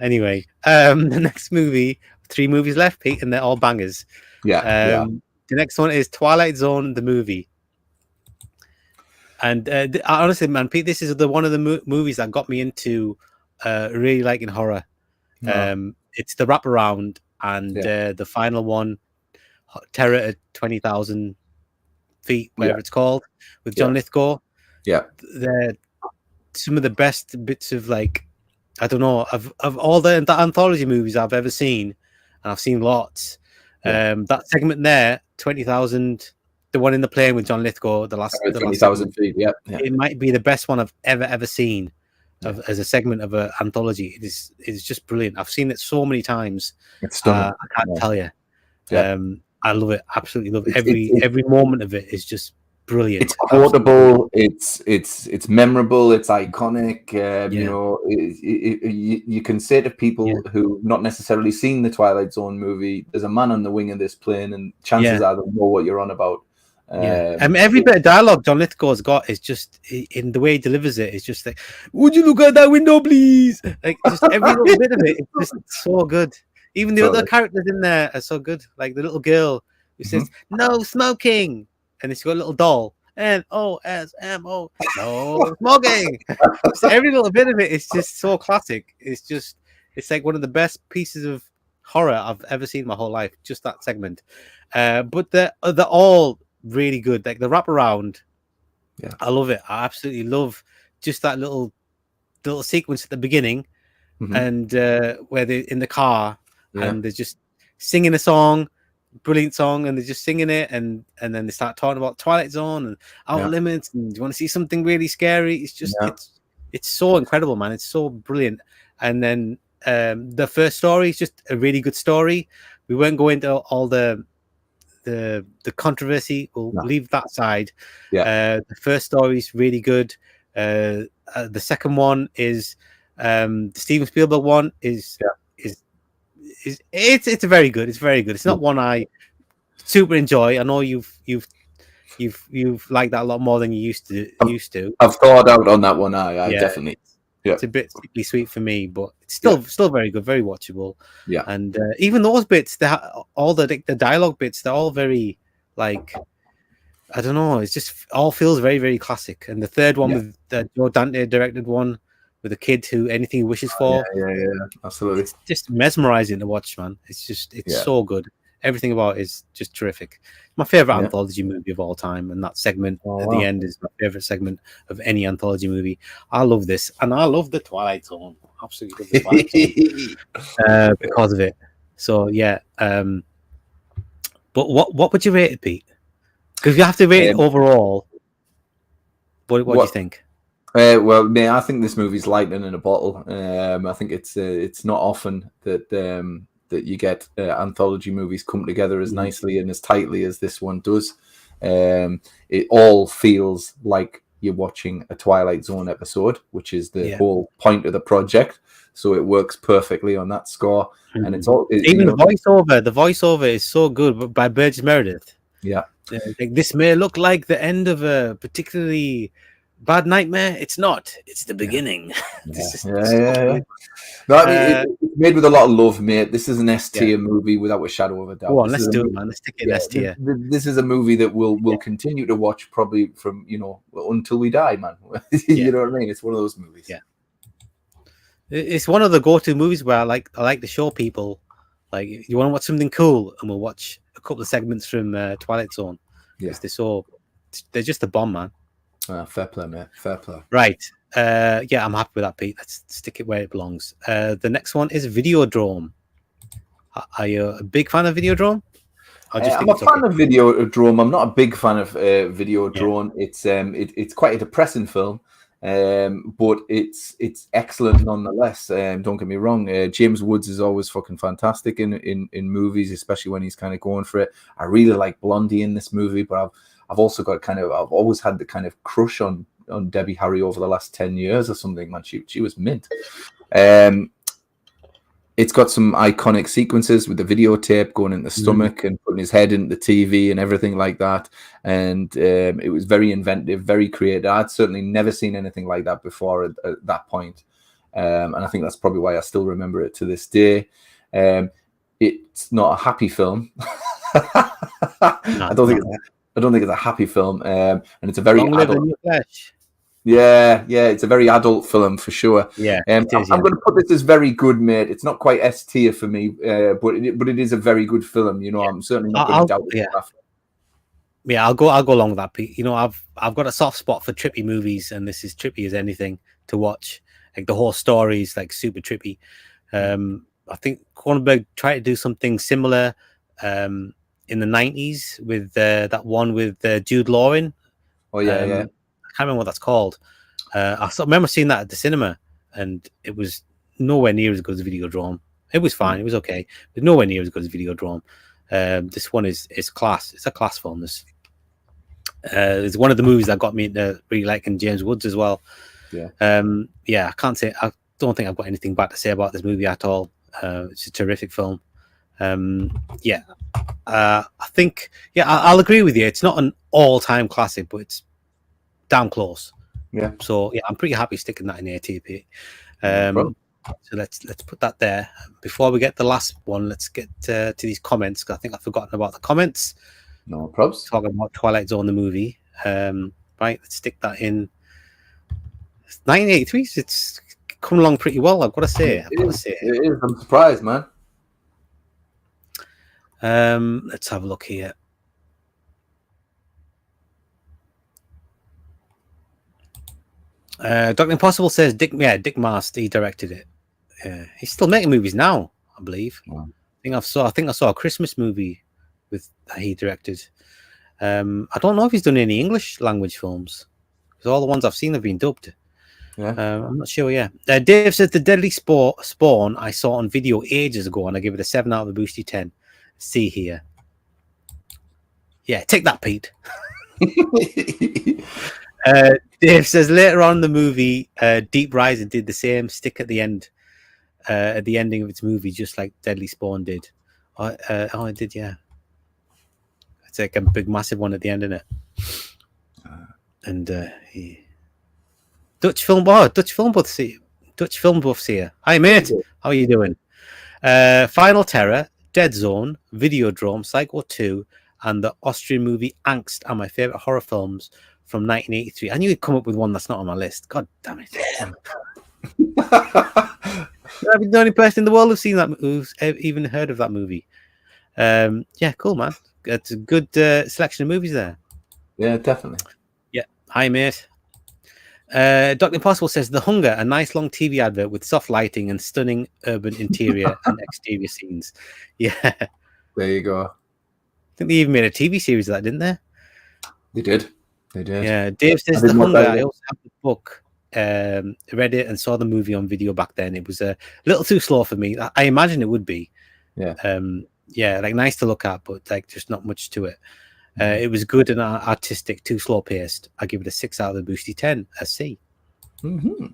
Anyway, the next movie, 3 movies left, Pete, and they're all bangers. Yeah. The next one is Twilight Zone, the movie. And honestly, man, Pete, this is one of the movies that got me into really liking horror. It's the wraparound and the final one, Terror at 20,000 feet, whatever it's called, with John Lithgow. Yeah. They're some of the best bits of, like, I don't know, of all the anthology movies I've ever seen, and I've seen lots. That segment there, 20,000, the one in the plane with John Lithgow, the last 20,000 feet. Yeah. It might be the best one I've ever seen as a segment of an anthology. It's just brilliant. I've seen it so many times. It's stunning. I can't tell you. I love it. Absolutely love it. Every moment of it is just brilliant. It's quotable. It's memorable. It's iconic. You can say to people who've not necessarily seen the Twilight Zone movie, "There's a man on the wing of this plane," and chances are they'll know what you're on about. Every bit of dialogue John Lithgow's got is just in the way he delivers it. It's just like, "Would you look out that window, please?" Like just every little bit of it. It's just so good. Even the Totally. other characters in there are so good. Like the little girl who says "No smoking," and then she's got a little doll. NOSMO, no smoking. Just every little bit of it is just so classic. It's like one of the best pieces of horror I've ever seen in my whole life. Just that segment, but they're all really good. Like the wraparound, Yeah. I love it. I absolutely love just that little sequence at the beginning, and where they're in the car and they're just singing a song. Brilliant song, and they're just singing it, and then they start talking about Twilight Zone and Outer Limits, and do you want to see something really scary? It's just it's so incredible, man. It's so brilliant. And then the first story is just a really good story. We won't go into all the controversy. We'll leave that side. The first story is really good. The second one is the Steven Spielberg one is it's very good. It's very good. It's not one I super enjoy. I know you've liked that a lot more than you used to. I've thought out on that one. I definitely. Yeah. It's a bit sickly sweet for me, but it's still very good, very watchable. Yeah. And even those bits, all the dialogue bits, they're all very like, I don't know. It's just all feels very, very classic. And the third one with the Joe Dante directed one with a kid who anything he wishes for. Yeah, absolutely. It's just mesmerizing to watch, man. It's so good. Everything about it is just terrific. My favorite anthology movie of all time, and that segment at the end is my favorite segment of any anthology movie. I love this, and I love the Twilight Zone. Absolutely love the Twilight Zone because of it. So yeah, but what would you rate it, Pete? Because you have to rate it overall. What do you think? Well, man, I think this movie's lightning in a bottle. I think it's not often that that you get anthology movies come together as nicely and as tightly as this one does. It all feels like you're watching a Twilight Zone episode, which is the whole point of the project. So it works perfectly on that score, and it's all even the voiceover. The voiceover is so good by Burgess Meredith. Yeah, like, this may look like the end of a particularly bad nightmare. It's not. It's the beginning. No, I mean, it's made with a lot of love, mate. This is an S tier movie without a shadow of a doubt. Go on, let's do it, man. Let's stick it in S tier. This is a movie that we'll continue to watch probably from until we die, man. You know what I mean? It's one of those movies. Yeah, it's one of the go-to movies where I like to show people, like, you want to watch something cool, and we'll watch a couple of segments from Twilight Zone. Because they're just a bomb, man. Fair play, mate. Fair play. Right. I'm happy with that, Pete. Let's stick it where it belongs. The next one is Videodrome. Are you a big fan of Videodrome? I'm a fan of Videodrome. I'm not a big fan of Videodrome. It's quite a depressing film, but it's excellent nonetheless. Don't get me wrong. James Woods is always fucking fantastic in movies, especially when he's kind of going for it. I really like Blondie in this movie, but I've also got I've always had the kind of crush on Debbie Harry over the last 10 years or something, man. She was mint. It's got some iconic sequences with the videotape going in the stomach and putting his head into the TV and everything like that. And it was very inventive, very creative. I'd certainly never seen anything like that before at that point. And I think that's probably why I still remember it to this day. It's not a happy film. I don't think it's a happy film. And it's a very adult. It's a very adult film for sure. I'm going to put this as very good, mate. It's not quite S tier for me, but it is a very good film. I'm certainly not going to doubt it. I'll go along with that, Pete. I've got a soft spot for trippy movies, and this is trippy as anything to watch. Like, the whole story is like super trippy. I think Cronenberg tried to do something similar in the 90s with that one with Jude Law in. I can't remember what that's called. I remember seeing that at the cinema, and it was nowhere near as good as Videodrome. It was fine, it was okay, but nowhere near as good as Videodrome. This one is class. It's a class film. This it's one of the movies that got me into really liking James Woods as well. I don't think I've got anything bad to say about this movie at all. It's a terrific film. I think I'll agree with you. It's not an all-time classic, but it's damn close. So I'm pretty happy sticking that in ATP. So let's put that there. Before we get the last one, let's get to these comments, because I think I've forgotten about the comments. No probs. Talking about Twilight Zone, the movie. Right, let's stick that in. 1983, it's come along pretty well, I've got to say. It is. I'm surprised, man. Let's have a look here. Dr. Impossible says Dick Mast, he directed it. He's still making movies now, I believe. Wow. I think I saw a Christmas movie that he directed. I don't know if he's done any English language films, because all the ones I've seen have been dubbed. Yeah. I'm not sure. Yeah. Dave says the Deadly Spawn I saw on video ages ago, and I give it a 7 out of the Boosty 10. See here. Yeah, take that, Pete. Dave says later on in the movie, Deep Rising did the same stick at the end, at the ending of its movie, just like Deadly Spawn did. It did, yeah. It's like a big, massive one at the end, isn't it? And Dutch film buffs here. Hi, mate. How are you doing? Final Terror, Dead Zone, Videodrome, Psycho 2, and the Austrian movie Angst are my favorite horror films from 1983. I knew you'd come up with one that's not on my list. God damn it. I'm the only person in the world who's seen that, who's even heard of that movie. Yeah, cool, man. It's a good selection of movies there. Yeah, definitely. Yeah. Hi, mate. Dr. Impossible says The Hunger, a nice long TV advert with soft lighting and stunning urban interior and exterior scenes. Yeah. There you go. I think they even made a TV series of that, didn't they? They did. Yeah. Dave says The Hunger. I also have the book. Read it and saw the movie on video back then. It was a little too slow for me. I imagine it would be. Yeah. Yeah, like nice to look at, but like just not much to it. It was good and artistic, too slow paced. I give it a 6 out of the Boosty 10, a C. Mm-hmm.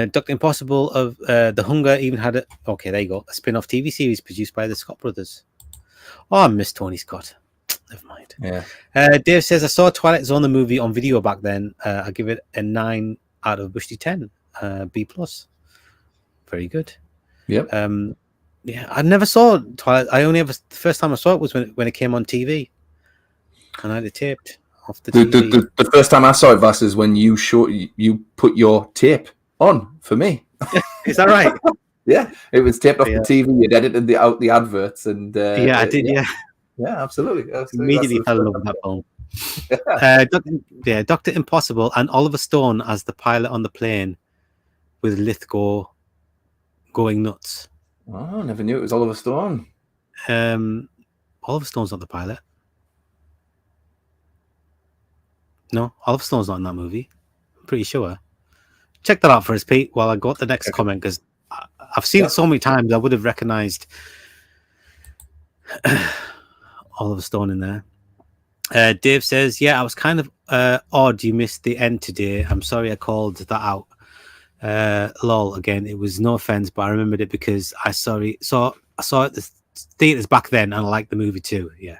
Dr. Impossible of The Hunger even had a there you go, a spin-off TV series produced by the Scott brothers. Oh, I miss Tony Scott. Never mind. Yeah. Dave says I saw Twilight Zone the movie on video back then. I give it a 9 out of Boosty 10, B plus. Very good. Yep. Yeah, I never saw Twilight. The first time I saw it was when it came on TV, and I had it taped off the TV. The first time I saw it, Vass, is when you put your tape on for me. Is that right? Yeah, it was taped off the TV. You'd edited out the adverts, and I did. Yeah, absolutely. Immediately fell in love with that film. Dr. Impossible and Oliver Stone as the pilot on the plane with Lithgow going nuts. Oh, I never knew it was Oliver Stone. Oliver Stone's not the pilot. No, Oliver Stone's not in that movie. I'm pretty sure. Check that out for us, Pete, while I got the next comment, because I've seen it so many times I would have recognized Oliver Stone in there. Dave says, yeah, I was kind of odd you missed the end today. I'm sorry I called that out. Lol, again, it was no offense, but I remembered it because I saw it at the theaters back then, and I liked the movie too. Yeah.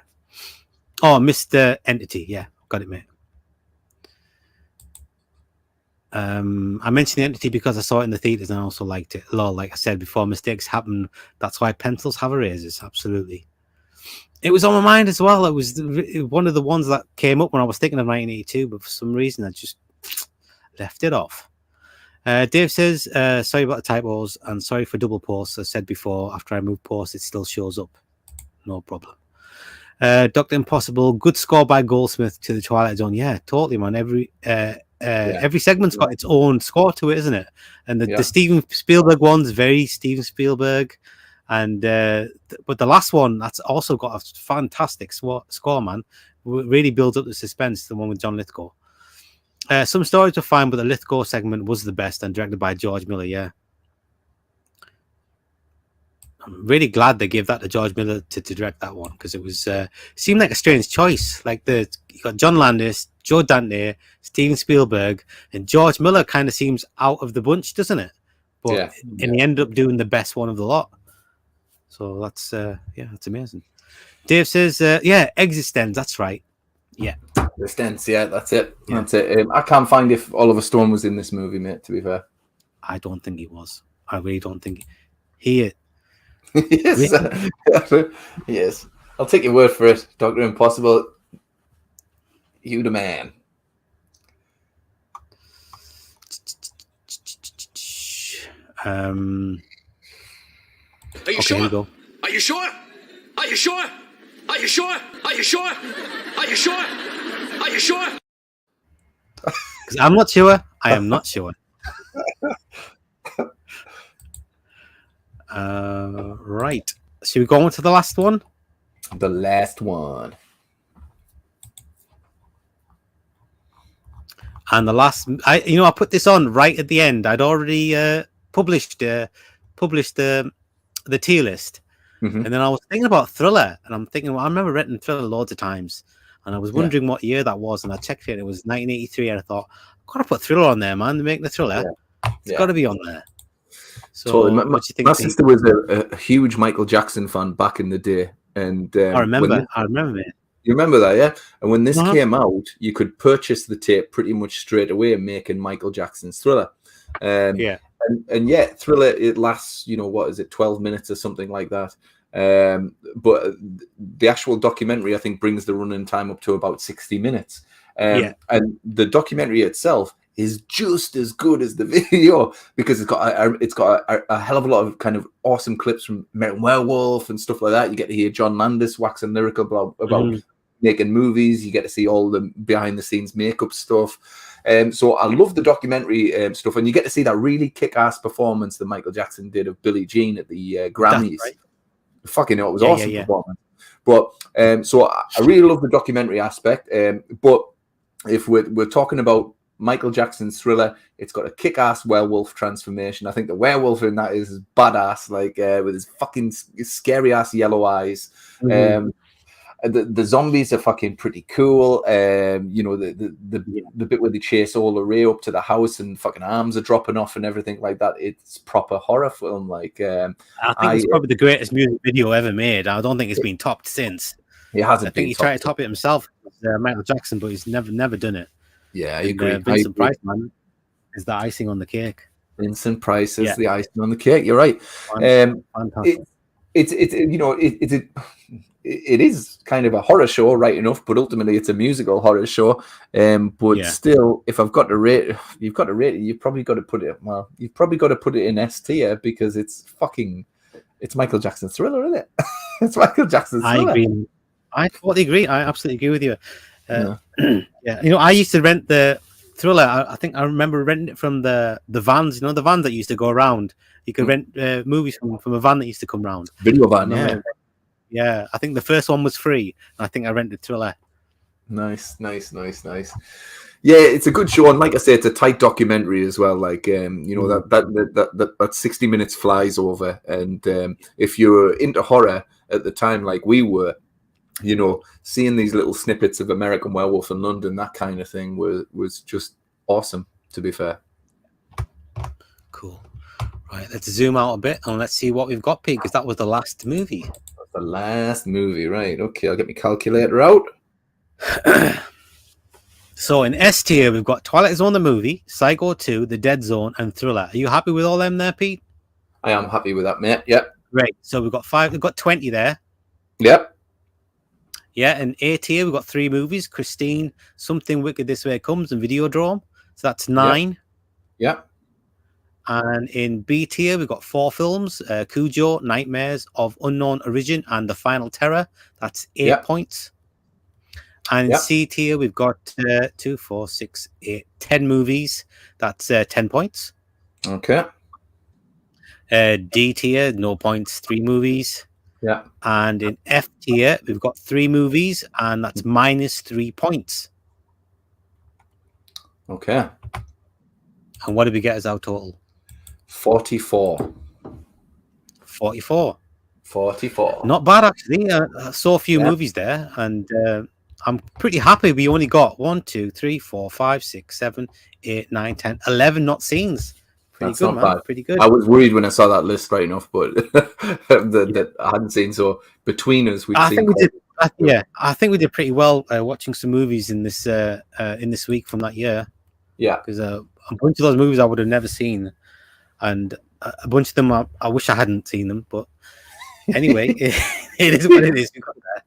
Oh, Mr. Entity. Yeah, got it, mate. I mentioned the Entity because I saw it in the theaters and I also liked it. Lol, like I said before, mistakes happen. That's why pencils have erasers. Absolutely. It was on my mind as well. It was one of the ones that came up when I was thinking of 1982, but for some reason I just left it off. Dave says, sorry about the typos and sorry for double posts. As I said before, after I move posts, it still shows up. No problem. Dr. Impossible, good score by Goldsmith to the Twilight Zone. Yeah, totally, man. Every segment's got its own score to it, isn't it? And the Steven Spielberg one's very Steven Spielberg. And but the last one, that's also got a fantastic score, man. Really builds up the suspense, the one with John Lithgow. Some stories were fine, but the Lithgow segment was the best and directed by George Miller. Yeah, I'm really glad they gave that to George Miller to direct that one, because it was seemed like a strange choice. Like you got John Landis, Joe Dante, Steven Spielberg, and George Miller kind of seems out of the bunch, doesn't it? But and he ended up doing the best one of the lot. So that's that's amazing. Dave says, Existence. That's right. Yeah. Existence, yeah, that's it. Yeah. That's it. I can't find if Oliver Stone was in this movie, mate, to be fair. I don't think he was. I really don't think he. Yes, yes. I'll take your word for it, Dr. Impossible. You the man. Are you Okay, sure? here we go. Are you sure? Are you sure? Are you sure? Are you sure? Are you sure? Are you sure? Because I'm not sure. I am not sure. Right. Should we go on to the last one? The last one. And the last, I put this on right at the end. I'd already published the tier list, Mhm. and then I was thinking about Thriller, and I'm thinking, well, I remember renting Thriller loads of times, and I was wondering what year that was, and I checked it. It was 1983, and I thought, I've got to put Thriller on there, man. They're making the Thriller. It's got to be on there. So, Totally. what do you think? My sister was a huge Michael Jackson fan back in the day, and I remember it. You remember that, yeah? And when this came out, you could purchase the tape pretty much straight away, making Michael Jackson's Thriller. And yeah, Thriller, it lasts, 12 minutes or something like that. But the actual documentary, I think, brings the running time up to about 60 minutes. And the documentary itself is just as good as the video because it's got a hell of a lot of kind of awesome clips from American Werewolf and stuff like that. You get to hear John Landis waxing lyrical about making movies. You get to see all the behind the scenes makeup stuff. So I love the documentary stuff, and you get to see that really kick-ass performance that Michael Jackson did of Billie Jean at the Grammys. Right. Fucking hell, it was awesome performance. But so I really love the documentary aspect. But if we're talking about Michael Jackson's Thriller, it's got a kick-ass werewolf transformation. I think the werewolf in that is badass, like with his fucking scary-ass yellow eyes. The zombies are fucking pretty cool. The bit where they chase Ola Ray up to the house and fucking arms are dropping off and everything like that. It's proper horror film. I think it's probably the greatest music video ever made. I don't think it's been topped since. It hasn't. I think he tried to top it himself, Michael Jackson, but he's never done it. Yeah, I agree. Vincent Price, man, is the icing on the cake. Vincent Price is the icing on the cake. You're right. Fantastic. It is kind of a horror show, right enough, but ultimately it's a musical horror show. Still, if I've got to rate, you've probably got to put it. Well, you've probably got to put it in S tier because it's Michael Jackson's Thriller, isn't it? It's Michael Jackson's Thriller. I agree. I totally agree. I absolutely agree with you. I used to rent the Thriller. I think I remember renting it from the vans. The vans that used to go around. You could rent movies from a van that used to come around. Video van, yeah. I think the first one was free. I think I rented Thriller. Nice. Yeah, it's a good show, and like I say, it's a tight documentary as well. Like that 60 minutes flies over, and if you're into horror at the time, like we were, seeing these little snippets of American Werewolf in London, that kind of thing was just awesome, to be fair. Cool. Right, let's zoom out a bit and let's see what we've got, Pete, because that was the last movie. The last movie, right? Okay, I'll get my calculator out. So in S tier, we've got Twilight Zone the movie, Psycho 2, The Dead Zone, and Thriller. Are you happy with all them there, Pete? I am happy with that, mate. Yep. Great. So we've got 5. We've got 20 there. Yep. Yeah, and A tier, we've got 3 movies: Christine, Something Wicked This Way Comes, and Videodrome. So that's 9. Yep. And in B tier, we've got 4 films: Cujo, Nightmares of Unknown Origin, and The Final Terror. That's 8 points. And in C tier, we've got 2, 4, 6, 8, 10 movies. That's 10 points. Okay. D tier, no points, 3 movies. Yeah. And in F tier, we've got 3 movies, and that's minus 3 points. Okay. And what did we get as our total? 44. 44. 44. Not bad, actually. I saw a few movies there, and I'm pretty happy we only got 1, 2, 3, 4, 5, 6, 7, 8, 9, 10, 11 not seens. Pretty That's good, not man. bad. Pretty good. I was worried when I saw that list, right enough, but that I hadn't seen. So between us, I think we did pretty well watching some movies in this week from that year. Yeah, because a bunch of those movies I would have never seen. and a bunch of them I wish I hadn't seen them, but anyway, it is what it is. We got there.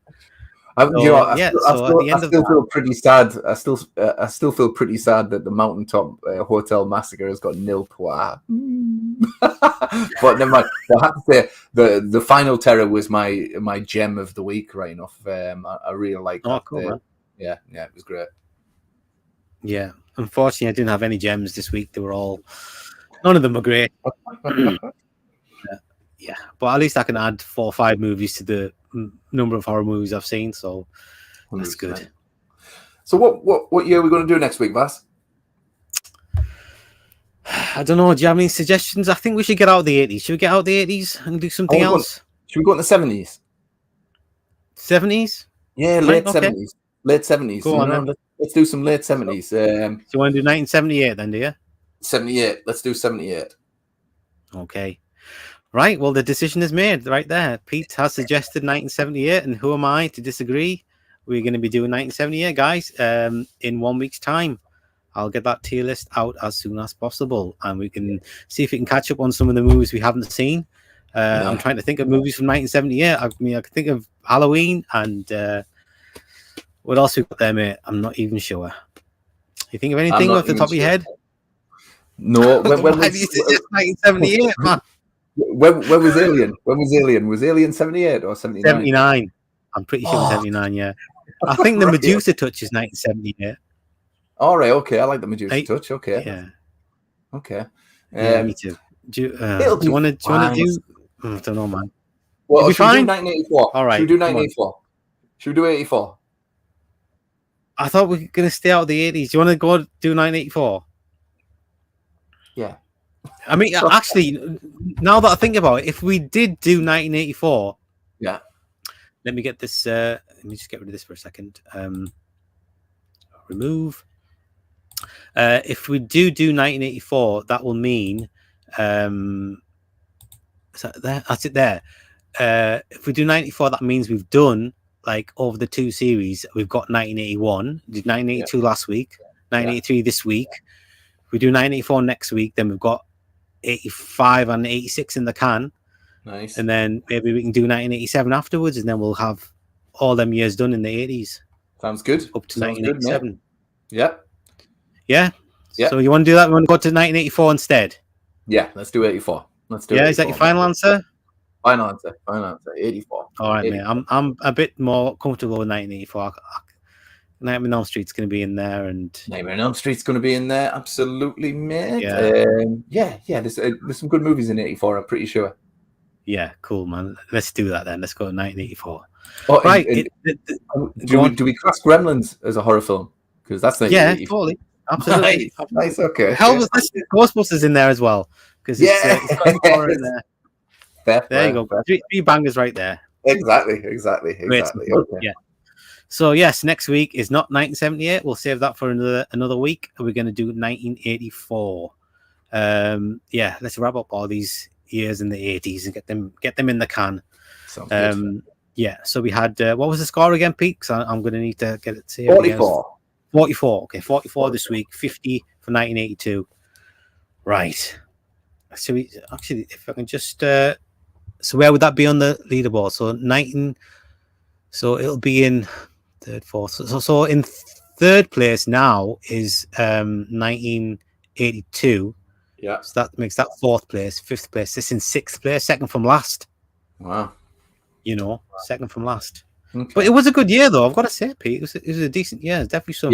I So, still feel pretty sad. I still feel pretty sad that the Mountaintop Hotel Massacre has got nil points. But never mind. I have to say the Final Terror was my gem of the week. Right enough, I really like that. Cool, man. Yeah, it was great. Yeah, unfortunately, I didn't have any gems this week. None of them were great. Yeah, but at least I can add 4 or 5 movies to the number of horror movies I've seen, so that's 100%. good. So what year are we going to do next week, Vass? I don't know. Do you have any suggestions? I think we should get out of the 80s. Should we get out of the 80s and do something else? Should we go in the 70s? 70s? Yeah, late 70s. Late 70s. Go on, then. Let's do some late 70s. Do you want to do 1978 then, do you? 78. Let's do 78. Okay. Right, well, the decision is made right there. Pete has suggested 1978, and who am I to disagree? We're going to be doing 1978, guys, in 1 week's time. I'll get that tier list out as soon as possible, and we can see if we can catch up on some of the movies we haven't seen. I'm trying to think of movies from 1978. I mean, I can think of Halloween, and what else we got there, mate? I'm not even sure. You think of anything off the top of your head? No. Why do you suggest 1978, man? When was Alien? When was Alien? Was Alien 78 or 79? 79. I'm pretty sure it was 79, yeah. I think the Medusa touch is 1978. All right, okay. I like the Medusa touch. Okay. Yeah. Okay. Yeah, me too. Do you want to do? I don't know, man. Well, should we do 1984? All right. Should we do 1984? Should we do 84? I thought we were going to stay out of the 80s. Do you want to go do 1984? Yeah. I mean, actually, now that I think about it, if we did do 1984, yeah. Let me get this. Let me just get rid of this for a second. Remove. If we do 1984, that will mean. Is that there? That's it there. If we do 94, that means we've done like over the 2 series. We've got 1981. We did 1982 last week. 1983 this week. If we do 1984 next week, then we've got 85 and 86 in the can. Nice. And then maybe we can do 1987 afterwards, and then we'll have all them years done in the 80s. Sounds good. Up to 1987. Yep. Yeah. Yeah. So you want to do that? We want to go to 1984 instead? Yeah, let's do 84. Let's do. Yeah, 84. is that your final answer? Final answer. 84. All right, 84. mate. I'm a bit more comfortable with 1984. Nightmare on Elm Street's going to be in there, and Nightmare on Elm Street's going to be in there. Absolutely, mate. Yeah. There's some good movies in 84. I'm pretty sure. Yeah, cool, man. Let's do that then. Let's go to 1984. Oh, right. Do we class Gremlins as a horror film? Because that's totally, absolutely. Nice. Okay. Hell, was this Ghostbusters in there as well? Because it's got horror in there. There you go. 3 bangers right there. Exactly. Okay. Yeah. So yes, next week is not 1978. We'll save that for another week. We're going to do 1984. Let's wrap up all these years in the 80s and get them in the can. Sounds good. Yeah. So we had what was the score again, Pete? Because I'm going to need to get it saved. 44. 44. Okay, 44 this week. 50 for 1982. Right. So we actually, if I can just, so where would that be on the leaderboard? So it'll be in third, fourth. So in third place now is 1982. Yeah. So that makes that 4th place. 5th place. This in 6th place. Second from last. Wow. Second from last. Okay. But it was a good year, though. I've got to say, Pete. It was a decent year. There's definitely some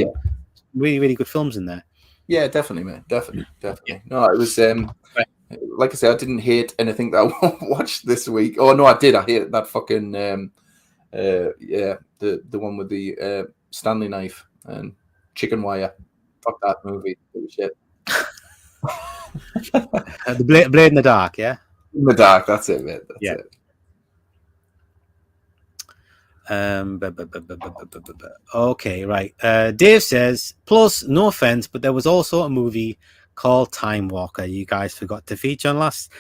really, really good films in there. Yeah, definitely, man. Definitely. No, it was like I said, I didn't hate anything that I watched this week. Oh no, I did. I hated that fucking the one with the Stanley knife and chicken wire. Fuck that movie. It was shit. The Blade in the Dark, yeah? In the Dark, that's it, mate. That's it. Okay, right. Dave says, plus, no offense, but there was also a movie called Time Walker you guys forgot to feature on last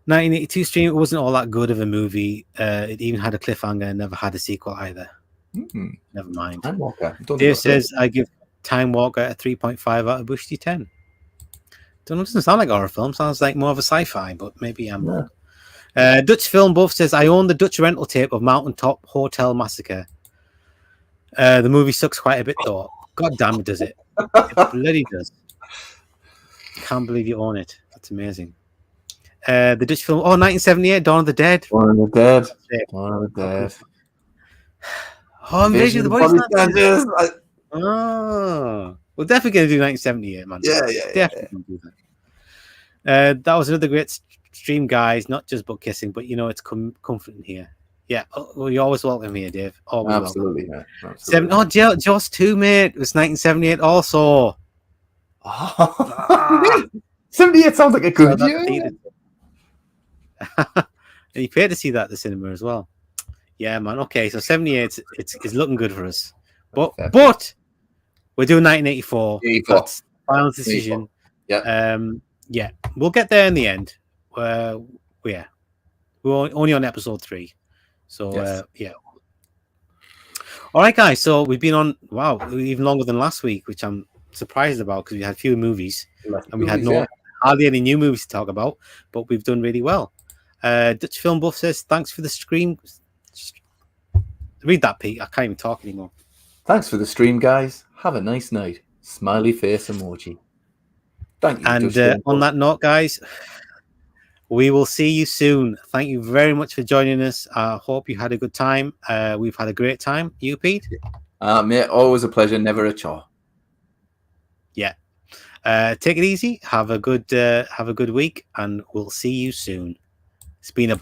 1982 stream. It wasn't all that good of a movie. It even had a cliffhanger and never had a sequel either. Never mind. Time Walker. Dave says, I give Time Walker a 3.5 out of Bushy 10. Don't know, it doesn't sound like a horror film. Sounds like more of a sci-fi, but maybe I'm Yeah. wrong. Dutch Film Buff says, I own the Dutch rental tape of Mountaintop Hotel Massacre. The movie sucks quite a bit, though. God damn it, does it? It bloody does. Can't believe you own it. That's amazing. The Dutch film, 1978, Dawn of the Dead. Dawn of the Dead. Dawn of the Dead. Oh, Invasion of the Body Snatchers. Snatchers. Oh, we're definitely going to do 1978, man. Yeah. Definitely gonna do that. That was another great stream, guys. Not just book kissing, but it's comforting here. Yeah, you're always welcome here, Dave. Always Absolutely, welcome. man. Absolutely. Jaws 2, mate. It was 1978 also. 78 sounds like a good So year. and you pay to see that at the cinema as well. Yeah, man. Okay, so 78, it's looking good for us. But we're doing 1984. 84. That's final decision. 84. Yeah, we'll get there in the end. We're only on episode 3. So Yes. yeah. All right, guys. So we've been on even longer than last week, which I'm surprised about because we had fewer movies and we had hardly any new movies to talk about, but we've done really well. Dutch Film Buff says, thanks for the stream. Read that, Pete. I can't even talk anymore. Thanks for the stream, guys. Have a nice night. Smiley face emoji. Thank you. And Dutch Film on Buff. that note, guys, we will see you soon. Thank you very much for joining us. I hope you had a good time. We've had a great time. You, Pete? Mate, always a pleasure, never a chore. Yeah. Take it easy. Have a good week, and we'll see you soon. It's been a